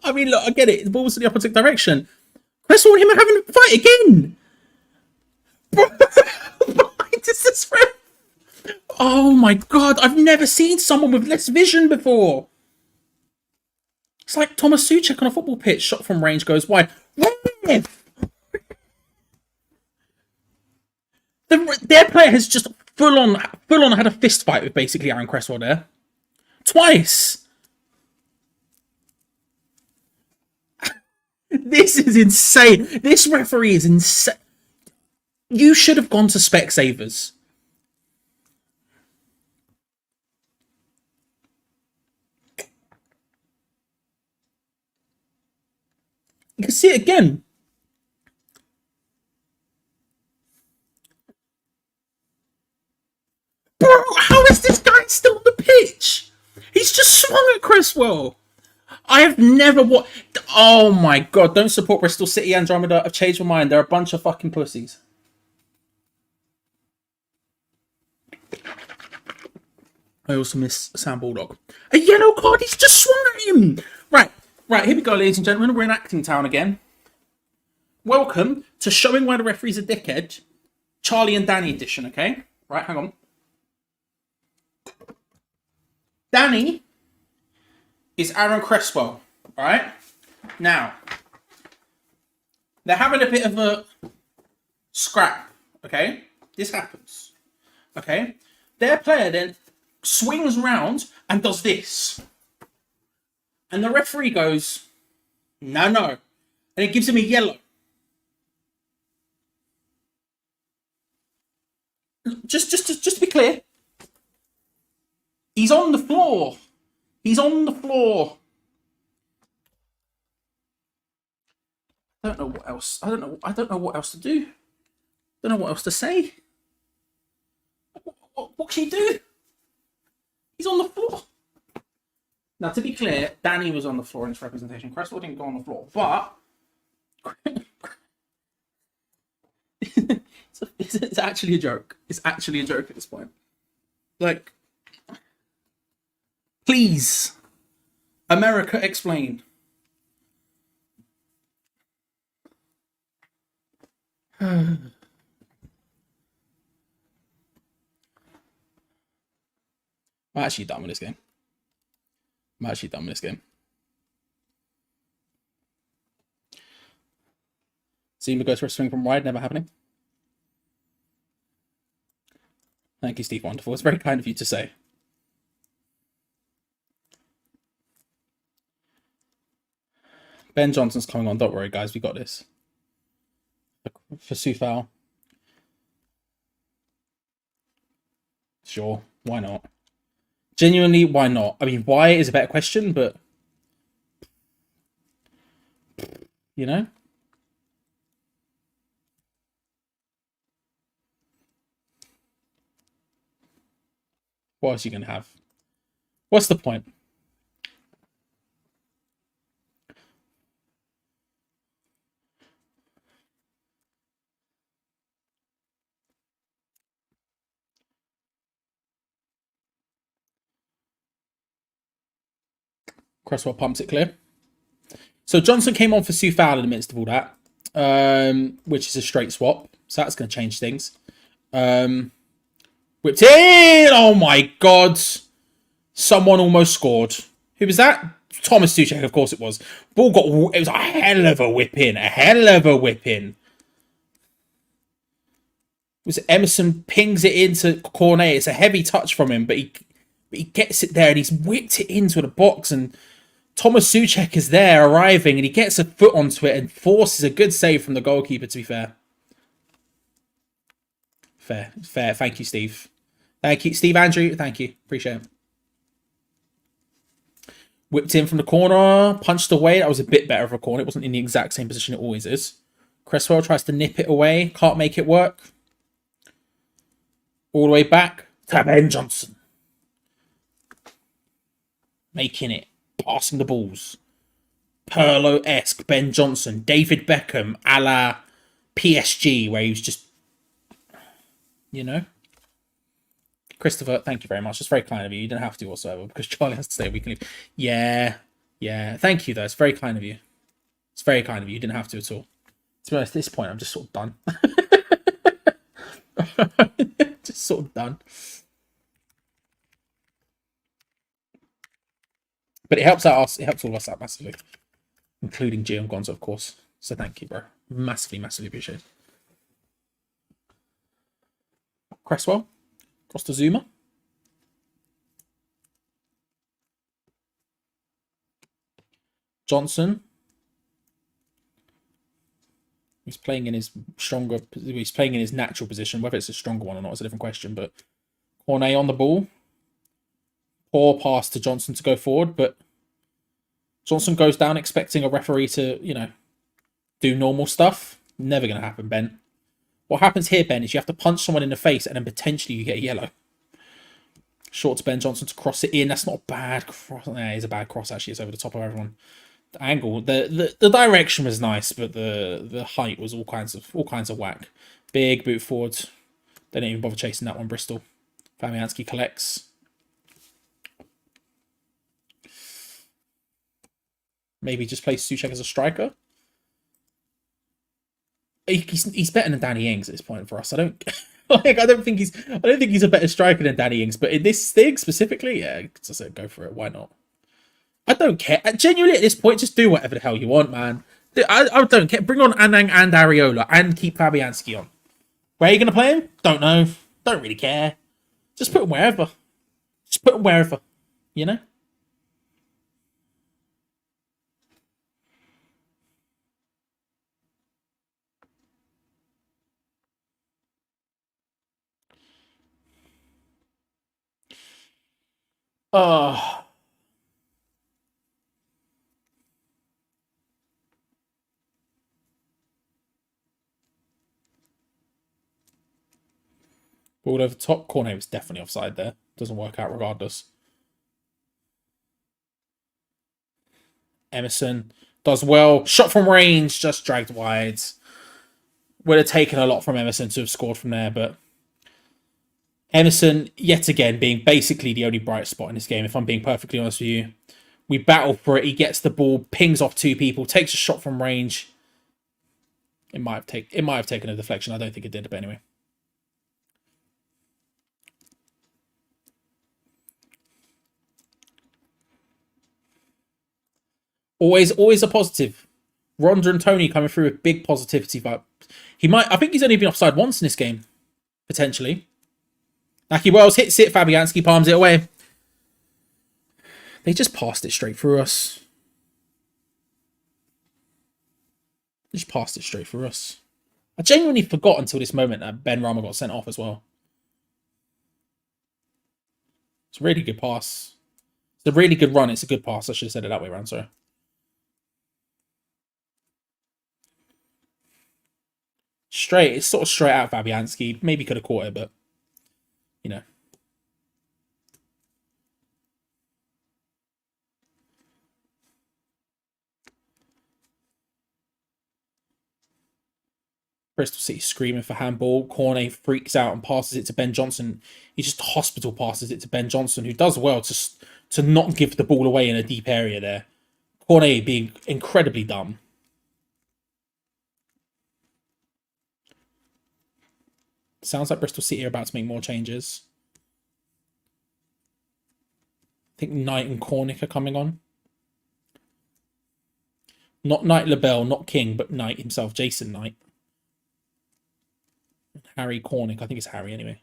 I mean, look, I get it. The ball's in the opposite direction. Cresswell and him are having a fight again. Bro, why does this ref? Oh my god, I've never seen someone with less vision before. It's like Thomas Suchek on a football pitch. Shot from range goes wide. Ref! Their player has just full on had a fist fight with basically Aaron Cresswell there. Twice. This is insane. This referee is insane. You should have gone to Specsavers. You can see it again. Bro, how is this guy still on the pitch? He's just swung at Cresswell. I have never watched... Oh my god, don't support Bristol City, Andromeda. I've changed my mind. They're a bunch of fucking pussies. I also miss Sam Bulldog. A yellow card, he's just swung at him. Right, here we go, ladies and gentlemen. We're in Acting Town again. Welcome to Showing Why the Referee's a Dickhead. Charlie and Danny edition, okay? Right, hang on. Danny is Aaron Cresswell, alright? Now, They're having a bit of a scrap, okay? This happens, okay? Their player then swings round and does this. And the referee goes, no. And it gives him a yellow. Just to be clear, he's on the floor. He's on the floor. I don't know what else. I don't know what else to do. I don't know what else to say. What can you do? He's on the floor. Now, to be clear, Danny was on the floor in this representation. Cresswell didn't go on the floor, but it's actually a joke. It's actually a joke at this point. Like, please, America, explain. I'm actually done with this game. Zima goes for a swing from wide, never happening. Thank you, Steve. Wonderful. It's very kind of you to say. Ben Johnson's coming on. Don't worry, guys. We got this. For Sufal. Sure. Why not? Genuinely, why not? I mean, why is a better question, but you know? What else are you going to have? What's the point? Cresswell pumps it clear. So Johnson came on for Sufal in the midst of all that, which is a straight swap. So that's going to change things. Whipped in! Oh my God. Someone almost scored. Who was that? Thomas Tuchel, of course it was. Ball got... It was a hell of a whip in. It was Emerson pings it into Cornet. It's a heavy touch from him, but he gets it there and he's whipped it into the box, and Thomas Souček is there arriving and he gets a foot onto it and forces a good save from the goalkeeper, to be fair. Fair. Thank you, Steve. Thank you, Steve Andrew. Thank you. Appreciate it. Whipped in from the corner, punched away. That was a bit better of a corner. It wasn't in the exact same position it always is. Cresswell tries to nip it away. Can't make it work. All the way back to Ben Johnson. Making it. Passing the balls. Pirlo-esque Ben Johnson. David Beckham a la PSG, where he was just, you know. Christopher, thank you very much. It's very kind of you. You don't have to whatsoever, because Charlie has to stay. We can leave. Yeah. Thank you, though. It's very kind of you. You didn't have to at all. To be honest, at this point, I'm just sort of done. Just sort of done. But it helps out us. It helps all of us out massively, including Geo Gonzo, of course. So thank you, bro. Massively appreciate it. Cresswell. Across to Zuma. Johnson. He's playing in his natural position. Whether it's a stronger one or not is a different question. But Cornet on the ball. Poor pass to Johnson to go forward, but Johnson goes down expecting a referee to, you know, do normal stuff. Never going to happen, Ben. What happens here, Ben, is you have to punch someone in the face and then potentially you get a yellow. Short to Ben Johnson to cross it in. That's not a bad cross. Nah, it's a bad cross, actually. It's over the top of everyone. The angle, the direction was nice, but the height was all kinds of whack. Big boot forward. They didn't even bother chasing that one, Bristol. Fabianski collects. Maybe just play Souček as a striker. He's better than Danny Ings at this point for us. I don't think he's a better striker than Danny Ings, but in this thing specifically, yeah, just go for it. Why not? I don't care. Genuinely, at this point, just do whatever the hell you want, man. I don't care. Bring on Anang and Areola and keep Fabianski on. Where are you going to play him? Don't know. Don't really care. Just put him wherever. Just put him wherever. You know? Oh. Ball over top. Cornet was definitely offside there. Doesn't work out regardless. Emerson does well. Shot from range, just dragged wide. Would have taken a lot from Emerson to have scored from there, but Emerson, yet again, being basically the only bright spot in this game, if I'm being perfectly honest with you. We battle for it. He gets the ball, pings off two people, takes a shot from range. It might have taken a deflection. I don't think it did, but anyway. Always a positive. Ronda and Tony coming through with big positivity vibe. I think he's only been offside once in this game, potentially. Naki Wells hits it, Fabianski palms it away. They just passed it straight through us. They just passed it straight through us. I genuinely forgot until this moment that Ben Rama got sent off as well. It's a really good pass. It's a really good run. It's a good pass. I should have said it that way around, sorry. It's sort of straight out Fabianski. Maybe could have caught it, but, you know. Bristol City screaming for handball. Cornet freaks out and passes it to Ben Johnson. He just hospital passes it to Ben Johnson, who does well to not give the ball away in a deep area there. Cornet being incredibly dumb. Sounds like Bristol City are about to make more changes. I think Knight and Cornick are coming on. Not Knight LaBelle, not King, but Knight himself, Jason Knight. Harry Cornick, I think it's Harry anyway.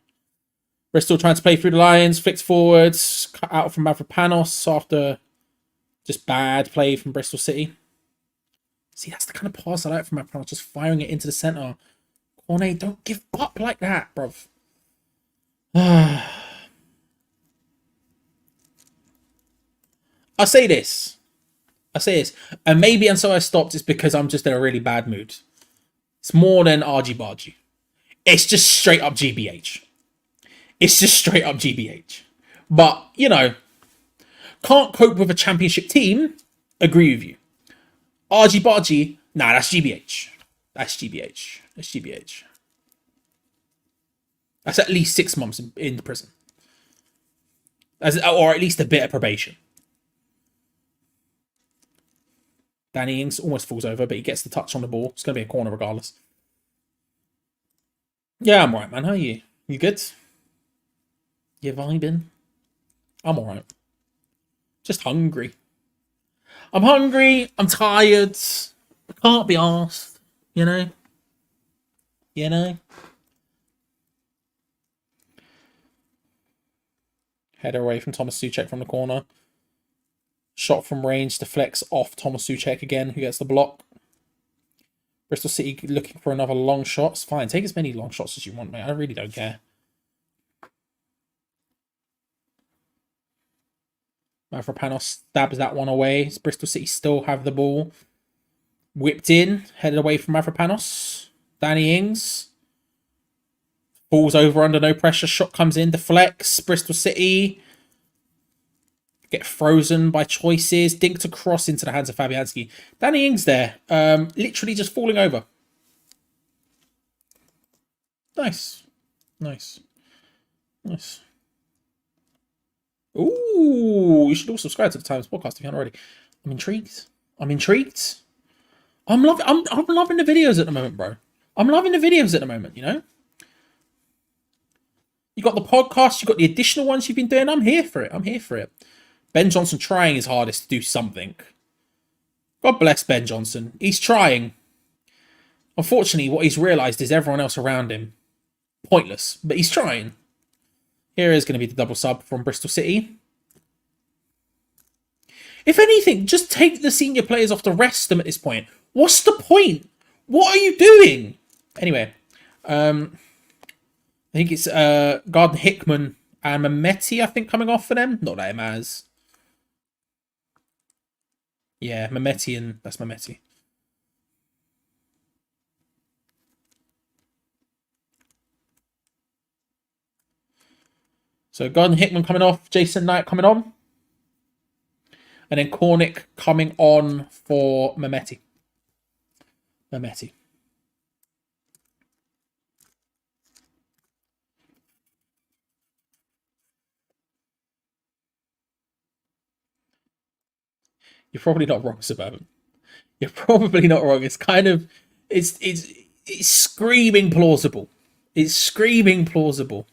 Bristol trying to play through the lines, flicks forwards, cut out from Mavropanos after just bad play from Bristol City. See, that's the kind of pass I like from Mavropanos, just firing it into the centre. Cornet, don't give up like that, bruv. I'll say this. And maybe until I stopped, it's because I'm just in a really bad mood. It's more than argy-bargy. It's just straight up GBH. But, you know, can't cope with a championship team. Agree with you. Argy-bargy, nah, that's GBH. That's GBH. That's at least 6 months in prison. Or at least a bit of probation. Danny Ings almost falls over, but he gets the touch on the ball. It's going to be a corner regardless. Yeah, I'm alright, man. How are you? You good? You vibing? I'm alright. Just hungry. I'm hungry. I'm tired. I can't be arsed. You know? Header away from Thomas Souček from the corner. Shot from range deflects off Thomas Souček again, who gets the block. Bristol City looking for another long shot. It's fine. Take as many long shots as you want, mate. I really don't care. Mavropanos stabs that one away. Bristol City still have the ball. Whipped in. Headed away from Mavropanos. Danny Ings. Falls over under no pressure. Shot comes in. Deflects. Bristol City get frozen by choices. Dinked across into the hands of Fabianski. Danny Ings there. Literally just falling over. Nice. Ooh, you should all subscribe to the Times podcast if you haven't already. I'm intrigued. I'm loving the videos at the moment, bro. I'm loving the videos at the moment, you know? You got the podcast, you got the additional ones you've been doing. I'm here for it. Ben Johnson trying his hardest to do something. God bless Ben Johnson. He's trying. Unfortunately, what he's realised is everyone else around him, pointless. But he's trying. Here is going to be the double sub from Bristol City. If anything, just take the senior players off to rest them at this point. What's the point? What are you doing? Anyway, I think it's Garden Hickman and Mehmeti, I think, coming off for them. Not that it matters. Yeah, Mehmeti, and that's Mehmeti. So Garden Hickman coming off, Jason Knight coming on. And then Cornick coming on for Mehmeti. Mehmeti. You're probably not wrong, Suburban. You're probably not wrong. It's kind of, it's screaming plausible. It's screaming plausible.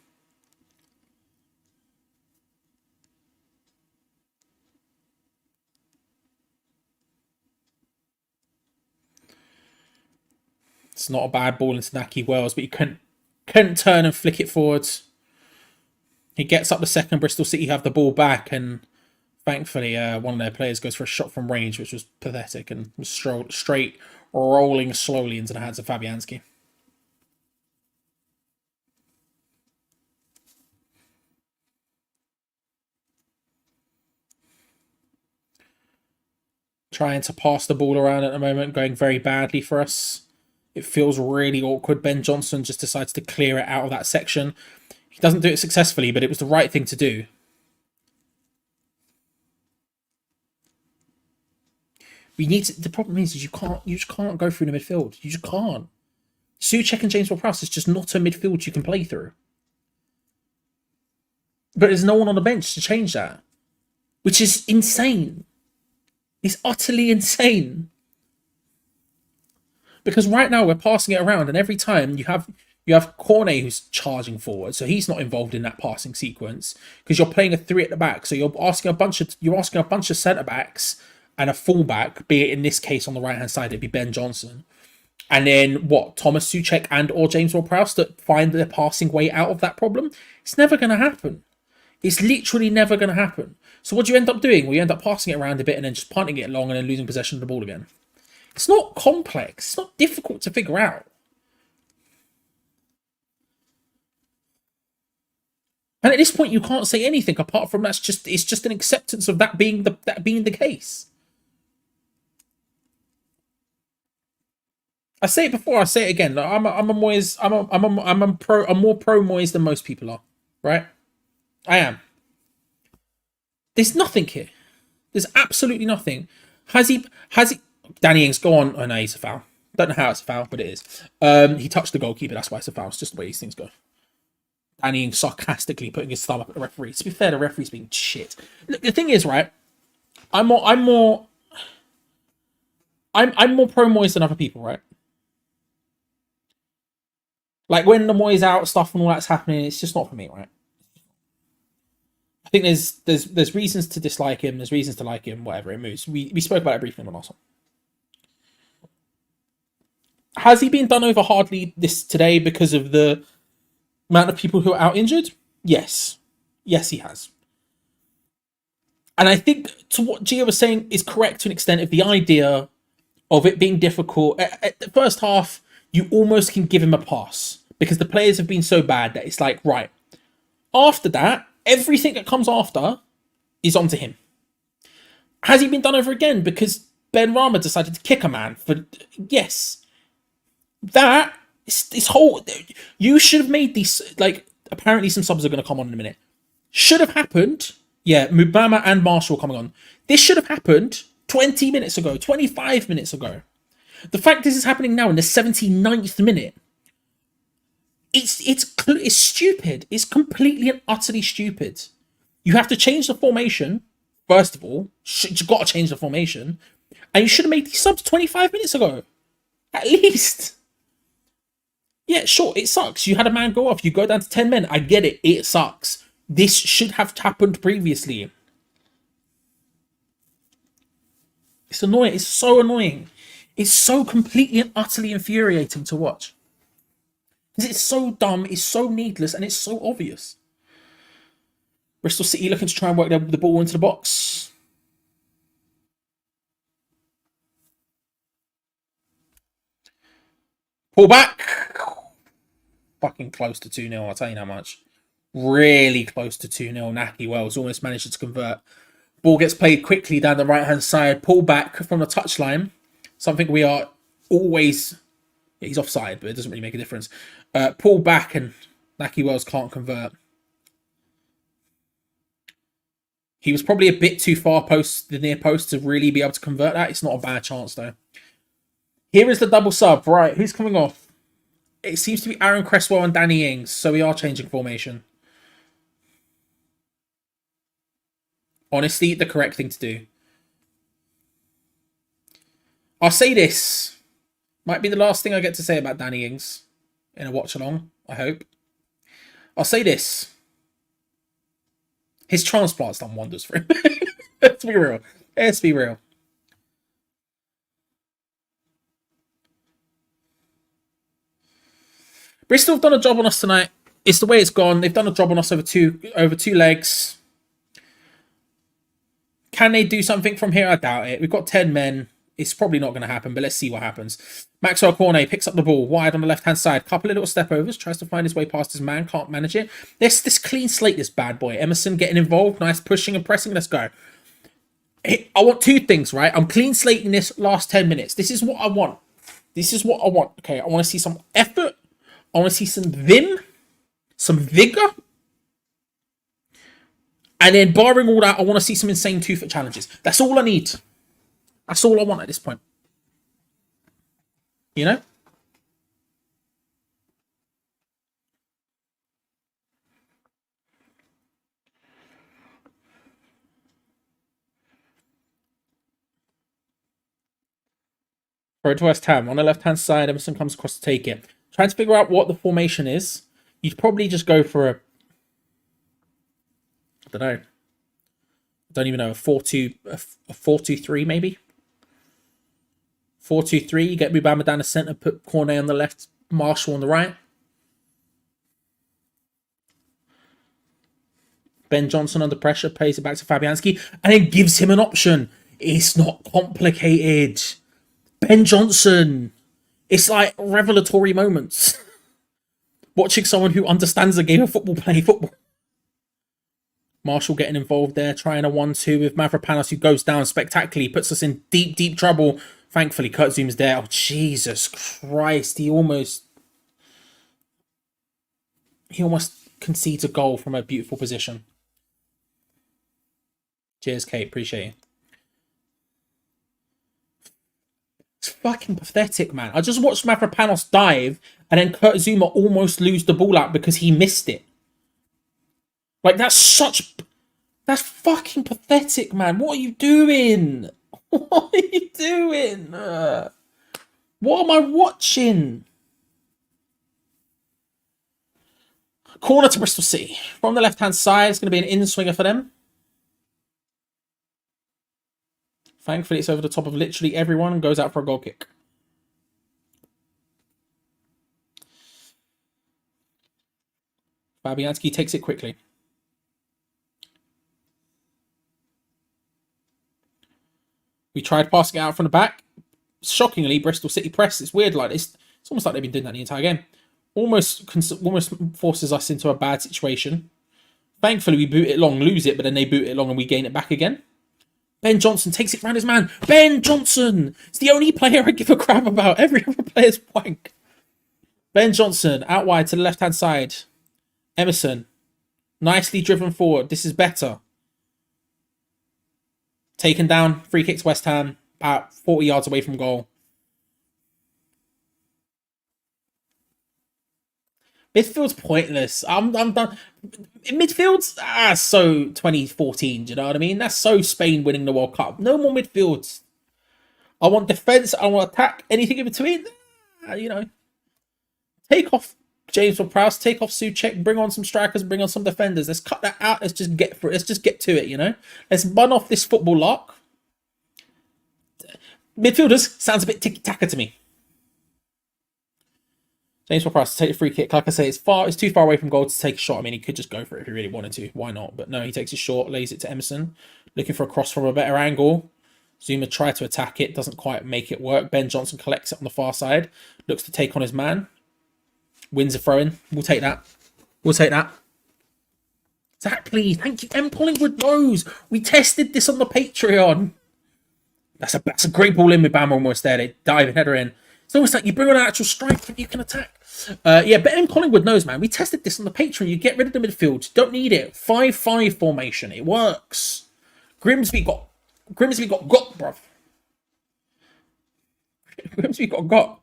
It's not a bad ball into Naki Wells, but he couldn't turn and flick it forwards. He gets up the second. Bristol City have the ball back, and thankfully one of their players goes for a shot from range, which was pathetic and was straight rolling slowly into the hands of Fabianski. Trying to pass the ball around at the moment, going very badly for us. It feels really awkward. Ben Johnson just decides to clear it out of that section. He doesn't do it successfully, but it was the right thing to do. We need to, the problem is you just can't go through the midfield. You just can't. Souček and James Ward-Prowse is just not a midfield you can play through. But there's no one on the bench to change that, which is insane. It's utterly insane. Because right now we're passing it around, and every time you have Cornet who's charging forward, so he's not involved in that passing sequence because you're playing a three at the back. So you're asking a bunch of centre backs and a fullback, be it in this case on the right hand side, it'd be Ben Johnson, and then what, Thomas Souček and or James Ward-Prowse to find their passing way out of that problem. It's never going to happen. It's literally never going to happen. So what do you end up doing? Well, you end up passing it around a bit and then just punting it along and then losing possession of the ball again. It's not complex. It's not difficult to figure out. And at this point, you can't say anything apart from it's just an acceptance of that being the case. I say it before, I say it again. Like, I'm more pro Moyes than most people are, right? I am. There's nothing here. There's absolutely nothing. Has he? Danny Ings, go on. Oh no, he's a foul. Don't know how it's a foul, but it is. He touched the goalkeeper. That's why it's a foul. It's just the way these things go. Danny Ings sarcastically putting his thumb up at the referee. To be fair, the referee's being shit. Look, the thing is, right? I'm more pro Moyes than other people, right? Like when the Moyes out stuff and all that's happening, it's just not for me, right? I think there's reasons to dislike him. There's reasons to like him. Whatever, it moves. We spoke about it briefly in the last one. Has he been done over hardly today because of the amount of people who are out injured? Yes. Yes, he has. And I think to what Geo was saying is correct to an extent of the idea of it being difficult. At the first half, you almost can give him a pass because the players have been so bad that it's like, right. After that, everything that comes after is onto him. Has he been done over again because Ben Rama decided to kick a man for... Yes. This whole... You should have made these... Like, apparently some subs are going to come on in a minute. Should have happened... Yeah, Mubama and Marshall coming on. This should have happened 20 minutes ago, 25 minutes ago. The fact this is happening now in the 79th minute, it's stupid. It's completely and utterly stupid. You have to change the formation, first of all. You've got to change the formation. And you should have made these subs 25 minutes ago. At least. Yeah, sure, it sucks. You had a man go off. You go down to 10 men. I get it. It sucks. This should have happened previously. It's annoying. It's so annoying. It's so completely and utterly infuriating to watch. Because it's so dumb, it's so needless, and it's so obvious. Bristol City looking to try and work the ball into the box. Pull back. Fucking close to 2-0, I'll tell you that much. Really close to 2-0. Naki Wells almost managed to convert. Ball gets played quickly down the right-hand side. Pull back from the touchline. Something we are always... He's offside, but it doesn't really make a difference. Pull back and Naki Wells can't convert. He was probably a bit too far the near post to really be able to convert that. It's not a bad chance, though. Here is the double sub. Right, who's coming off? It seems to be Aaron Cresswell and Danny Ings, so we are changing formation. Honestly, the correct thing to do. I'll say this. Might be the last thing I get to say about Danny Ings in a watch-along, I hope. I'll say this. His transplant's done wonders for him. Let's be real. Let's be real. Bristol have done a job on us tonight. It's the way it's gone. They've done a job on us over two legs. Can they do something from here? I doubt it. We've got 10 men. It's probably not going to happen, but let's see what happens. Maxwell Cornet picks up the ball wide on the left-hand side. Couple of little step overs. Tries to find his way past his man. Can't manage it. This clean slate, this bad boy. Emerson getting involved. Nice pushing and pressing. Let's go. I want two things, right? I'm clean slating this last 10 minutes. This is what I want. This is what I want. Okay, I want to see some effort. I want to see some vim. Some vigor. And then barring all that, I want to see some insane 2-foot challenges. That's all I need. That's all I want at this point. You know? Throw to West Ham. On the left-hand side, Emerson comes across to take it. Trying to figure out what the formation is. You'd probably just go for a... I don't know. I don't even know. A 4-2-3 maybe? 4-2-3. You get Mubama down the centre, put Cornet on the left, Marshall on the right. Ben Johnson under pressure, pays it back to Fabianski, and then gives him an option. It's not complicated. Ben Johnson. It's like revelatory moments. Watching someone who understands the game of football play football. Marshall getting involved there, trying a 1-2 with Mavropanos, who goes down spectacularly, puts us in deep, deep trouble. Thankfully, Kurt Zoom's there. Oh, Jesus Christ. He almost concedes a goal from a beautiful position. Cheers, Kate. Appreciate it. It's fucking pathetic, man. I just watched Mavropanos dive, and then Kurt Zouma almost lose the ball out because he missed it. Like, that's fucking pathetic, man. What are you doing? What are you doing? What am I watching? Corner to Bristol City. From the left-hand side, it's going to be an in-swinger for them. Thankfully, it's over the top of literally everyone and goes out for a goal kick. Fabianski takes it quickly. We tried passing it out from the back. Shockingly, Bristol City press. It's weird like this. It's almost like they've been doing that the entire game. Almost forces us into a bad situation. Thankfully, we boot it long, lose it, but then they boot it long and we gain it back again. Ben Johnson takes it round his man. Ben Johnson! It's the only player I give a crap about. Every other player's wank. Ben Johnson, out wide to the left-hand side. Emerson, nicely driven forward. This is better. Taken down, free kick to West Ham, about 40 yards away from goal. Midfield's pointless. I'm done. Midfield's so 2014. Do you know what I mean? That's so Spain winning the World Cup. No more midfields. I want defense. I want attack. Anything in between. You know, take off James Ward-Prowse, take off Souček, bring on some strikers, bring on some defenders. Let's cut that out. Let's just get through it. Let's just get to it, you know? Let's run off this football lock. Midfielders sounds a bit tiki-taka to me. James Ward-Prowse to take the free kick. Like I say, it's too far away from goal to take a shot. I mean, he could just go for it if he really wanted to. Why not? But no, he takes it short, lays it to Emerson, looking for a cross from a better angle. Zuma tried to attack it, doesn't quite make it work. Ben Johnson collects it on the far side, looks to take on his man. Wins a throw-in. We'll take that. We'll take that. Exactly. Thank you. M. Collingwood knows. We tested this on the Patreon. That's a great ball in with Bama almost there. They dive and header in. It's almost like you bring on an actual striker and you can attack. Yeah, but M. Collingwood knows, man. We tested this on the Patreon. You get rid of the midfield. Don't need it. 5-5 formation. It works. Grimsby got, bruv. Grimsby got.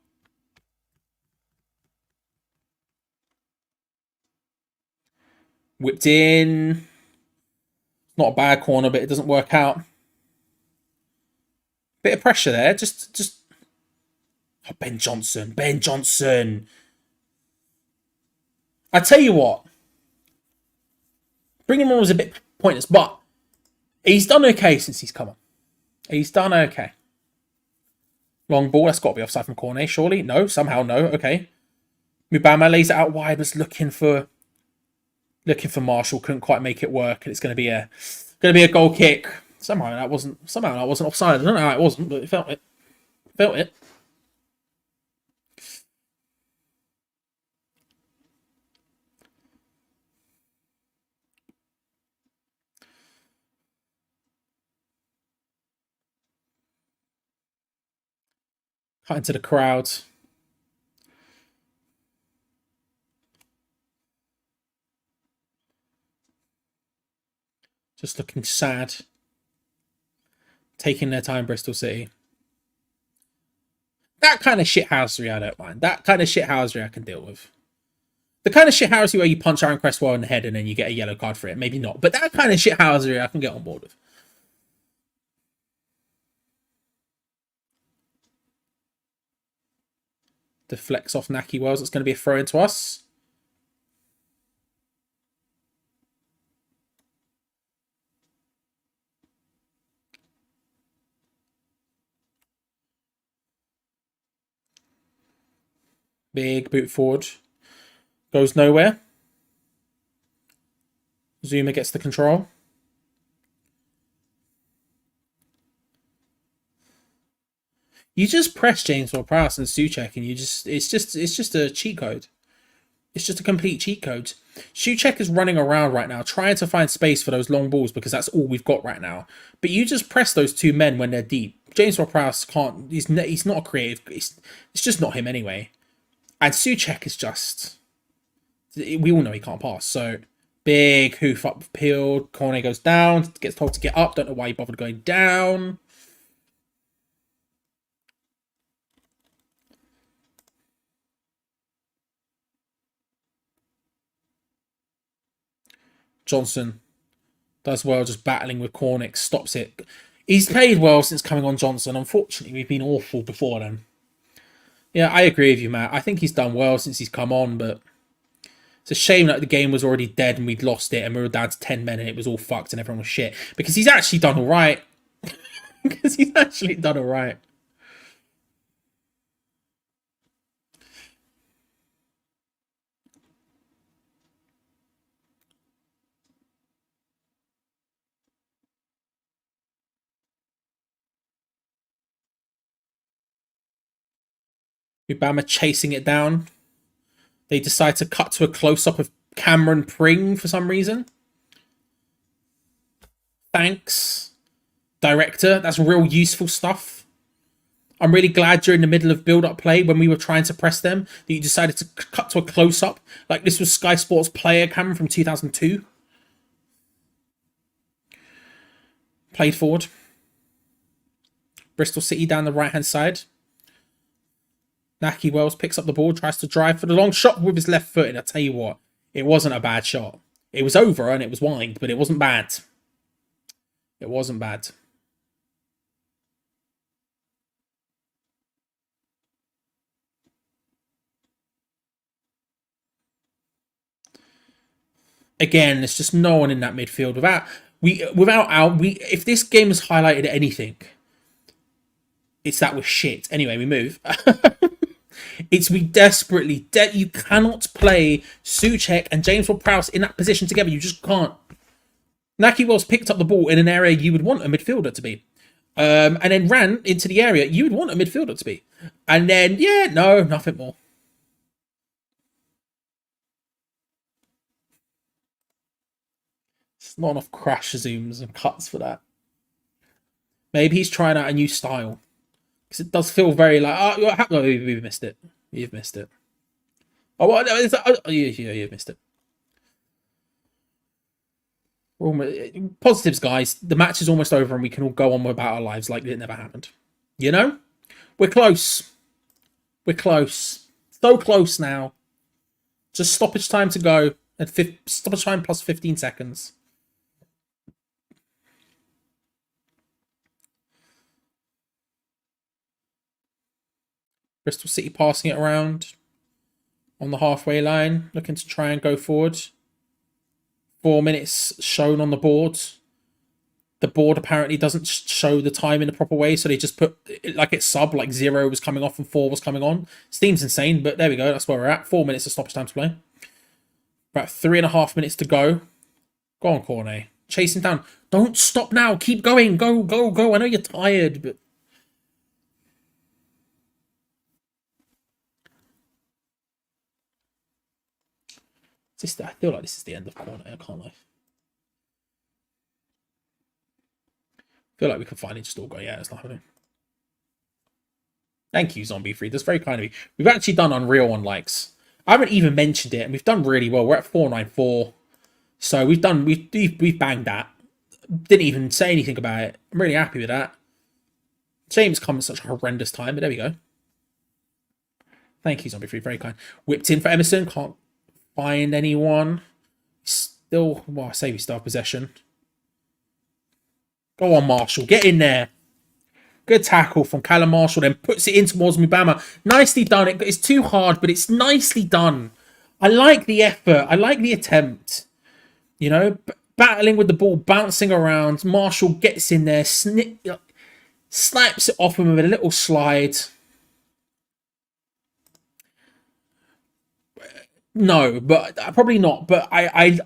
Whipped in. Not a bad corner, but it doesn't work out. Bit of pressure there. Just. Oh, Ben Johnson. I tell you what. Bringing him on was a bit pointless, but he's done okay since he's come on. He's done okay. Long ball. That's got to be offside from Cornet, surely. No, somehow no. Okay. Mubama lays it out wide. Was looking for Marshall. Couldn't quite make it work, and it's going to be a goal kick. Somehow that wasn't offside. I don't know how it wasn't, but it felt it. Cut into the crowd. Just looking sad. Taking their time, Bristol City. That kind of shithousery I don't mind. That kind of shithousery I can deal with. The kind of shithousery where you punch Aaron Cresswell in the head and then you get a yellow card for it. Maybe not. But that kind of shithousery I can get on board with. Deflects off Naki Wells. It's going to be a throw into us. Big boot forward. Goes nowhere. Zuma gets the control. You just press James Ward-Prowse and Souček and it's just a cheat code. It's just a complete cheat code. Souček is running around right now trying to find space for those long balls because that's all we've got right now. But you just press those two men when they're deep. James Ward-Prowse can't. He's not creative. It's just not him anyway. And Souček is just. We all know he can't pass. So big hoof up field. Cornet goes down. Gets told to get up. Don't know why he bothered going down. Johnson does well, just battling with Cornick, stops it. He's played well since coming on Johnson. Unfortunately, we've been awful before then. Yeah, I agree with you, Matt. I think he's done well since he's come on, but it's a shame that the game was already dead and we'd lost it and we were down to 10 men and it was all fucked and everyone was shit. Because he's actually done all right. Obama chasing it down. They decide to cut to a close-up of Cameron Pring for some reason. Thanks, director. That's real useful stuff. I'm really glad during the middle of build-up play when we were trying to press them that you decided to cut to a close-up. Like this was Sky Sports player Cameron from 2002. Played forward. Bristol City down the right-hand side. Naki Wells picks up the ball, tries to drive for the long shot with his left foot. And I tell you what, it wasn't a bad shot. It was over and it was wide, but it wasn't bad. It wasn't bad. Again, there's just no one in that midfield. If this game has highlighted anything, It's that we're shit. Anyway, we move. It's we desperately you cannot play Souček and James Ward-Prowse in that position together. You just can't. Naki Wells picked up the ball in an area you would want a midfielder to be. And then ran into the area you would want a midfielder to be. And then, nothing more. It's not enough crash zooms and cuts for that. Maybe he's trying out a new style. Because it does feel very like, we've missed it. You've missed it. Oh, what? You've missed it. Positives, guys. The match is almost over and we can all go on about our lives like it never happened. You know? We're close. We're close. So close now. Just stoppage time to go. And stoppage time plus 15 seconds. Bristol City passing it around on the halfway line, looking to try and go forward. 4 minutes shown on the board. The board apparently doesn't show the time in the proper way, so they just put like it's sub, like 0 was coming off and 4 was coming on. Seems insane, but there we go. That's where we're at. 4 minutes of stoppage time to play. About 3.5 minutes to go. Go on, Cornet. Chase him down. Don't stop now. Keep going. Go, go, go. I know you're tired, but... I feel like this is the end of Cornet. I can't lie. I feel like we can finally just all go, yeah, it's not happening. Thank you, Zombie Free. That's very kind of you. We've actually done Unreal on likes. I haven't even mentioned it, and we've done really well. We're at 494. So we've banged that. Didn't even say anything about it. I'm really happy with that. Shame it's come at such a horrendous time, but there we go. Thank you, Zombie Free. Very kind. Whipped in for Emerson. Can't find anyone. Still, well, I say we still have possession. Go on, Marshall. Get in there. Good tackle from Callum Marshall. Then puts it in towards Mubama. Nicely done. It's too hard, but it's nicely done. I like the effort. I like the attempt. You know, battling with the ball, bouncing around. Marshall gets in there, slaps it off him with a little slide. No, but probably not. But I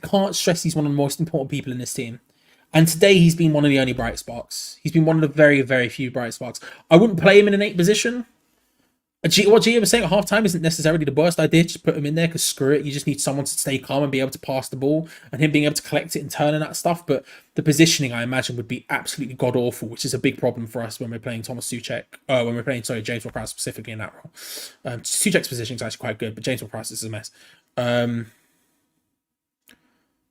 can't stress he's one of the most important people in this team. And today he's been one of the only bright sparks. He's been one of the very, very few bright sparks. I wouldn't play him in an 8 position. What Geo was saying at halftime isn't necessarily the worst idea. Just put him in there because screw it. You just need someone to stay calm and be able to pass the ball and him being able to collect it and turn and that stuff. But the positioning, I imagine, would be absolutely god awful, which is a big problem for us when we're playing Thomas Souček. When we're playing, James Ward-Prowse specifically in that role. Souček's positioning is actually quite good, but James Ward-Prowse is a mess.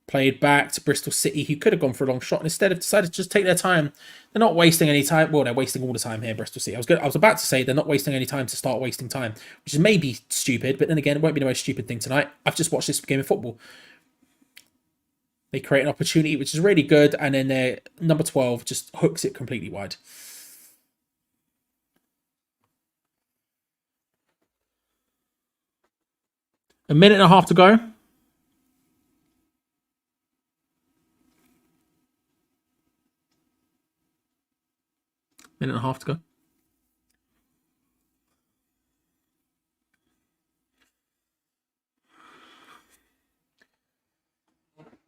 Played back to Bristol City, who could have gone for a long shot and instead have decided to just take their time. They're not wasting any time. Well, they're wasting all the time here, Bristol City. I was about to say they're not wasting any time to start wasting time, which is maybe stupid, but then again, it won't be the most stupid thing tonight. I've just watched this game of football. They create an opportunity, which is really good, and then their number 12 just hooks it completely wide. A minute and a half to go. Minute and a half to go.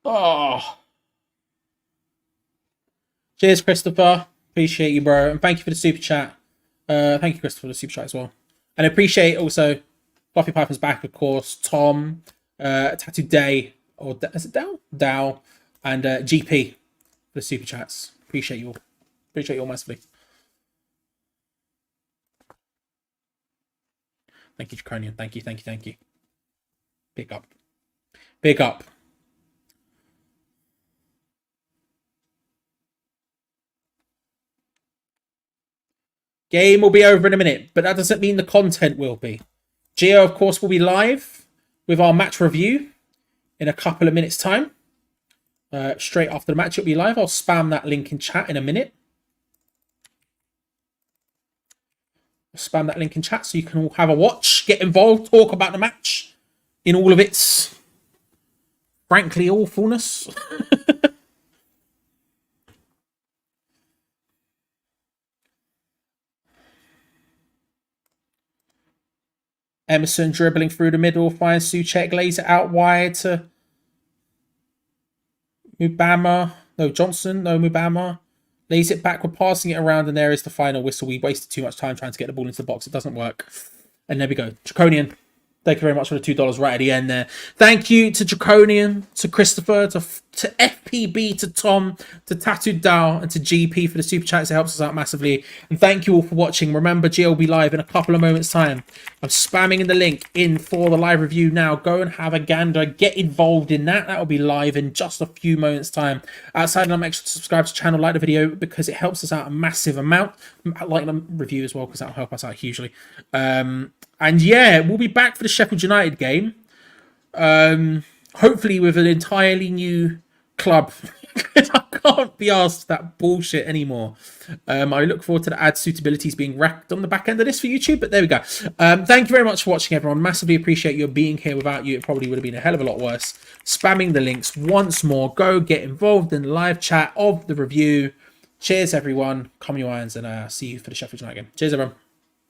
Oh. Cheers, Christopher. Appreciate you, bro. And thank you for the super chat. Thank you, Christopher, for the super chat as well. And I appreciate also Fluffy Python's back, of course. Tom, Tattoo Day, or is it Dow? Dow, and GP for the super chats. Appreciate you all. Appreciate you all massively. Thank you, Draconian. Thank you, thank you, thank you. Pick up. Pick up. Game will be over in a minute, but that doesn't mean the content will be. Geo, of course, will be live with our match review in a couple of minutes' time. Straight after the match, it'll be live. I'll spam that link in chat in a minute. Spam that link in chat so you can all have a watch, get involved, talk about the match in all of its frankly awfulness. Emerson dribbling through the middle, finds Souček, lays it out wide to Mubama. No, Johnson. No, Mubama. Lays it back. We're passing it around, and there is the final whistle. We wasted too much time trying to get the ball into the box. It doesn't work. And there we go. Draconian. Thank you very much for the $2 right at the end there. Thank you to Draconian, to Christopher, to FPB, to Tom, to Tattoo Dow, and to GP for the super chats. It helps us out massively. And thank you all for watching. Remember, Geo will be live in a couple of moments' time. I'm spamming in the link in for the live review now. Go and have a gander. Get involved in that. That will be live in just a few moments' time. Outside of that, make sure to subscribe to the channel, like the video, because it helps us out a massive amount. Like the review as well, because that will help us out hugely. And yeah, we'll be back for the Sheffield United game. Hopefully with an entirely new club. I can't be asked that bullshit anymore. I look forward to the ad suitabilities being racked on the back end of this for YouTube, but there we go. Thank you very much for watching, everyone. Massively appreciate your being here. Without you, it probably would have been a hell of a lot worse. Spamming the links once more. Go get involved in the live chat of the review. Cheers, everyone. Calm your irons, and see you for the Sheffield United game. Cheers, everyone.